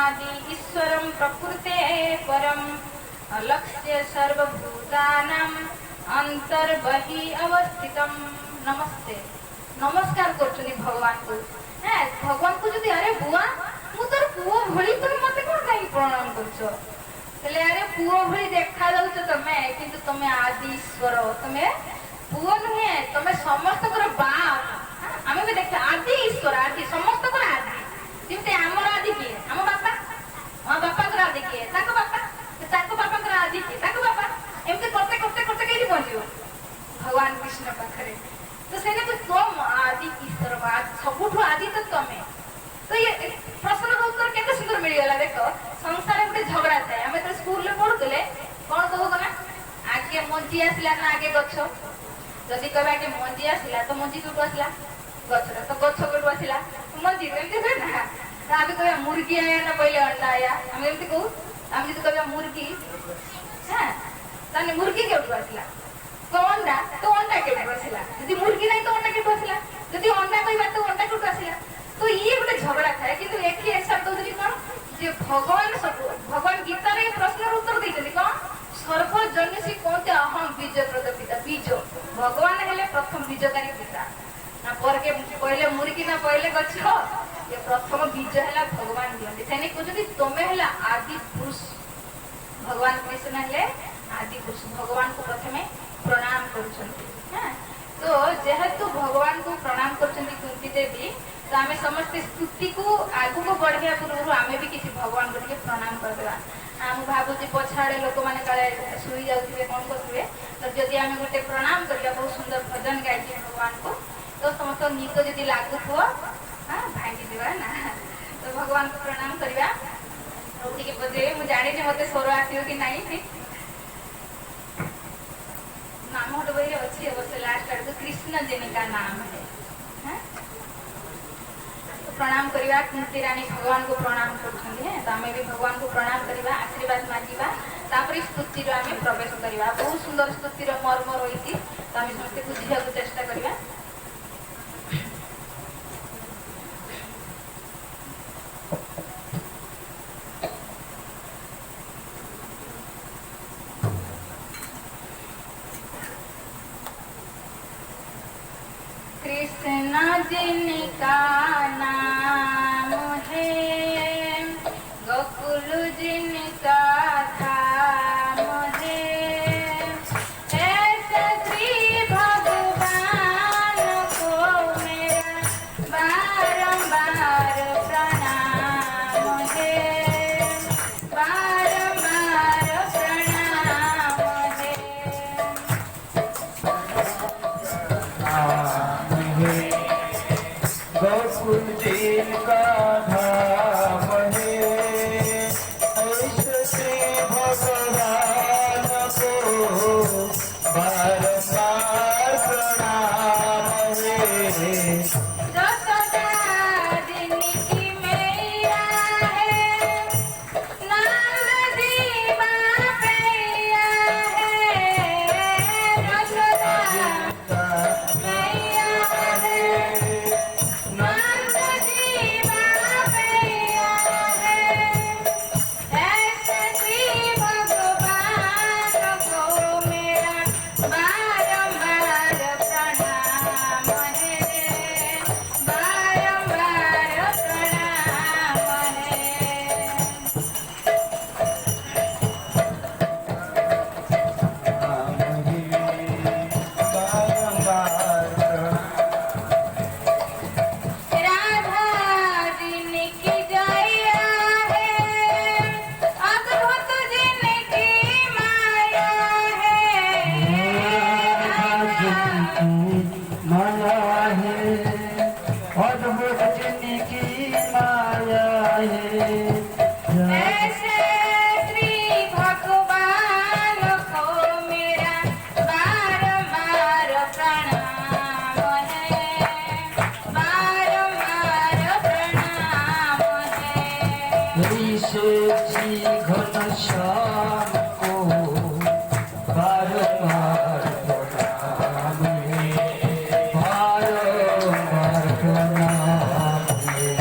ଆଦି ଈଶ୍ୱରଂ ପ୍ରକୃତେ ପରଂ ଲକ୍ଷ୍ୟ ସର୍ବଭୂତାନାଂ ଅନ୍ତର୍ବହି ଅବସ୍ଥିତಂ। ନମସ୍ତେ, ନମସ୍କାର କରୁଛନ୍ତି ଭଗବାନଙ୍କୁ। ଭଗବାନଙ୍କୁ ଯଦି ଆରେ ବୁଆ, ମୁଁ ତୋର ପୁଅ ଭଳି, ତମେ ମତେ କଣ କାହିଁକି ପ୍ରଣାମ କରୁଛ? ହେଲେ ଆରେ ପୁଅ ଭଳି ଦେଖା ଯାଉଛ ତମେ, କିନ୍ତୁ ତମେ ଆଦି ଈଶ୍ୱର, ତମେ ପୁଅ ନୁହେଁ, ତମେ ସମସ୍ତଙ୍କର ବାପ। ଆମେ ବି ଦେଖିବା ଆଦି ଈଶ୍ୱର, ଆଦି ସମସ୍ତଙ୍କର ଆଦି। ଯେମିତି ଆମର ଆଦି କିଏ? ଆମ ବାପା। ଆମ ବାପାଙ୍କର ଆଦି କିଏ? ତାଙ୍କ ବାପା। ତାଙ୍କ ବାପାଙ୍କର ଆଦି କିଏ? ତାଙ୍କ ବାପା। ଏମିତି କରତେ କରତେ କରତେ କେମିତି ପହଞ୍ଚିବ ଭଗବାନ କୃଷ୍ଣ ପାଖରେ? ତ ସେଇଟା ତମ ଆଦି ଈଶ୍ୱର, ସବୁଠୁ ଆଦି ତ ତମେ। ତ ଇଏ ପ୍ରଶ୍ନର ଉତ୍ତର କେତେ ସୁନ୍ଦର ମିଳିଗଲା। ଦେଖ, ସଂସାରରେ ଗୋଟେ ଝଗଡା ଥାଏ। ଆମେ ତ ସ୍କୁଲରେ ପଢୁଥିଲେ, କଣ କହୁ ନା, ଆଗେ ମଞ୍ଜି ଆସିଲା ନା ଆଗେ गछ जदि कहबा कि मंजी आसला तो मंजी कोटू आसला गछर तो गछ कोटू आसला मंजी एमती हुए ना आगे कहबा मुर्गी आया ना पहले अंडा आया हम एमती कहू हम जदि कहबा मुर्गी हाँ ताने मुर्गी केटू आसला तो अंडा केटू आसला यदि मुर्गी नहीं तो अंडा केटू आसला यदि अंडा कहबा तो अंडा केटू आसला तो ये गोटे झगड़ा थाए कि एठी हिसाब दउली कोन जे भगवान सब भगवान गीता रे प्रश्न उत्तर देइछथि कोन सर्वजन्यसी कहते अहम बीज प्रदपिता बीज भगवान हेले प्रथम बीजकारी पिता ना पर के पहले मुर्गी ना पहले गछ ये प्रथम बीज है भगवान दियंती सेने कहते तमे हेला आदि पुरुष भगवान कृष्ण हेले आदि पुरुष भगवान को प्रथमे प्रणाम करुछंती हां तो जेहेतु भगवान को प्रणाम करुछंती कुंती देवी तो आम समस्त स्तुति को आगु को बढ़िया पूर्व आम भी किसी भगवान को टिके प्रणाम करदेवा आम भावुची पछाड़े लोक मैंने काले शुई जाऊे कौन करेंगे तो जदि आम गोटे प्रणाम करवा बहुत सुंदर भजन गाई भगवान को तो समस्त निद जदि लागू हाँ भांगी देवा ना तो भगवान को प्रणाम करवा टे बजे मुझे जानी मत स्वर आसो कि नहीं नाम हट बही अच्छी अवश्य लास्ट आड़ को कृष्ण जेनिका नाम है हाँ? प्रणाम करवा कुंती रानी भगवान को प्रणाम करछंदी है तो आमे भी भगवान को प्रणाम करवा आशीर्वाद मांगिबा तापरे स्तुति रो आमे प्रवेश करवा बहुत सुंदर स्तुति रो मर्म रहिछि तो आमे समस्त बुझिया को चेष्टा करवा कृष्ण जिनका नाम है गोकुल जिनका धाम है ऐसा श्री भगवान को मेरा बारंबार प्रणाम है बारंबार प्रणाम है गोकुल जिनका धाम है ऐसे श्री भगवान को बारंबार प्रणाम है जसोदा जिनकी मैया है नंद जी बापैया है जसोदा मैया है नंद जी बापैया है ऐसे श्री भगवान को मेरा बारंबार प्रणाम है बारंबार प्रणाम है राधा जिनकी जया है अद्भुत जिनकी माया है माया है अद्भुत जिनकी माया है ऐसे श्री भगवान को मेरा बारंबार प्रणाम है बारंबार प्रणाम है जी घन श्याम को बारंबार प्रणाम है बारंबार प्रणाम है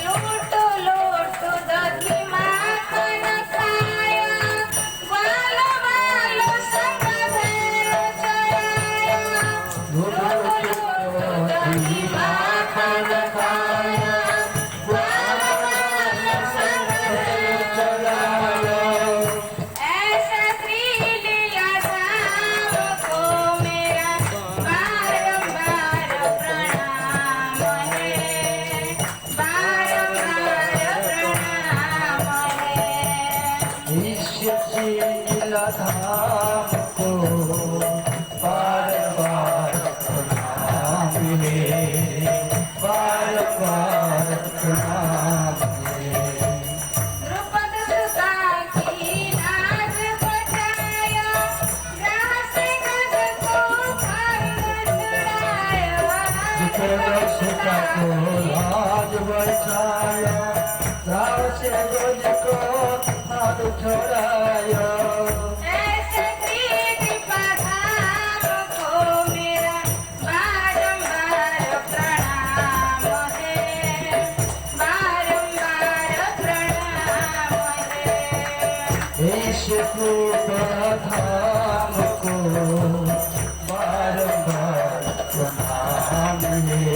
लूट लूट दधी माखन खाया ग्वाल बाल संग भैर चराया लूट लूट दधी माखन खाया ग्वाल बाल संग भैर चराया ऐसा श्री लीला धाम को मेरा बारंबार प्रणाम है बारंबार प्रणाम है धाम को बार-बार प्रणाम है बार-बार प्रणाम है द्रुपद सुता की नाच बजाया ग्रास गज सीता को राज बचाया, राम से रोज को हाथ छोड़ाया। ऐसे कृपा धाम को मेरा बारंबार प्रणाम है, बारंबार प्रणाम है। इस धाम को बारंबार प्रणाम है,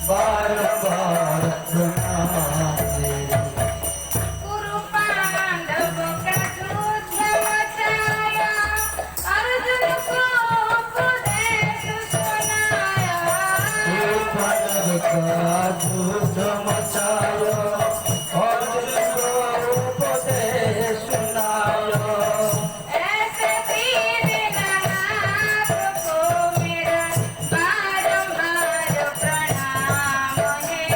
बारंबार प्रणाम है। गुरु पांडव का युद्ध मचाया, अर्जुन को उपदेश सुनाया। पांडव का युद्ध मचाया, अर्जुन को उपदेश सुनाया। ऐसे दीननाथ को मेरा बारंबार प्रणाम है,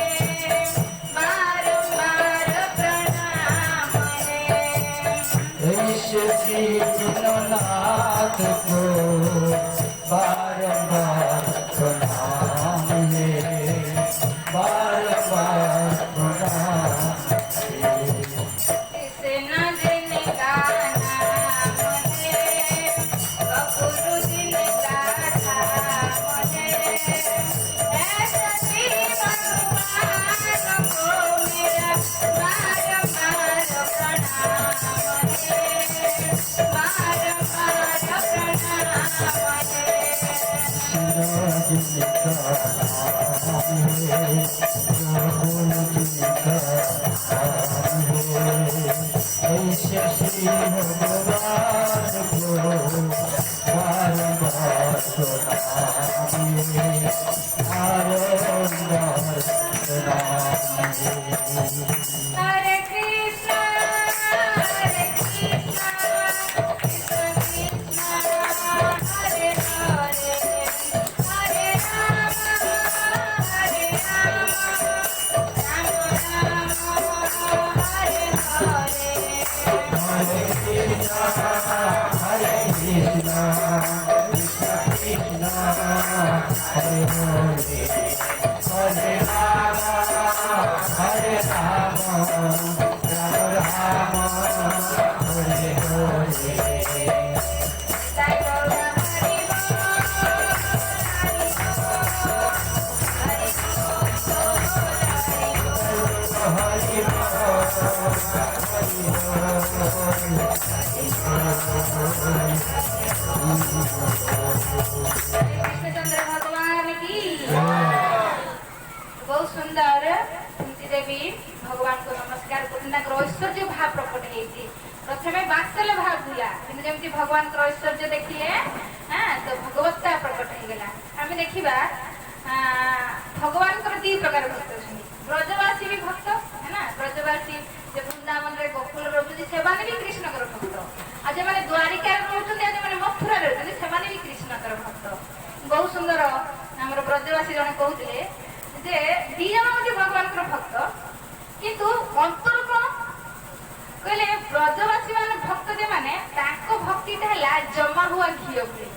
बारंबार प्रणाम है। ऐसे दीननाथ को बारंबार प्रणाम है, बारंबार प्रणाम है। कृष्ण जिनका नाम है, गुरु जिनका धाम है। ऐसा श्री भगवान को मेरा बारंबार प्रणाम है, बारंबार प्रणाम है। ऐसे श्री भगवान को बारंबार प्रणाम है, बारंबार प्रणाम है। हरे कृष्णा कृष्ण कृष्ण हरे हरे, हरे Ram Ram Ram Hare Hare. Hare Krishna, Hare Krishna, Krishna Krishna, Hare Hare, Hare Rama, Hare Rama, Rama Rama, Hare Hare. जय गौर हरि Hare कृष्णचंद्र भगवान की। बहुत सुंदर कुंती देवी भगवान को नमस्कार कर ऐश्वर्य भाव प्रकट होती। प्रथम बात्सल्य भाव थिला किंतु जमी भगवान ऐश्वर्य देखिले तो भगवत्ता प्रकट हो गला। आम देखा भगवान दी प्रकार भक्त अच्छे, ब्रजवासी भी भक्त है ना। ब्रजवासी जो वृंदावन रे गोकुल रोचुंदी सेमाने भी कृष्णकर भक्त, आ जो मैंने द्वारिका रोचुंदी आ जो मैंने मथुरा रोचुंदी सेमाने भी कृष्णकर भक्त। बहुत सुंदर आमर ब्रजवासी जने कहते जे दी जन होती भगवान भक्त किंतु अंतर कौन कहले ब्रजवासी मान भक्त जे माने ताको भक्ति है जमा हुआ घी बोले,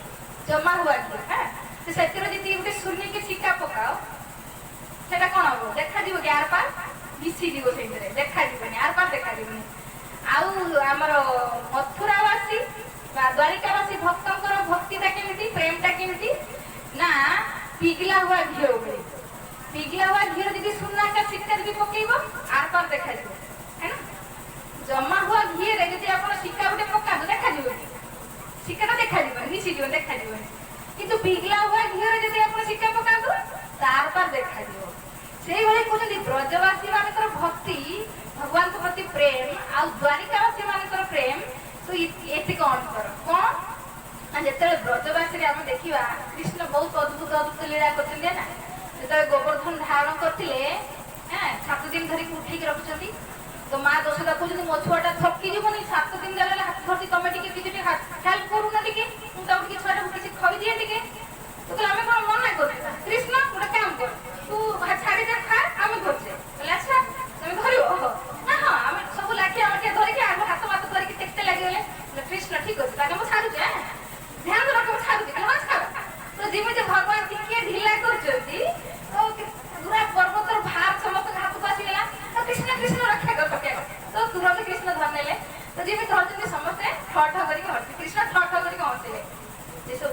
जमा हुआ घी हाँ तो से गोटे शून्य के सिक्का पकाओ सेटा कौन हम देखा कि आर पार मिशीज से देखा आर पार देखा आमर मथुरावासी द्वारिकावासी भक्तर भक्तिटा केमी प्रेमटा केमी ना पिघला हुआ घी बोले। पिघला हुआ घी जी सुना का सिक्का जी पकेब आर पार देखा है ना। जमा हुआ घी रे जी आप सिक्का गोटे पका देखा सिक्का देखा मिशीज देखा किंतु पिघला हुआ घी रे जी आप सिक्का पका तार पार देखा से भाई कहते ब्रजवासी मान भक्ति भगवान प्रति प्रेम आ द्वारिकावासी मान प्रेम तो ये कौन कर कौन जिते ब्रजवासी आम देखा कृष्ण बहुत अद्भुत अद्भुत लीला करते ना। जो गोवर्धन धारण करते 7 दिन धरिक उठेक रखुच्च तो माँ दशदा कहते मो छुआटा थकी जीवन 7 दिन गला हाथ धरती तुम किसी हेल्प करूना टे मुझे छुआटा किसी खई दिए टे तो कह आम कौन मना कर कृष्ण गोटे काम कर तू छाड़ी दे खा आम धरचे अच्छा तुम धर ना हाँ आम सब लाठी आम धरिकी आग हाथ माथ धरिकी टेकते लगे कृष्ण ठीक अच्छे मुझे छाड़ुचे ध्यान रख छाड़ुचे हाँ छाड़ तो जमी भगवान टिके ढिला कर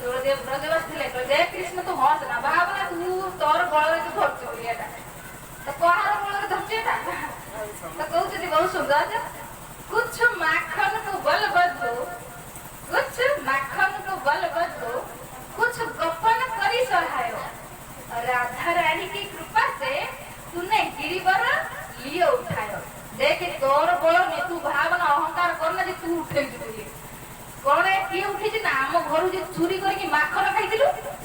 ବ୍ରଜବାସ ଥିଲେ କହିଲେ କୃଷ୍ଣ ତୁ ହସ ନା ଭାବନା ତୁ ତୋର ବଳରେ ତୁ ଧରଛୁ ଏଇଟା ତ କାହାର ବଳରେ ଧରଛୁ ଏଟା ତ କହୁଛନ୍ତି ବହୁତ ସୁନ୍ଦର कुछ माखन को बल बदलो कुछ माखन को बल बदलो कुछ गोपन करी सहाय राधा रानी की कृपा से तूने गिरिवर लिए उठायो देख तोर बल में तू भावना अहंकार करना जे तू उठे कौन किए उठी ना आम घर जो चोरी करके माखन खाई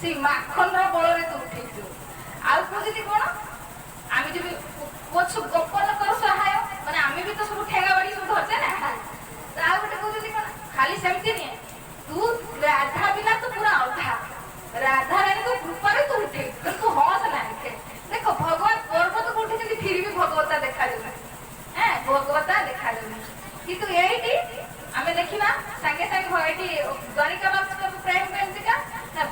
से माखन बल में तू उठे आउ कहते कौन आम जब कुछ गोपन कर सहाय माने आम भी तो सब ठेगा बाड़ी सब धरते ना आउ गोटे कहते कौन खाली सेमती नहीं तू राधा बिना तो पूरा अधा राधा रानी को कृपा तू उठे तू हस ना देख भगवान पर्वत को उठे फिर भी भगवता देखा भगवता देखा किंतु ये आम देखा सागे सागे ये द्वारिका प्रेम केमतीका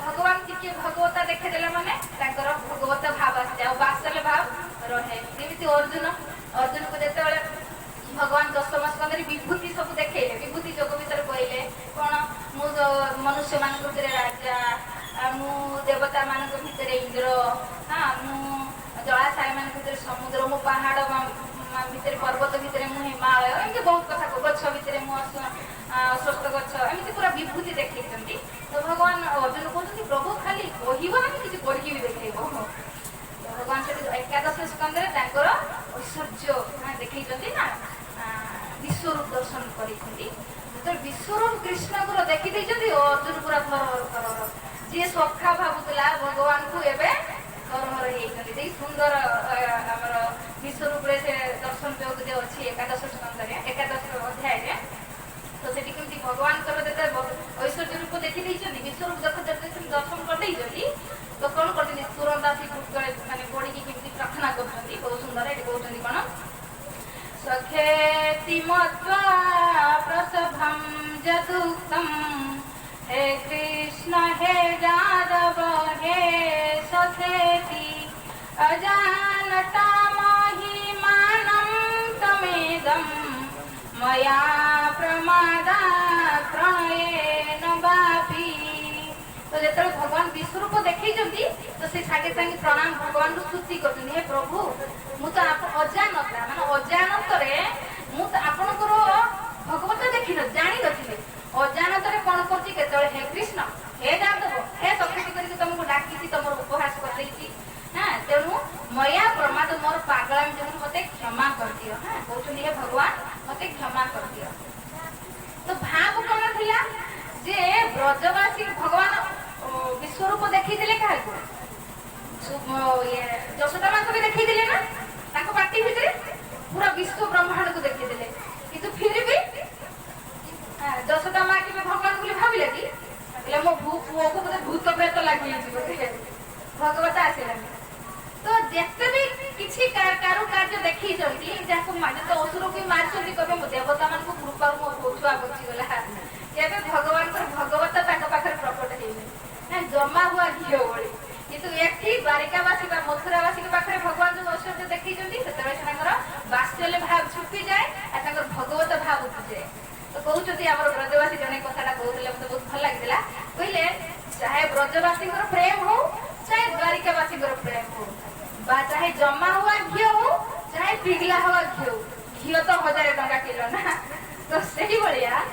भगवान टी भगवता देखेदेला माने भगवता भाव आसे बात्सल्य भाव रहे जमी अर्जुन अर्जुन को जिते भगवान दशम स्कंद विभूति सब देखले विभूति जोग विषय कहले कौन मु मनुष्य मान भीतर राजा मु देवता मान भीतर इंद्र हाँ मु जलाशय मान भीतर समुद्र मु पहाड़ भितर पर्वत भितर मु हिमालय एमती बहुत कथा गछ भितर मु स्वस्थ गछ एमती पूरा विभूति देखते तो भगवान अर्जुन कहते प्रभु खाली कहब ना किसी करके भी देखेब भगवान से एकादश स्कंद ऐश्वर्य देखते ना विश्वरूप दर्शन कर विश्वरूप कृष्ण को देखी अर्जुन पूरा थर जी सखा भावुला भगवान को एवं धर्मर होती सुंदर आमर विश्वरूप से दर्शन योग जो अच्छी एकादश स्कंद एकादश अध्याय तो से भगवान ऐश्वर्य रूप देखी विश्वरूप दर्शन कर तो कौन कर तुरंत आसी माने पड़ी केमती प्रार्थना कर बहुत सुंदर ये कहते कौन सखेति मत्वा प्रसभं जदुक्तं हे कृष्ण हे यादव हे सखेति अजानता महिमानं तमेदं मया प्रमादात् प्रणयेन वापि तो जो भगवान विश्वरूप देखी तो से सागे सागे प्रणाम भगवान को स्तुति कर प्रभु मुझे अजानता मान अजानत आपणकर भगवत देखी जानी नी अजानत कौन कर हे कृष्ण हे यादव हे सखी करके तुमको डाकी तुम उपहास कर हाँ तेणु मया प्रमाद मोर पागला जो मत क्षमा कर दियो हाँ कहते हे भगवान मत क्षमा कर दियो तो भाव कौन थिला जे ब्रजवासी भगवान विश्वरूप देखी क्या यशोदा माँ को भी देखी ना पार्टी भितर पूरा विश्व ब्रह्मांड को देखी किंतु फिर भी यशोदा माँ के भगवान को भाविले कि मो पुओ को बोधे भूत प्रेत लगी भगवत आसलानी तो जिते भी किसी कारुकार्य देखी तो असुर को मारी कहे देवता मान कृपा मो छुआ बचीगला केवे भगवान भगवत पाखे प्रकट हो जमा हुआ घी भली कितु ये द्वारिकावासी मथुरावासी पाखे भगवान जो ऐश्वर्य देखी बात्सल्य भाव छुपी जाए और भगवत भाव उठी जाए तो कहते आम ब्रजवासी जन कथा कहते मतलब बहुत भल लगी कहले चाहे ब्रजवासी प्रेम हो चाहे द्वारिकावासी प्रेम हो चाहे जमा हुआ घी हो चाहे पिघला हुआ घी हो घी तो 1000 टंका किलो ना तो सही भाया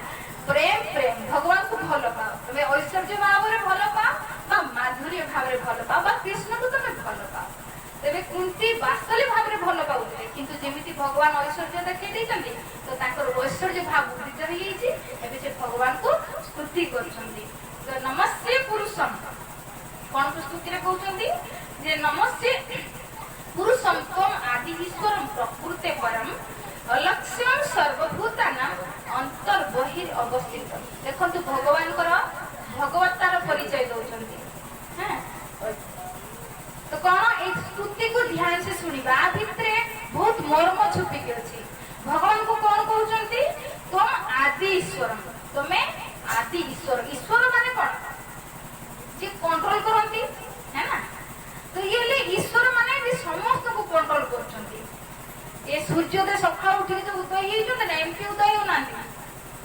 प्रेम प्रेम भगवान को भल पाओ तुम्हें ऐश्वर्य भाव में भल पाओ माधुर्य भाव में भल पाओ कृष्ण को तुम्हें भल पाओ तेरे कुंती बात्सल्य भाव में भल पाऊे किंतु जमी भगवान ऐश्वर्य देखी तो ऐश्वर्य भाव वृद्ध हो से भगवान को स्तुति कर नमस्ते पुरुषम कौन को स्तुति कहते नमस्ते पुरुषम त्वम आदि ईश्वरम प्रकृते परम अलक्ष्यम सर्वभूतानां अंतर्बहिर् अवस्थित देखो भगवान भगवत्तार परिचय दौरान हाँ तो कौन एक स्तुति को ध्यान से शुणा भितर बहुत मर्म छुपिकी अच्छी भगवान को कौन कहते तुम आदि ईश्वर तुम्हें आदि ईश्वर ईश्वर माने कौन जी कंट्रोल करती है ना तो ये ईश्वर माने भी समस्त को कंट्रोल करछंती ये सूर्योदय सकाळ उठी जो उदय होइछन ना एमपी उदय होना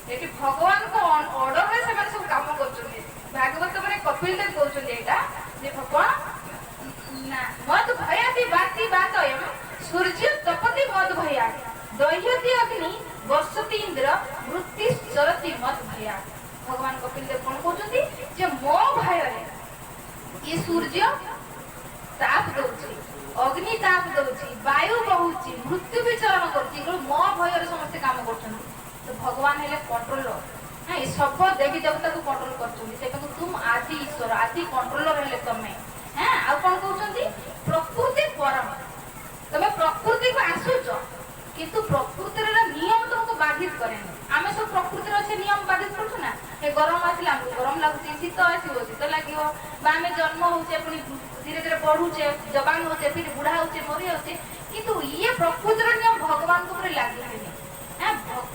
ये भगवान को ऑर्डर में सब काम करछंती भागवत में कपिल देव कहते एटा जे भगवान ना मत भयाति बाति बातयम सूर्य तपति मत भया दह्यति अग्नि वर्षति इंद्र वृत्ति चरति मत भया। भगवान कपिल देव कौन कहते जे मो भय ये सूर्य ताप दउछि अग्नि ताप दउछि वायु बहुछि मृत्यु भी चरण करछि मो भय समस्त काम करछन्ति। तो भगवान हेले कंट्रोलर हाँ ये सब देवी देवता को कंट्रोल कर तुम आदि ईश्वर आदि कंट्रोलर हेले तमें हाँ आ कौन कहते प्रकृति परम तमें प्रकृति को आसुच किंतु प्रकृतिर नियम तुमको बाधित करे आम सब प्रकृतिर अच्छे नियम बाधित करूँ ना ये गरम आसला आमको गरम लगुच शीत आसो शीत लगे आम जन्म होचे पुणी धीरे धीरे बढ़ुचे जवान होचे फिर बुढ़ा होचे मरी जाऊे किंतु ये प्रकृतिर नियम भगवान को लगे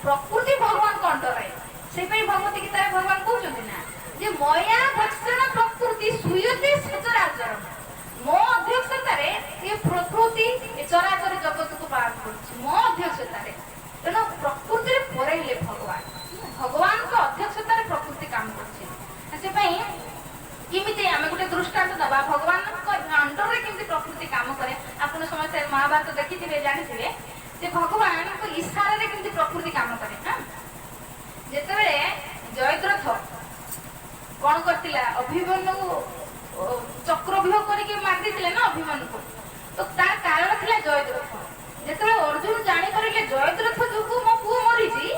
प्रकृति भगवान को अंडराए से भगवती गीता भगवान कहते ना जे मया भक्षण प्रकृति सुयते सचराचर मो अध्यक्षता ये प्रकृति चराचर जगत को पालन कर मो अध्यक्षता तेणु प्रकृति परे भगवान भगवान को अध्यक्षता प्रकृति काम करमिति आम गोटे दृष्टांत दबा भगवान अंडर केमती प्रकृति काम करे आपन समस्त महाभारत देखी जानी भगवान को इशारे केमती प्रकृति काम करे जेते जयद्रथ कौन करतिला अभिमन्यु चक्रव्यूह करके मार देथिले ना अभिमन्यु को तो तार कारण थिला जयद्रथ जेते अर्जुन जानि परिले जयद्रथ जोगु मो पुओ मरिजी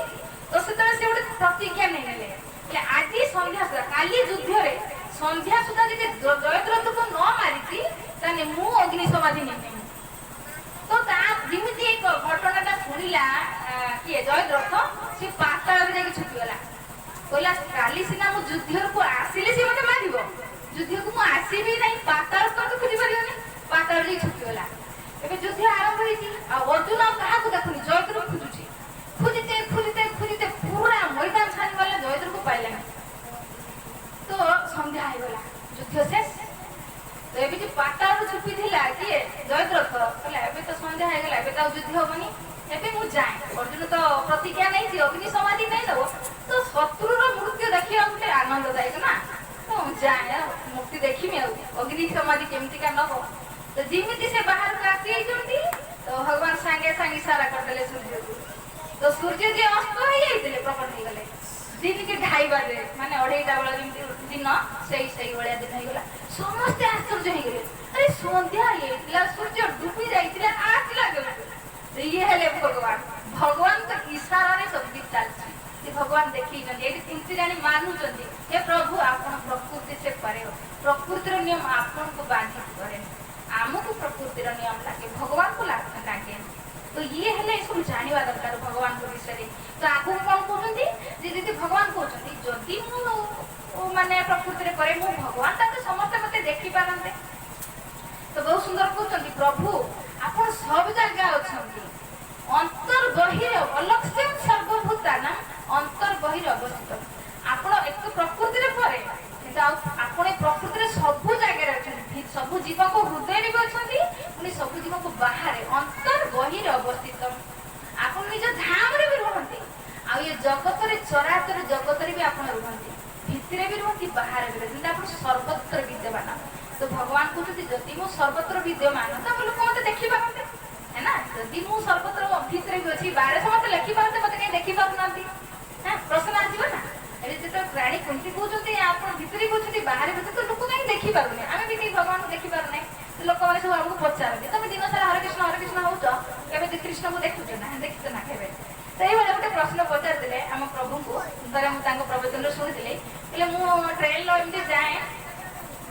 तो सेते से गोटे प्रतिज्ञा नै नेले कि आज संध्या सुधा काली युद्ध रे संध्या सुधा जे जयद्रथ को न मारिची ताने मु अग्नि समाधि नै तो ता जिमिति एक घटनाटा सुनिला कि जयद्रथ से पाताल रे जाके छुटी गला कहला काली सिना मु युद्ध को आसिले से मते मारिबो युद्ध को मु आसीबी नहीं पाताल तो खुजी परियोनी पाताल रे छुटी गला एबे युद्ध आरंभ होईची आ अर्जुन कहा को देखुनी जयद्रथ खुजुची खुजिते खुजिते खुजिते पूरा मैदान छानी गला जयद्रथ को पाइला तो संध्या आइ गला युद्ध शेष तो एबे जे पाताल छुपी थिला कि जयद्रथ कहला एबे तो संध्या आइ गला एबे तो युद्ध होबनी एबे मु जाए अर्जुन तो प्रतिज्ञा नहीं थी अग्नि समाधि नहीं दबो तो शत्रुर मृत्यु देखिया गोटे आनंददायक ना तो जाए मुक्ति देखिमी अग्नि समाधि केमती का नब तो जिमिति से बाहर को आसी आइछंती तो भगवान सांगे सांगे इशारा करदेले सूर्य को तो सूर्य जे अस्त हो जाइतिले प्रकट हो गले दिन के 2:30 बजे माने 2:30 बेला जिमिति दिन सही बळिया दिन हो गला समस्त आश्चर्य हो गले अरे संध्या हेला सूर्य डूबी जाइतिले आठ लागल तो ये हेले भगवान भगवान तो इशारा रे सब कुछ चलछि जे भगवान देखि जन एटी तिंती रानी मानु जंदी हे प्रभु आपन प्रकृति से परे हो प्रकृतिर नियम आपन को बाधित करे आमको प्रकृतिर नियम लागे भगवान को लागे तो ये हेले सब जानिबा दरकार भगवान को विषय तो आगु कोन कहउंती जे जति भगवान कहउंती जति मु माने प्रकृति रे परे मु भगवान ताते समस्त मते देखि पारंते तो बहुत सुंदर कहउंती प्रभु आपन सब जगह अछंती अंतर बहिर अलक्ष्यम सर्वभूताना अंतर बहिर अवस्थित आपण एक प्रकृति रे परे किंतु आपण प्रकृति रे सब जगह अछंती सब जीव को हृदय रे अछंती पुनी सब जीव को बाहर अंतर बहिर अवस्थित आपण निज धाम रे भी रहंती आ ये जगत रे चराचर जगत रे भी आपण रहंती भितरे भी रहंती बाहर भी रहंती आपण सर्वत्र विद्यमान तो भगवान कहते जदि मु सर्वत्र विद्यमान तो लोक मते देखि पारते है ना जदि मु सर्वत्र भीतर भी अछि बाहर समस्त लिखि पारते मते कहीं देखि पारु नांती हां प्रश्न आजिबो ना एले जे प्राणी कुंती कहउछथि आपण भीतर कहउछथि बाहर भीतर तो लोक कहीं देखि पारुने आमे भी कहीं भगवान को देखि पारुने तो लोक माने सब हमको पचारते तमे दिन सारा हरे कृष्ण होउछ केबे कृष्ण को देखुछ ना देखिछ ना केबे तो ये गोटे प्रश्न पचार दिले हम प्रभु को सुंदर हम तांको प्रवचन रे सुनिथिले એટલે मु ट्रेन लो एमती जाए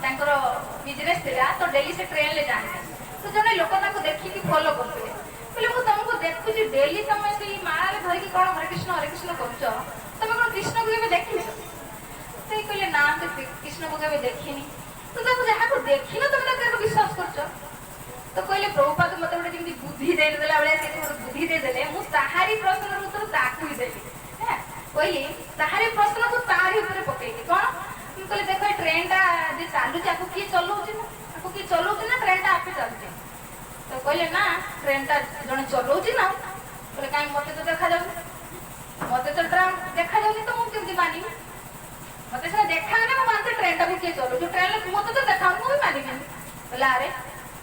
तांकर बिजनेस थिला तो डेली से ट्रेन ले जाने तो जने लोक ताको देखि कि फॉलो करथिले बोले मु तुमको देखु जी डेली समय से माला रे धरि कि कोन हरे कृष्ण करूछ तमे कोन कृष्ण को केबे देखि से कहले ना तो कृष्ण को केबे देखिनी तो ताको जहा को देखिनो तमे ताको विश्वास करछ तो कहले प्रभुपाद मते गोटे जेमि बुद्धि दे देला बेले से बुद्धि दे देले मु ताहारी प्रश्न रो उत्तर ताकू ही देली है कहली ताहारी प्रश्न को ताहारी ऊपर पकेली कोन कहले देखो ट्रेन टा जे चालू चाकू की चलौची आपको की चलौची ना ट्रेन टा आपे चलते तो कहले ना ट्रेन टा जने चलौची ना कहले काई मते तो देखा जाउ मते तो ट्रेन देखा जाउनी तो मु केमती मानी मत सीना देखा ना मानते ट्रेन टाक किए चलो ट्रेन मत तो देखा मुझे मानिबी बोला अरे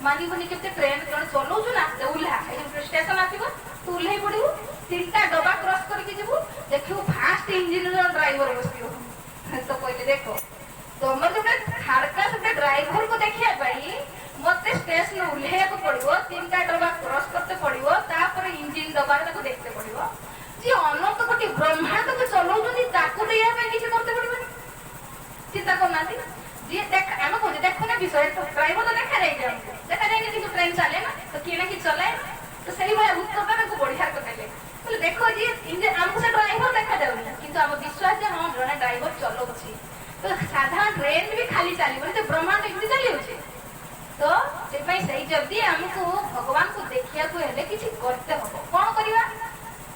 मानिबनी के ट्रेन जन चलाऊ ना ओह्ला स्टेशन आसब तू ओह्ल पड़ू 3टा डबा क्रॉस करके जीवु देखियो फास्ट इंजिन ड्राइवर बसियो तो कहले देखो तुम जो थर्ड क्लास ड्राइवर को देखिया मत स्टेशन ओह्लैया को पड़ो 3टा डबा क्रॉस करते पड़ो तापर इंजिन डबार देखते पड़ो जी अनंत कोटी ब्रह्मांड को चलाऊ किसी करते पड़ो चिंता करना जी देख आम कहे देखो ना विषय ड्राइवर तो देखा जाए देखा जाए कि ट्रेन चले ना तो किए ना कि चलाए तो सही भाई उत्तर बढ़िया कहले बोले देखो जी आमको से ड्राइवर देखा जाऊनी कि आम विश्वास हाँ जड़े ड्राइवर चलाऊ तो साधारण ट्रेन भी खाली चलो तो ब्रह्मांड एमती चलुचे तो से जदि आमको भगवान को देखा किसी करते हम कौन करवा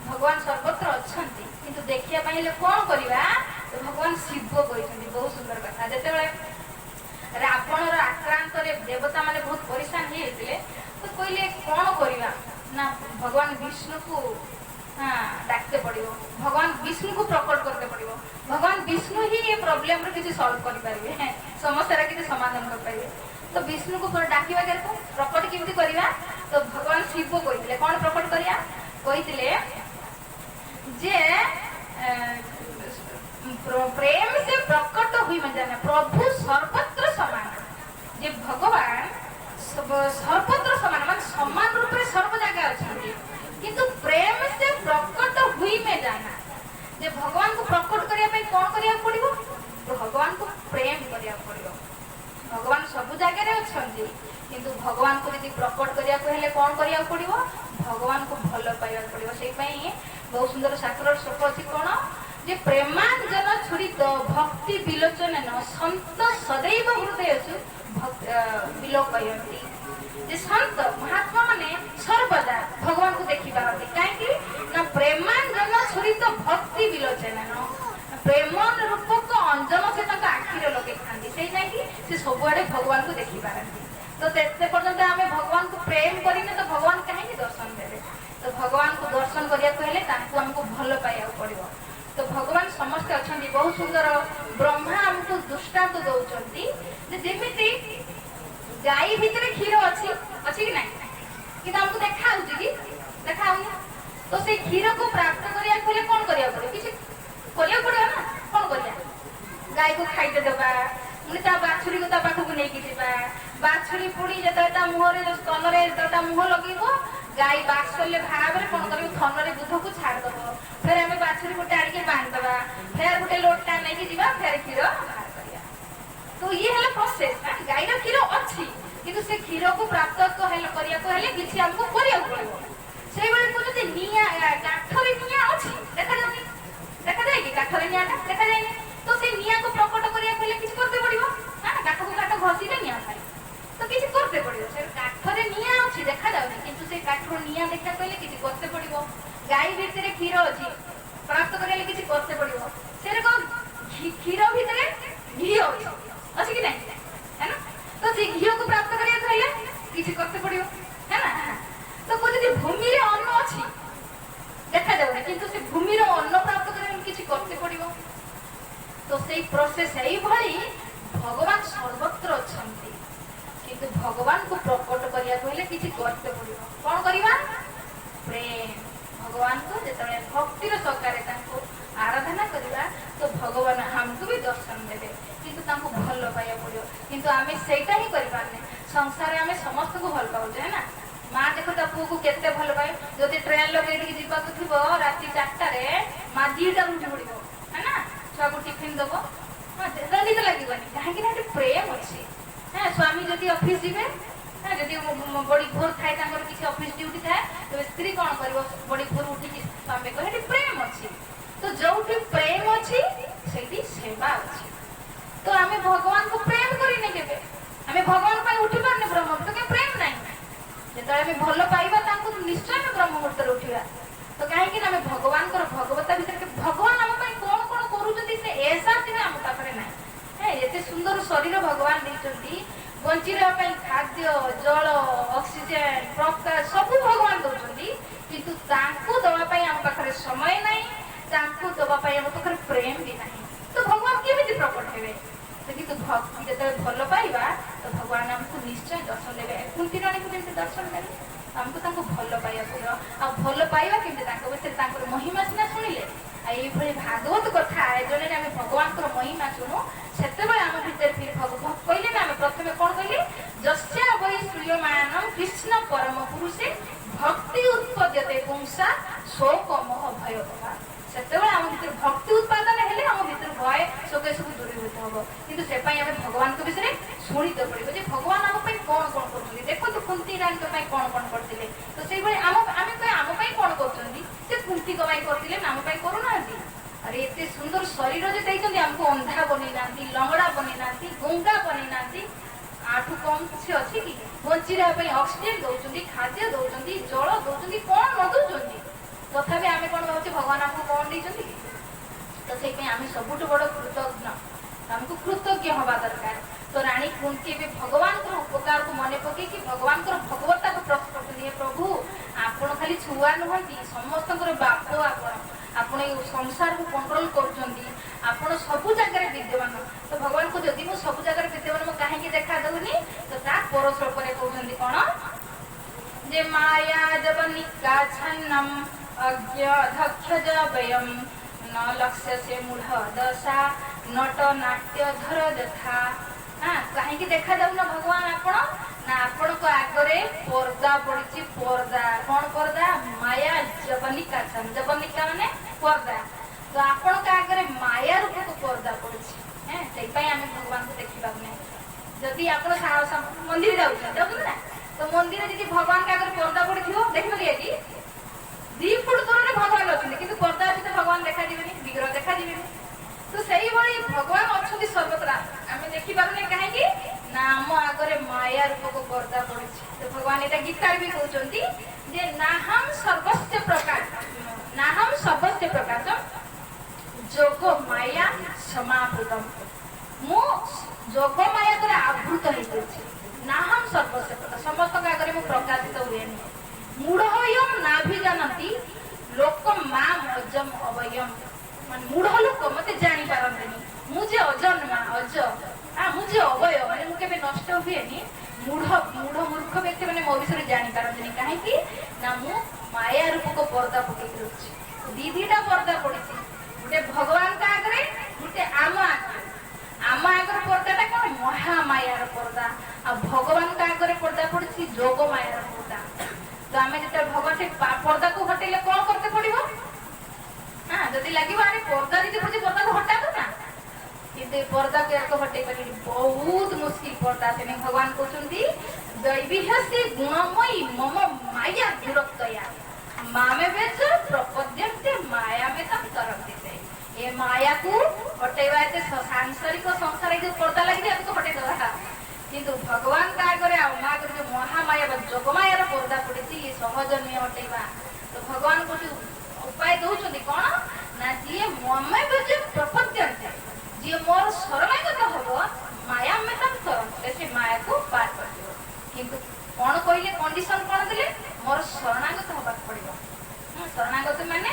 भगवान सर्वत्र अच्छा किंतु देखिया कौन करवा तो भगवान शिव कहते बहुत सुंदर कथा जिते रावण आक्रांत देवता माने बहुत परेशान होते तो कहले कौन करवा ना भगवान विष्णु को डाकते पड़ो भगवान विष्णु को प्रकट करते पड़ो भगवान विष्णु ही ये प्रॉब्लम रो किसी सॉल्व कर पारे समस्या किसी समाधान कर पारे तो विष्णु को डाकिबा के प्रकट केमती करवा तो भगवान शिव कहते कौन प्रकट करिया कहते जे प्रेम से प्रकट हुई जाना प्रभु सर्वत्र समान जे भगवान सर्वत्र समान मान समान रूप से सर्व जगह अच्छे किंतु प्रेम से प्रकट हुई में जाना जे भगवान को प्रकट करने कौन करिया पड़ो भगवान को प्रेम करिया पड़ो भगवान सब जगह अच्छा किंतु भगवान को यदि प्रकट करने कौन करिया पड़ो भगवान को भल पाइबा पड़ो से बहुत सुंदर शास्त्र श्लोक अच्छी कौन जे प्रेमांजन छुड़ित भक्ति विलोचन सत सदैव हृदय विलोकयती जे संत महात्मा माने सर्वदा भगवान को देखी पारती कहीं ना प्रेमांजन छुड़ित भक्ति विलोचन प्रेम रूपक अंजन से आखिर लगे था से सबुआड़े भगवान को देखी पारती तो पर्यंत आम भगवान को प्रेम करें तो भगवान कहीं दर्शन देवे तो भगवान को दर्शन करने आमको भल पाइबा पड़ो तो भगवान समस्त अच्छा बहुत सुंदर ब्रह्मा आमको दृष्टांत दौरान जमी गाई भितर क्षीर अच्छी कि ना कि आमको देखा कि देखा तो से क्षीर को प्राप्त करने कौन करा पड़े किसी पड़ो ना कौन कर गाई को खाइते देवा पुणी बाछुरी को पाखक नहीं बाछुरी पुणी जो मुहर स्तन मुह लगे गाई बात्सल्य भाव में कौन कर थन दूध को छाड़द फिर आम बाछुरी गोटे आड़े बांधदेवा फिर गोटे लोटा नहीं जी फिर क्षीर बाहर करा तो ये है प्रोसेस ना गाईर क्षीर अच्छी किंतु से क्षीर को प्राप्त करने किसी आमको पड़ो से कहते निआ काठरे निआ अच्छी देखा जाए देखा जाए कि काठरे निआ देखा जाए तो से निआ को प्रकट करने किसी करते पड़ो काठ को काठ घषिले निआ खाए तो किसी करते पड़ो से काठरे निआ अच्छी देखा जाऊनी किंतु से काठर निआ देखा कहले किसी करते पड़ो गाई भितर क्षीर अच्छी प्राप्त करने किसी करते पड़ो से क्षीर भितर घी अच्छी कि नहीं है ना तो से घी को प्राप्त करने किसी करते पड़ो है ना तो कहते भूमि अन्न अच्छी देखा जाऊनी किंतु से भूमि अन्न प्राप्त करने किसी करते पड़ो तो से प्रोसेस यही भगवान सर्वत्र अच्छा किंतु भगवान को प्रकट करने किसी करते पड़ो कौन करवा प्रेम भगवान को जो भक्तिर सकारे आराधना करवा तो भगवान हमको भी दर्शन देवे किंतु भल पाइबा पड़ो किंतु आम सेटा ही करें संसार आम समस्त को भल पाऊे है ना माँ देखो ता पुओ को केते भल पाए जो ट्रेन लगे जावाक थी राति 4टारे माँ 2टा उठी पड़ो है ना छुआ को टिफिन दब निद लगे कहीं प्रेम अच्छी हाँ स्वामी जदि ऑफिस जीवे जदि बड़ी भोर थाए किसी ऑफिस ड्यूटी थाए तो स्त्री कौन कर बड़ी भोर उठी स्वामी कहे प्रेम अच्छी तो जो प्रेम अच्छी से सेवा अच्छी तो आम भगवान को प्रेम करने के आम भगवान पर उठी पारे ब्रह्म तो क्या प्रेम ना जो भल पाइबा निश्चय ब्रह्म मुहूर्त उठा तो कहीं आम भगवान भगवता भर भगवान आम कौन कौन कर ऐसा आम पाखे ना ये सुंदर शरीर भगवान देते बंची रहा खाद्य जल ऑक्सीजन प्रकाश सब भगवान दौरान किंतु दवाई आम पाखे समय ना दवाई आम पाखे प्रेम भी ना तो भगवान केमी ହେବେ। କିନ୍ତୁ ଭକ୍ତି ଯେତେବେଳେ ଭଲ ପାଇବା ତ ଭଗବାନ ଆମକୁ ନିଶ୍ଚୟ ଦର୍ଶନ ଦେବେ। କୁନ୍ତି ରାଣୀକୁ ଯେମିତି ଦର୍ଶନ ଦେବେ ଆମକୁ ତାଙ୍କୁ ଭଲ ପାଇବାକୁ ପଡ଼ିବ। ଆଉ ଭଲ ପାଇବା କେମିତି ତାଙ୍କ ଭିତରେ ତାଙ୍କର ମହିମା ସିନା ଶୁଣିଲେ ଆଉ ଏଇଭଳି ଭାଗବତ କଥା ଆୟୋଜନରେ ଆମେ ଭଗବାନଙ୍କର ମହିମା ଶୁଣୁ ସେତେବେଳେ ଆମ ଭିତରେ ଫିର କହିଲେ ନା ଆମେ ପ୍ରଥମେ କଣ କହିଲେ ଯସ୍ୟା ବୈ ଶ୍ରୀୟମାଣଂ କୃଷ୍ଣ ପରମ ପୁରୁଷେ ଭକ୍ତି ଉତ୍ପଦ୍ୟତେ ପୁଂସା ଶୋକ ମୋହ ଭୟ ଭବା। ସେତେବେଳେ ଆମ ଭିତରେ ଭକ୍ତି ଉତ୍ପାଦନ ହେଲେ ଆମ ଭିତରେ ଭୟ ଶୋକ ସବୁ ଦୂରୀଭୂତ ହବ। କିନ୍ତୁ ସେ ପାଇଁ ଆମେ ଭଗବାନଙ୍କ ବିଷୟରେ ଶୁଣିତେ ପଡିବ ଯେ ଭଗବାନ ଆମ ପାଇଁ କଣ କଣ କରୁଛନ୍ତି। ଦେଖନ୍ତୁ କୁନ୍ତି ରାଣୀଙ୍କ ପାଇଁ କଣ କଣ କରିଥିଲେ ତ ସେଇଭଳି ଆମେ ଆମ ପାଇଁ କଣ କରୁଛନ୍ତି ସେ କୁନ୍ତିଙ୍କ ପାଇଁ କରିଥିଲେ ନା ଆମ ପାଇଁ କରୁନାହାନ୍ତି। ଆରେ ଏତେ ସୁନ୍ଦର ଶରୀର ଯେ ଦେଇଛନ୍ତି ଆମକୁ ଅନ୍ଧା ବନେଇ ନାହାନ୍ତି ଲଙ୍ଗଡା ବନେଇ ନାହାନ୍ତି ଗୁଙ୍ଗା ବନେଇ ନାହାନ୍ତି ଆଠୁ କମ କିଛି ଅଛି କି। ବଞ୍ଚି ରହିବା ପାଇଁ ଅକ୍ସିଜେନ ଦଉଛନ୍ତି ଖାଦ୍ୟ ଦଉଛନ୍ତି ଜଳ ଦଉଛନ୍ତି କଣ ନ ଦଉଛନ୍ତି ତଥାପି ଆମେ କଣ ଭାବୁଛେ ଭଗବାନ ଆମକୁ କଣ ଦେଇଛନ୍ତି କି। ତ ସେଇପାଇଁ ଆମେ ସବୁଠୁ ବଡ କୃତଜ୍ଞ ଆମକୁ କୃତଜ୍ଞ ହବା ଦରକାର। ତ ରାଣୀ କୁନ୍ତି ଏବେ ଭଗବାନଙ୍କର ଉପକାରକୁ ମନେ ପକେଇକି ଭଗବାନଙ୍କର ଭଗବତାକୁ ପ୍ରଶ୍ନ କଲେ ପ୍ରଭୁ ଆପଣ ଖାଲି ଛୁଆ ନୁହନ୍ତି ସମସ୍ତଙ୍କର ବାପ ଆପଣ ଏଇ ସଂସାରକୁ କଣ୍ଟ୍ରୋଲ କରୁଛନ୍ତି ଆପଣ ସବୁ ଜାଗାରେ ବିଦ୍ୟମାନ। ତ ଭଗବାନଙ୍କୁ ଯଦି ମୁଁ ସବୁ ଜାଗାରେ ବିଦ୍ୟମାନ ମୁଁ କାହିଁକି ଦେଖା ଦଉନି ତ ତା ପର ଶ୍ଲୋକରେ କହୁଛନ୍ତି କଣ ଯେ ମାୟା ଜବନିକା ଛନ୍ନମ ଅଜ୍ଞ ବୟମ ନ ଲକ୍ଷ୍ୟ ସେ ମୂଢ ଦଶା ନଟ ନାଟ୍ୟ ଧର ଯଥା। କାହିଁକି ଦେଖା ଯାଉନ ଭଗବାନ ଆପଣ ନା ଆପଣଙ୍କ ଆଗରେ ପର୍ଦା ପଡିଛି ପର୍ଦା କଣ ପର୍ଦା ମାୟା ଜବନିକା ଜବନିକା ମାନେ ପର୍ଦା। ତ ଆପଣଙ୍କ ଆଗରେ ମାୟା ରୂପକୁ ପର୍ଦା ପଡିଛି ସେଇପାଇଁ ଆମେ ଭଗବାନଙ୍କୁ ଦେଖିପାରୁନେ। ଯଦି ଆପଣ ମନ୍ଦିର ଯାଉଛନ୍ତି ନା ତ ମନ୍ଦିରରେ ଯଦି ଭଗବାନଙ୍କ ଆଗରେ ପର୍ଦା ପଡିଥିବ ଦେଖିପାରିବେ କି 2 ଫୁଟ ଦୂରରେ ଭଗବାନ ଅଛନ୍ତି କିନ୍ତୁ ପର୍ଦା ଅଛି ତ ଭଗବାନ ଦେଖାଯିବେନି ବିଗ୍ରହ ଦେଖାଯିବେନି। ତ ସେଇଭଳି ଭଗବାନ ଅଛନ୍ତି ସର୍ବତ୍ରା ଆମେ ଦେଖିପାରୁନେ କାହିଁକି ନା ଆମ ଆଗରେ ମାୟା ରୂପକୁ ପର୍ଦା ପଡିଛି। ତ ଭଗବାନ ଏଇଟା ଗୀତାରେ ବି କହୁଛନ୍ତି ଯେ ନାହଂ ସର୍ବସ୍ୟ ପ୍ରକାଶ ଯୋଗ ମାୟା ସମାବୃତମ୍ ମୁଁ ଯୋଗ ମାୟା ଦ୍ୱାରା ଆବୃତ ହେଇଯାଇଛି। ନାହଂ ସର୍ବସ୍ୟ ପ୍ରକାଶ ସମସ୍ତଙ୍କ ଆଗରେ ମୁଁ ପ୍ରକାଶିତ ହୁଏନି। ମୂଢୟଂ ନାଭିଜାନନ୍ତି ଲୋକ ମାମ ଅଜମ ଅବୟମ ମାନେ ମୂଢ ଲୋକ ମତେ ଜାଣିପାରନ୍ତିନି ମୁଁ ଯେ ଅଜନ୍ମା ମୁଁ ଯେ ଅବୟ ମାନେ ମୁଁ କେବେ ନଷ୍ଟ ହୁଏନି। ମୂଢ ମୂର୍ଖ ବ୍ୟକ୍ତି ମାନେ ମୋ ବିଷୟରେ ଜାଣିପାରନ୍ତିନି କାହିଁକି ନା ମୁଁ ମାୟା ରୂପକୁ ପର୍ଦା ପକେଇକି ରହୁଛି। ଦିଟା ପର୍ଦା ପଡିଛି ଗୋଟେ ଭଗବାନଙ୍କ ଆଗରେ ଗୋଟେ ଆମ ଆଗର ପର୍ଦାଟା କଣ ମହାମାୟାର ପର୍ଦା ଆଉ ଭଗବାନଙ୍କ ଆଗରେ ପର୍ଦା ପଡିଛି ଯୋଗ ମାୟାର ପର୍ଦା। ତ ଆମେ ଯେତେବେଳେ ଭଗବାନ ସେ ପର୍ଦାକୁ ହଟେଇଲେ କଣ କରତେ ପଡିବ ଯଦି ଲାଗିବ ଆରେ ପର୍ଦା ଯଦି ପଡୁଛି ପର୍ଦାକୁ ହଟାନ୍ତୁ ନା କିନ୍ତୁ ଏ ପର୍ଦାକୁ ଏକ ହଟେଇ ପାରିବି ବହୁତ ମୁସ୍କିଲ ପର୍ଦା। ସେନେ ଭଗବାନ କହୁଛନ୍ତି ଦୈବିହସ୍ୟ ଗୁଣମୟୀ ମମ ମାୟା ବିରକ୍ତୟା ମାମେ ବେଚ ପ୍ରପଦ୍ୟନ୍ତେ ମାୟା ମେ ତମ୍ ତରନ୍ତି। ଏ ମାୟାକୁ ହଟେଇବା ଏତେ ସାଂସାରିକ ସଂସାର ଯୋଉ ପର୍ଦା ଲାଗିଛି ଆମକୁ ହଟେଇ ଦେବା କିନ୍ତୁ ଭଗବାନଙ୍କ ଆଗରେ ଆଉ ମା ଆଗରେ ଯୋଉ ମହାମାୟା ବା ଯୋଗମାୟାର ପର୍ଦା ପଡିଛି ଏ ସହଜ ନୁହେଁ ହଟେଇବା। ତ ଭଗବାନ କୋଉଠି ଉପାୟ ଦଉଛନ୍ତି କଣ ନା ଯିଏ ମମେ ବେଚ ପ୍ରପଦ୍ୟନ୍ତେ ଯିଏ ମୋର ଶରଣାଗତ ହବ ମାୟା ମେ ତମ୍ ତରନ୍ତି ସେ ମାୟାକୁ ପାର କରିଯିବ। କିନ୍ତୁ କଣ କହିଲେ କଣ୍ଡିସନ କଣ ଦେଲେ ମୋର ଶରଣାଗତ ହବାକୁ ପଡିବ। ଶରଣାଗତ ମାନେ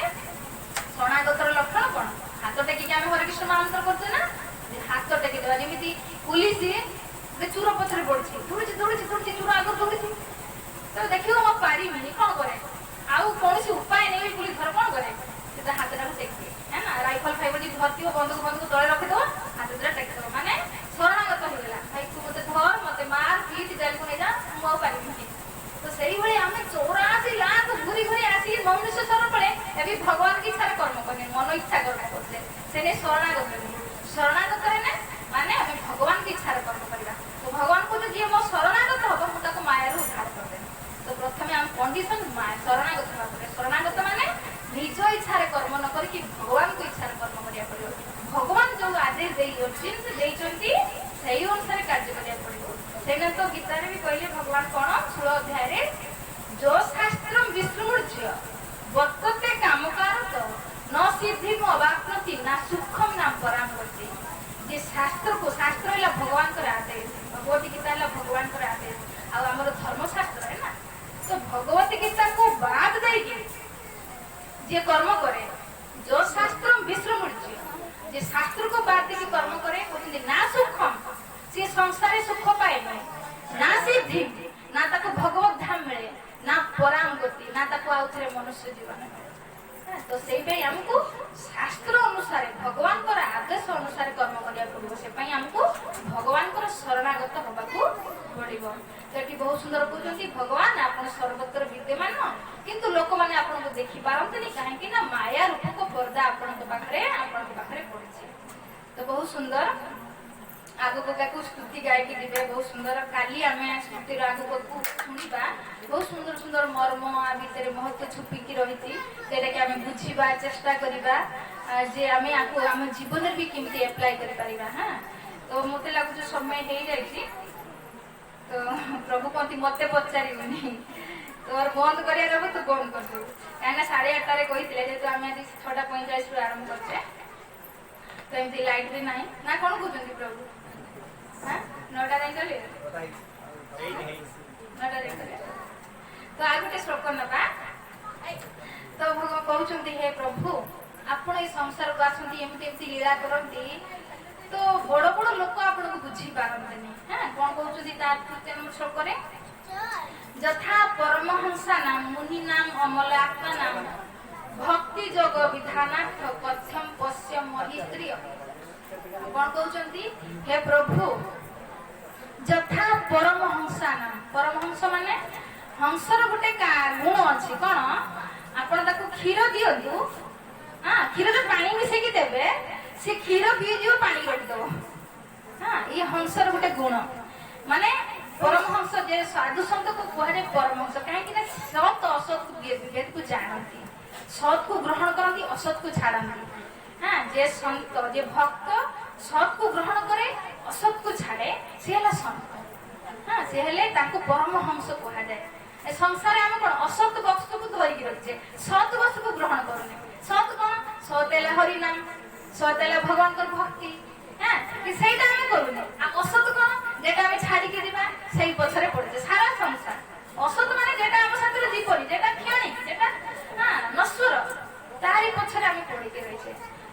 ଶରଣାଗତର ଲକ୍ଷଣ କଣ ହାତ ଟେକିକି ଆମେ ହରେ କୃଷ୍ଣ ମହାମନ୍ତ୍ର କରୁଛେ ନା ହାତ ଟେକି ଦେବା। ଯେମିତି ପୁଲିସ ଚୋର ପଛରେ ପଡୁଛି ଦୌଡୁଛି ଚୋର ଆଗରୁ ଦୌଡୁଛି ତ ଦେଖିବ ମୁଁ ପାରିବିନି କଣ କରେ ଆଉ କୌଣସି ଉପାୟ ନେଇ ପୁଲିସ ଧର କଣ କରେ ସେ ତା ହାତଟାକୁ ଟେକିଦିଏ ନା ରାଇଫଲ ଫାଇଫଲ ଯଦି ଧରିଥିବ ବନ୍ଧୁକ ତଳେ ରଖିଦବ ହାତ ଦୁରା ଟେକିଦବ ମାନେ ଶରଣାଗତ ହେଇଗଲା ଭାଇ ତୁ ମତେ ଧର ମତେ ମାର ପିଟ ଜେଲକୁ ନେଇଯା ମୁଁ ଆଉ ପାରିବିନି। ତ ସେଇଭଳି ଆମେ 84 ଲାଖ ଘୁରି ଆସି ମନୁଷ୍ୟ ସର ପଳେ ଏବେ ଭଗବାନ କି ଇଚ୍ଛାରେ କର୍ମ କଲେ ମନ ଇଚ୍ଛା କର୍ମ କରୁଥିଲେ ସେ ନେଇ ଶରଣାଗତ ହେଲେ ମାନେ ଆମେ ଭଗବାନ କି ଇଚ୍ଛାରେ କର୍ମ କରିବା। ତ ଭଗବାନ କହୁଛନ୍ତି ଯିଏ ମୋ ଶରଣାଗତ ହବ ମୁଁ ତାକୁ ମାୟାରୁ ଉଦ୍ଧାର କରିଦେବି। ତ ପ୍ରଥମେ ଆମ କଣ୍ଡିସନ ଶରଣାଗତ ହେବା ପଡିବ। ଶରଣାଗତ ମାନେ ନିଜ ଇଚ୍ଛାରେ କର୍ମ ନ କରିକି ଭଗବାନଙ୍କ ଇଚ୍ଛାରେ କର୍ମ କରିବାକୁ ପଡିବ। ଭଗବାନ ଯୋଉ ଆଦେଶ ଦେଇଛନ୍ତି ସେଇ ଅନୁସାରେ କାର୍ଯ୍ୟ କରିବାକୁ ପଡିବ। ସେଇନା ତ ଗୀତାରେ ବି କହିଲେ ଭଗବାନ କଣ 16 ଅଧ୍ୟାୟରେ ଯୋ ଶାସ୍ତ୍ର ବିସ୍ମୃତ୍ୟ ବର୍ତ୍ତତେ କାମକାରତ ନ ସିଦ୍ଧି ଅବାପ୍ନୋତି ନା ସୁଖମ ନାମ ପରାମ କରନ୍ତି। ଯେ ଶାସ୍ତ୍ର ହେଲା ଭଗବାନଙ୍କର ଆଦେଶ ଭଗବତୀ ଗୀତା ହେଲା ଭଗବାନଙ୍କର ଆଦେଶ ଆଉ ଆମର ଧର୍ମଶାସ୍ତ୍ର ହେଲା। ତ ଭଗବତୀ ଗୀତାକୁ ବାଦ ଦେଇକି ଯିଏ କର୍ମ କରେ ଯୋ ଶାସ୍ତ୍ର ବିସ୍ମୃତ୍ୟ ଯେ ଶାସ୍ତ୍ରକୁ ବାଦ ଦେଇକି କର୍ମ କରେ କହୁଛନ୍ତି कहते ना सुखम सी संसार सुख पाए ना सिद्धि ना ताको भगवत धाम मिले ना पराम गति ना ताको आउ थे मनुष्य जीवन मिले तो से हमको शास्त्र अनुसार भगवान आदेश अनुसार कर्म करिया पड़ो से हमको भगवान शरणागत होगा पड़ो। तो ये बहुत सुंदर कहते भगवान आप सर्वत्र विद्यमान किंतु लोक मैंने आपको देखी पारती कहीं ना माया रूप को पर्दा पाखे पड़ी। तो बहुत सुंदर आगक क्या स्तुति गायकी दिवे बहुत सुंदर काली आम स्तुतिर आगक शुणा बहुत सुंदर सुंदर मर्म आ भितर महत्व छुपिकी रही जोटा कि बुझा चेष्टा करवा जे आम आम जीवन भी केमती एप्लाय कर। हाँ तो मत लगुच समय हो जाए तो प्रभु कहती मत पचार तो बंद कर तू बंद करदे कहीं 8:30 कही जेहतु आम आज 6:45 आरंभ करचे तो एमती लाइट भी ना ना कौन कहते प्रभु हाँ 9टा नहीं चलिए 9टा नहीं तो आ गए श्लोक नवा तो भगवान कहते हे प्रभु आप संसार को आसती एमती लीला करती तो बड़ बड़ लोक आपको बुझी पारती हाँ कौन कहते श्लोक यथा परमहंसा नाम मुनि नाम अमलात्मा नाम भक्ति जोग विधानार्थ कथ्यम पश्यम महिस्त्रीय कौन कहते हे प्रभु यथा परमहंसा नाम परमहंस माने हंसर गोटे गुण अच्छी कौन आपण क्षीर दिंतु हाँ क्षीर पानी मिसेकी देवे से क्षीर पीजी पानी रखिदेव हाँ ये हंसर गोटे गुण माने परमहंस जे साधु संत को कहे परमहंस कहीं सत असत विभेद को जानती सत को ग्रहण करती असत को छाड़ती हाँ जे संत जे भक्त सत को ग्रहण करे असत को छाड़े सी है संत हाँ सी है परमहंस कह जाए संसार आम कौन असत वस्तु को धरिकी रखिए सत वस्तु को ग्रहण करूने सत कौन सत है हरिनाम सत है भगवान भक्ति हाँ सहीटा आम करूने असत कौन जेटा आम छाड़ी से पछरे पड़े सारा संसार असत माने जेटा आम साथ दीपरी जेटा क्षणिक जेटा हाँ नश्वर तारी पछरे आम पड़े रही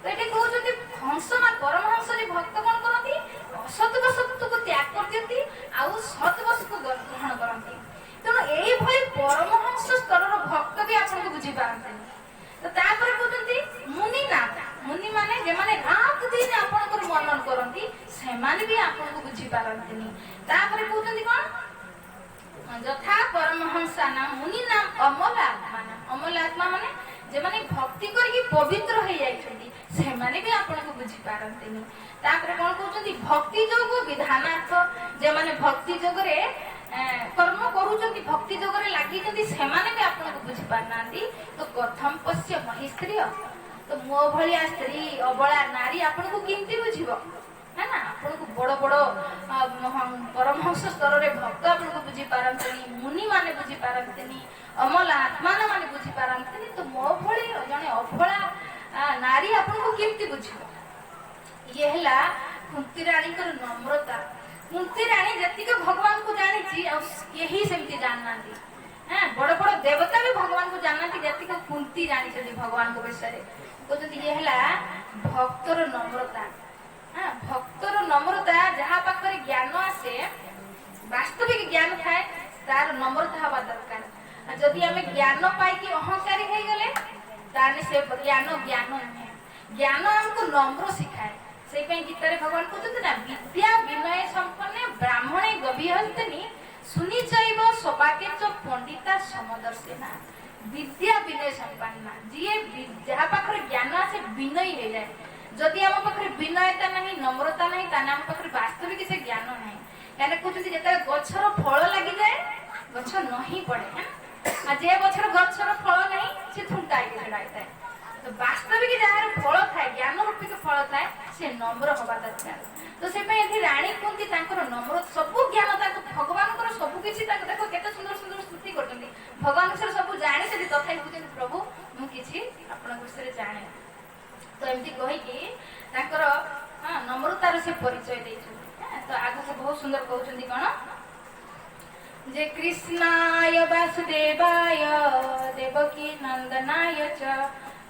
तो ये कहते हंस परमहंस भक्त कौन करती असत वस्तु को त्याग कर दिखती आउ सत वस्तु को ग्रहण करती तेणु यही परमहंस स्तर भक्त भी आपको बुझी पारती तो कहते मुनि नाम मुनि माने जे माने रात दिन आपनकर मनन करती से भी आपको बुझी पारती कहते कौन यथा परमहंसा नाम मुनि नाम अमल आत्मा नाम अमल आत्मा माने जे माने भक्ति करके पवित्र हो जाइछन्ती से माने भी आपको बुझी पारती कौन कहते भक्ति जोग विधानार्थ जे माने भक्ति जोग रे कर्म करूचंती भक्ति जोग रे लागी जंती से माने भी आपको बुझी पारना तो कथम पश्य महिस्त्रीय तो मो भलिया स्त्री अबला नारी आपको केमती बुझिबो है ना आपको बड़ बड़ परमहंस स्तर रे भक्त आपको बुझी पारंतनी मुनि माने बुझी पारंतनी अमल आत्मा माने बुझी पारंतनी तो मो भली जने अभला नारी आपको केमती बुझिबो ये हला कुंती रानी कर नम्रता कुंती रानी जतिक भगवान को जानी यही सेमती जानना हाँ बड़ बड़ देवता भी भगवान को जानना जतिक कुंती जानी भगवान को विषय कहते ये हला भक्तर नम्रता हाँ भक्तर नम्रता जहाँ पाखे ज्ञान आसे वास्तविक ज्ञान थाए तार नम्रता हवा दरकार जदि आम ज्ञान पाई अहंकारी हो गले ताने से ज्ञान ज्ञान नुहे ज्ञान आमको नम्र शिखाए से गीतारे भगवान कहते ना विद्या विनय संपन्न ब्राह्मणे गभीरंतनी सुनी चैव सबाके च पंडिता समदर्शिना विद्या विनय संपन्ना जी जहाँ पाखे ज्ञान आसे विनय हो जाए जदि आम पाखे विनयता नहीं नम्रता नहीं ताने आम पाखे वास्तविक से ज्ञान नहीं कहते कहते जिते गछर फल लगी जाए गछ नहीं पड़े हाँ जे गछर गछर फल नहीं से थुंटा छड़ाई तो वास्तविक जहाँ फल थाए ज्ञान रूपिक फल थाए से नम्र हवा दरकार तो से राणी कुंती नम्र सबू ज्ञान भगवान सब किसी देख केते सुंदर सुंदर स्तुति कर भगवान विषय सब जाने से तथा कहते प्रभु मुझे आपण विषय जाने तो एमती कहीकि हाँ नम्रतार से परिचय दे तो आगु को बहुत सुंदर कहते कौन जे कृष्णाय वासुदेवाय देवकी नंदनाय च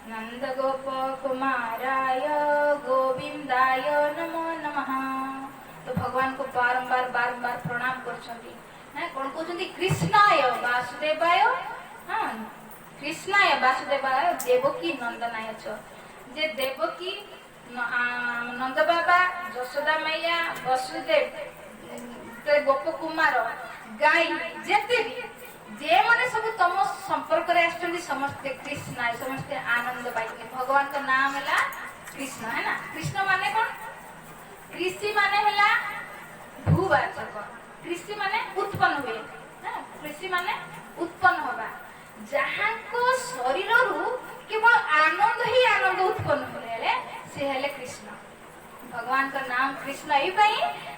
नंद गोप कुमाराय गोविंदाय नमो नमः। तो भगवान को बारंबार बारंबार प्रणाम करछंती। हैं कोन कहउछंती कृष्णाय वासुदेवाय, हां कृष्णाय वासुदेवाय देवकी नंदनाय च। जे देवकी नंद बाबा, यशोदा मैया, वसुदेव, गोप कुमार, गाई जेते भी जे माने सब तम संपर्क रे आछंती समस्त कृष्ण, समस्त आनंद पाइले। भगवान का नाम हैला कृष्ण, है ना। कृष्ण माने कोन? कृषि माने हैला भूवाचक। कृषि माने उत्पन्न हुए, हां कृषि माने उत्पन्न होबा। जहां को शरीर रु केवल आनंद ही आनंद उत्पन्न होले से हेले कृष्ण। भगवान का नाम कृष्ण ही पई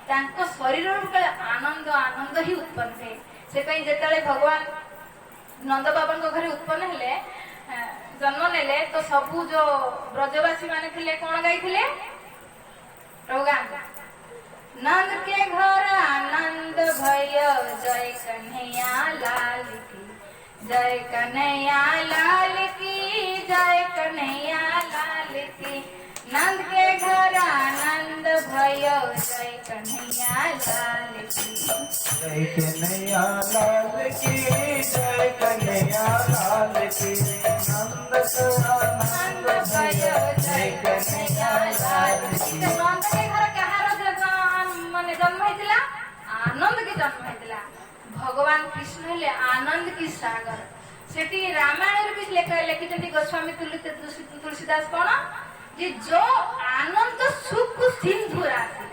तांको शरीर रु आनंद आनंद ही उत्पन्न है। से पई जेतले भगवान नंद बाबा को घरे उत्पन्न हेले, जन्म नेले, तो सबू जो ब्रजवासी माने थिले कोन गाइथिले? रोगान नंद के घर आनंद भय, जय कन्हैया लाल की, जय कन्हैया लाल की, जय कन्हैया लाल की। नंद के घर आनंद भय, जय कन्हैया लाल की, जय कन्हैया लाल की, जय कन्हैया लाल की। नंद का आनंद भय, जय कन्हैया लाल की। नंद के घर कहार माने जन्म हेतिला? आनंद के जन्म हेतिला। भगवान कृष्ण हेले आनंद की सागर। सेठी रामायण भी लिखिछंती गोस्वामी तुलसीदास कोन जे जो आनंद सुख सिंधु राशि,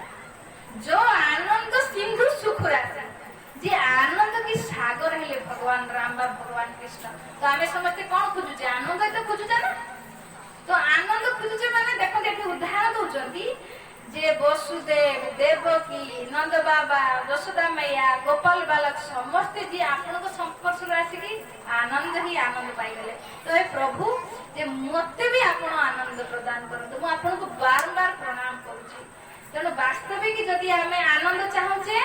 जो आनंद सिंधु सुख राशि, जे आनंद की सागर हेले भगवान राम बा भगवान कृष्ण। तो आमे समझते कोन खोजुचे? आनंद तो खोजुचे ना। तो आनंद खोजुचे माने देखो देखो उदाहरण दउचंती जे वसुदेव, देवकी, नंद बाबा, यशोदा मैया, गोपाल बालक समस्त जी आपण को संपर्क राशि की आनंद ही आनंद पाई गले। तो हे प्रभु जे मते भी आपण आनंद प्रदान करतो। मु आपण को बार-बार प्रणाम करूची। तेणु वास्तविक जदि हमें आनंद चाहूचे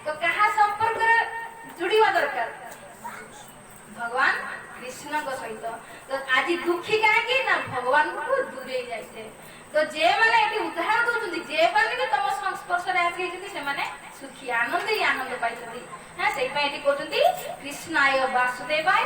तो कहा संपर्क रे जुड़ीवा दरकार? भगवान कृष्ण को सहित। तो आज दुखी काहे ना भगवान को दूरे जाइते। तो जे माने एटी उदाहरण दउछंती, जे माने कि तम संस्पर्श रे आसी जति से माने सुखी आनंद ही आनंद पाइछंती। हां सेई पई एटी कहउछंती कृष्णाय वासुदेवाय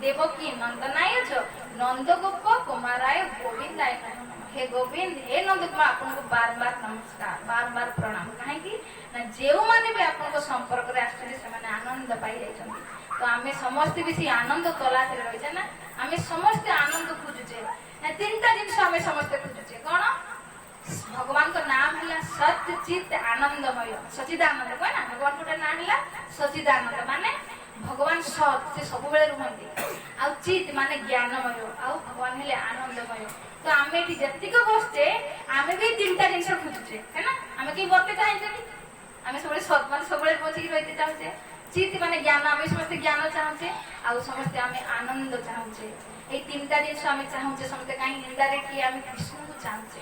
देवकी नंदनाय च, नंद गोप कुमाराय गोविंदाय नमः। हे गोविंद, हे नंद कुमार, आपन को बार-बार नमस्कार, बार-बार प्रणाम। काहे कि ना जेउ माने भी आपन को संपर्क रे आसी से माने आनंद पाइ जाइछंती। तो आमे समस्त बेसी आनंद तलाश रे रहिछे ना। आमे समस्त आनंद खोजुचे ना। तीनटा जिनिस आमे समस्त खोजुचे कोन? भगवान का नाम है सत्य चित्त आनंदमय, सचिदानंद कोई ना। भगवान गोटे नाम है सचिदानंद, माने भगवान सत से सब बेले रुहंती। आ चित्त माने ज्ञानमय, आ भगवान हेले आनंदमय। तो आमे एठी जतिक बसते आमे भी तीनटा जिनिस खोजुचे, है ना। आमे की बरते चाहते आमे सबले सत माने सब बेले बची रहिते चाहते। चित्त माने ज्ञान, आमे समस्त ज्ञान चाहते। आ समस्त आमे आनंद चाहते। ए तीनटा जिनिस आमे चाहते समस्त काई इनडायरेक्टली आमे कृष्ण को चाहते।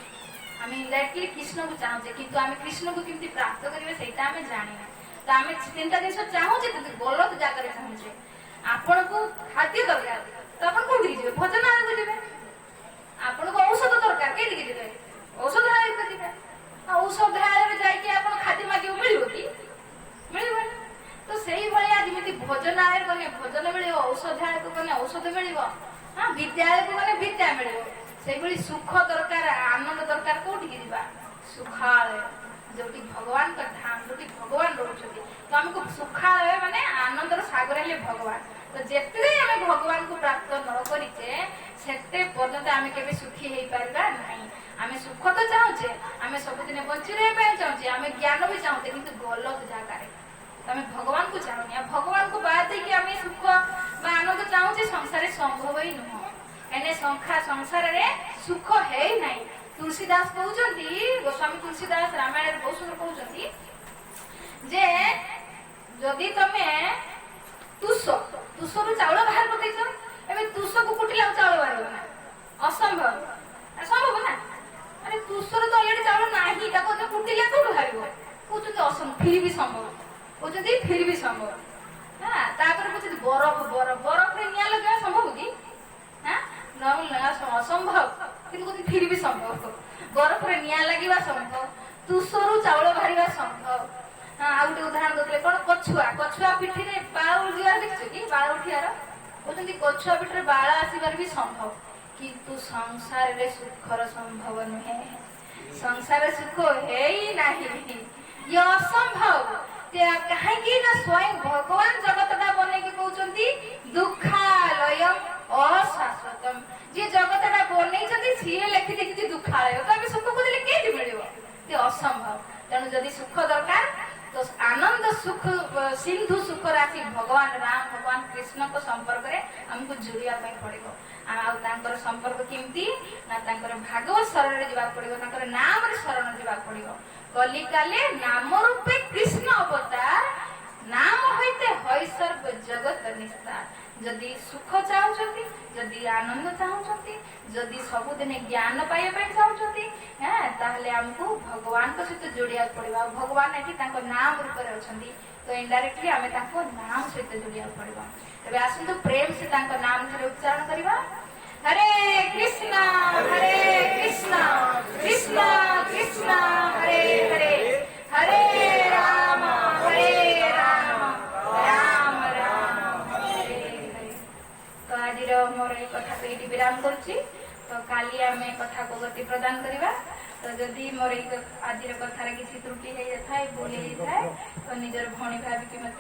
आमे इनडायरेक्टली कृष्ण को चाहते, किंतु आमे कृष्ण को केमती प्राप्त करिवे सेटा आमे जानिना। तो आमे तीनटा जिनिस चाहूचे किंतु गलत जगह रे चाहूचे। आपण को खाद्य दरकार, तो आपण कोठी जिवे? भजन आले जिवे। आपण को औषध दरकार, केठी जिवे? औषध आले को जिवे। औषध आले जाई के आपण खाद्य मागियो मिलिबो कि? मिलिबो। तो सेही भलिया जेमिति भजन आले कोने भजन मिलिबो, औषध आले को कोने औषध मिलिबो। हां विद्यालय को कोने विद्या मिलिबो। सेही भली सुख दरकार, आनंद दरकार कोठी जिबा? सुखालय, जोटी भगवान का धाम, जोटी भगवान रहउछथि। तो हमको सुखालय माने आनंदर सागर हेले भगवान। तो जेते हमें भगवान को प्राप्त न करिचे सेते पर्यंत आमे केबे सुखी हेई पारबा नाही। आमे सुख तो चाहूचे, आमे सब दिन बंची रहे पे चाहूचे, आमे ज्ञान भी चाहूते, किंतु गलत जगह रे। तो आमे भगवान को चाहूनी। आ भगवान को बात है कि आमे सुख बा आनंद चाहूचे, संसार संभव ही न। एने संसार रे सुख है नहीं। तुलसीदास कहउछंती, गोस्वामी तुलसीदास रामायण बहुत सुंदर कहउछंती जे जदि तमे तुसरु चाउल बाहर करदैछ, एबे तुस को कुटिला चाउल बाहर ना असंभव, असंभव ना। अरे तुसरु तो ऑलरेडी चाउल नाही, ताको तो कुटिला कोठु बाहरिबो? कहउछंती असंभव, फिर भी संभव। कहउछंती फिर भी संभव। हां तापर कहउछंती बरफ रे निया लगे संभव कि? हां न असंभव, किंतु फिर भी संभव। बरफ रे निया लागिबा संभव, ତୁଷରୁ ଚାଉଳ ବାହାରିବା ସମ୍ଭବ। ଆଉ ଗୋଟେ ଉଦାହରଣ ଦଉଥିଲେ କଣ, କଛୁଆ କଛୁଆ ପିଠିରେ ବାଳ ଉଠିବାର ଦେଖିଛୁ କି? ବାଳ ଉଠିବାର କହୁଛନ୍ତି କଛୁଆ ପିଠିରେ ବାଳ ଆସିବାର ବି ସମ୍ଭବ, କିନ୍ତୁ ସଂସାରରେ ସୁଖର ସମ୍ଭବ ନୁହେଁ। ସଂସାର ସୁଖ ହେଇ ନାହିଁ, ଇଏ ଅସମ୍ଭବ। କାହିଁକି ନା ସ୍ୱୟଂ ଭଗବାନ ଜଗତଟା ବନେଇକି କହୁଛନ୍ତି ଦୁଃଖାଲୟ ଅଶାଶ୍ୱତମ। ଯିଏ ଜଗତଟା ବନେଇଛନ୍ତି ସିଏ ଲେଖି ଦେଖିଛି ଦୁଃଖାଳୟ, ତ ଆମେ ସୁଖ ଖୋଜିଲେ କେମିତି ମିଳିବ? ସେ ଅସମ୍ଭବ। ତେଣୁ ଯଦି ସୁଖ ଦରକାର ତ ଆନନ୍ଦ ସୁଖ ସିନ୍ଧୁ ସୁଖ ରାଶି ଭଗବାନ ରାମ ଭଗବାନ କୃଷ୍ଣଙ୍କ ସମ୍ପର୍କରେ ଆମକୁ ଯୋଡ଼ିବା ପାଇଁ ପଡିବ। ଆଉ ତାଙ୍କର ସମ୍ପର୍କ କେମିତି ନା ତାଙ୍କର ଭାଗବତ ଶରଣରେ ଯିବାକୁ ପଡିବ, ତାଙ୍କର ନାମରେ ଶରଣ ଯିବାକୁ ପଡିବ। କଲିକାଲେ ନାମ ରୂପେ କୃଷ୍ଣ ଅବତାର, ନାମ ହଇତେ ହଇସର୍ବ ଜଗତ ନିସ୍ତାର। ଯଦି ସୁଖ ଚାହୁଁଛନ୍ତି, ଯଦି ଆନନ୍ଦ ଚାହୁଁଛନ୍ତି, ଯଦି ସବୁଦିନେ ଜ୍ଞାନ ପାଇବା ପାଇଁ ଚାହୁଁଛନ୍ତି, ତାହେଲେ ଆମକୁ ଭଗବାନଙ୍କ ସହିତ ଯୋଡ଼ିବାକୁ ପଡିବ। ଆଉ ଭଗବାନ ଏଠି ତାଙ୍କ ନାମ ରୂପରେ ଅଛନ୍ତି, ତ ଇନଡାଇରେକ୍ଟଲି ଆମେ ତାଙ୍କ ନାମ ସହିତ ଯୋଡ଼ିବାକୁ ପଡିବ। ଏବେ ଆସନ୍ତୁ ପ୍ରେମ ସେ ତାଙ୍କ ନାମ ଥରେ ଉଚ୍ଚାରଣ କରିବା। ହରେ କୃଷ୍ଣ କୃଷ୍ଣ କୃଷ୍ଣ ହରେ ହରେ, ହରେ ରାମ ରାମ ରାମ ହରେ ହରେ। ତ ଆଜିର ମୋର ଏଇ କଥାକୁ ଏଇଠି ବିରାମ କରୁଛି। ତ କାଲି ଆମେ କଥାକୁ ଗତି ପ୍ରଦାନ କରିବା। ତ ଯଦି ମୋର ଏଇ ଆଜିର କଥାରେ କିଛି ତ୍ରୁଟି ହେଇଯାଇଥାଏ, ଭୁଲ ହେଇଯାଇଥାଏ, ତ ନିଜର ଭଉଣୀ ଭାବିକି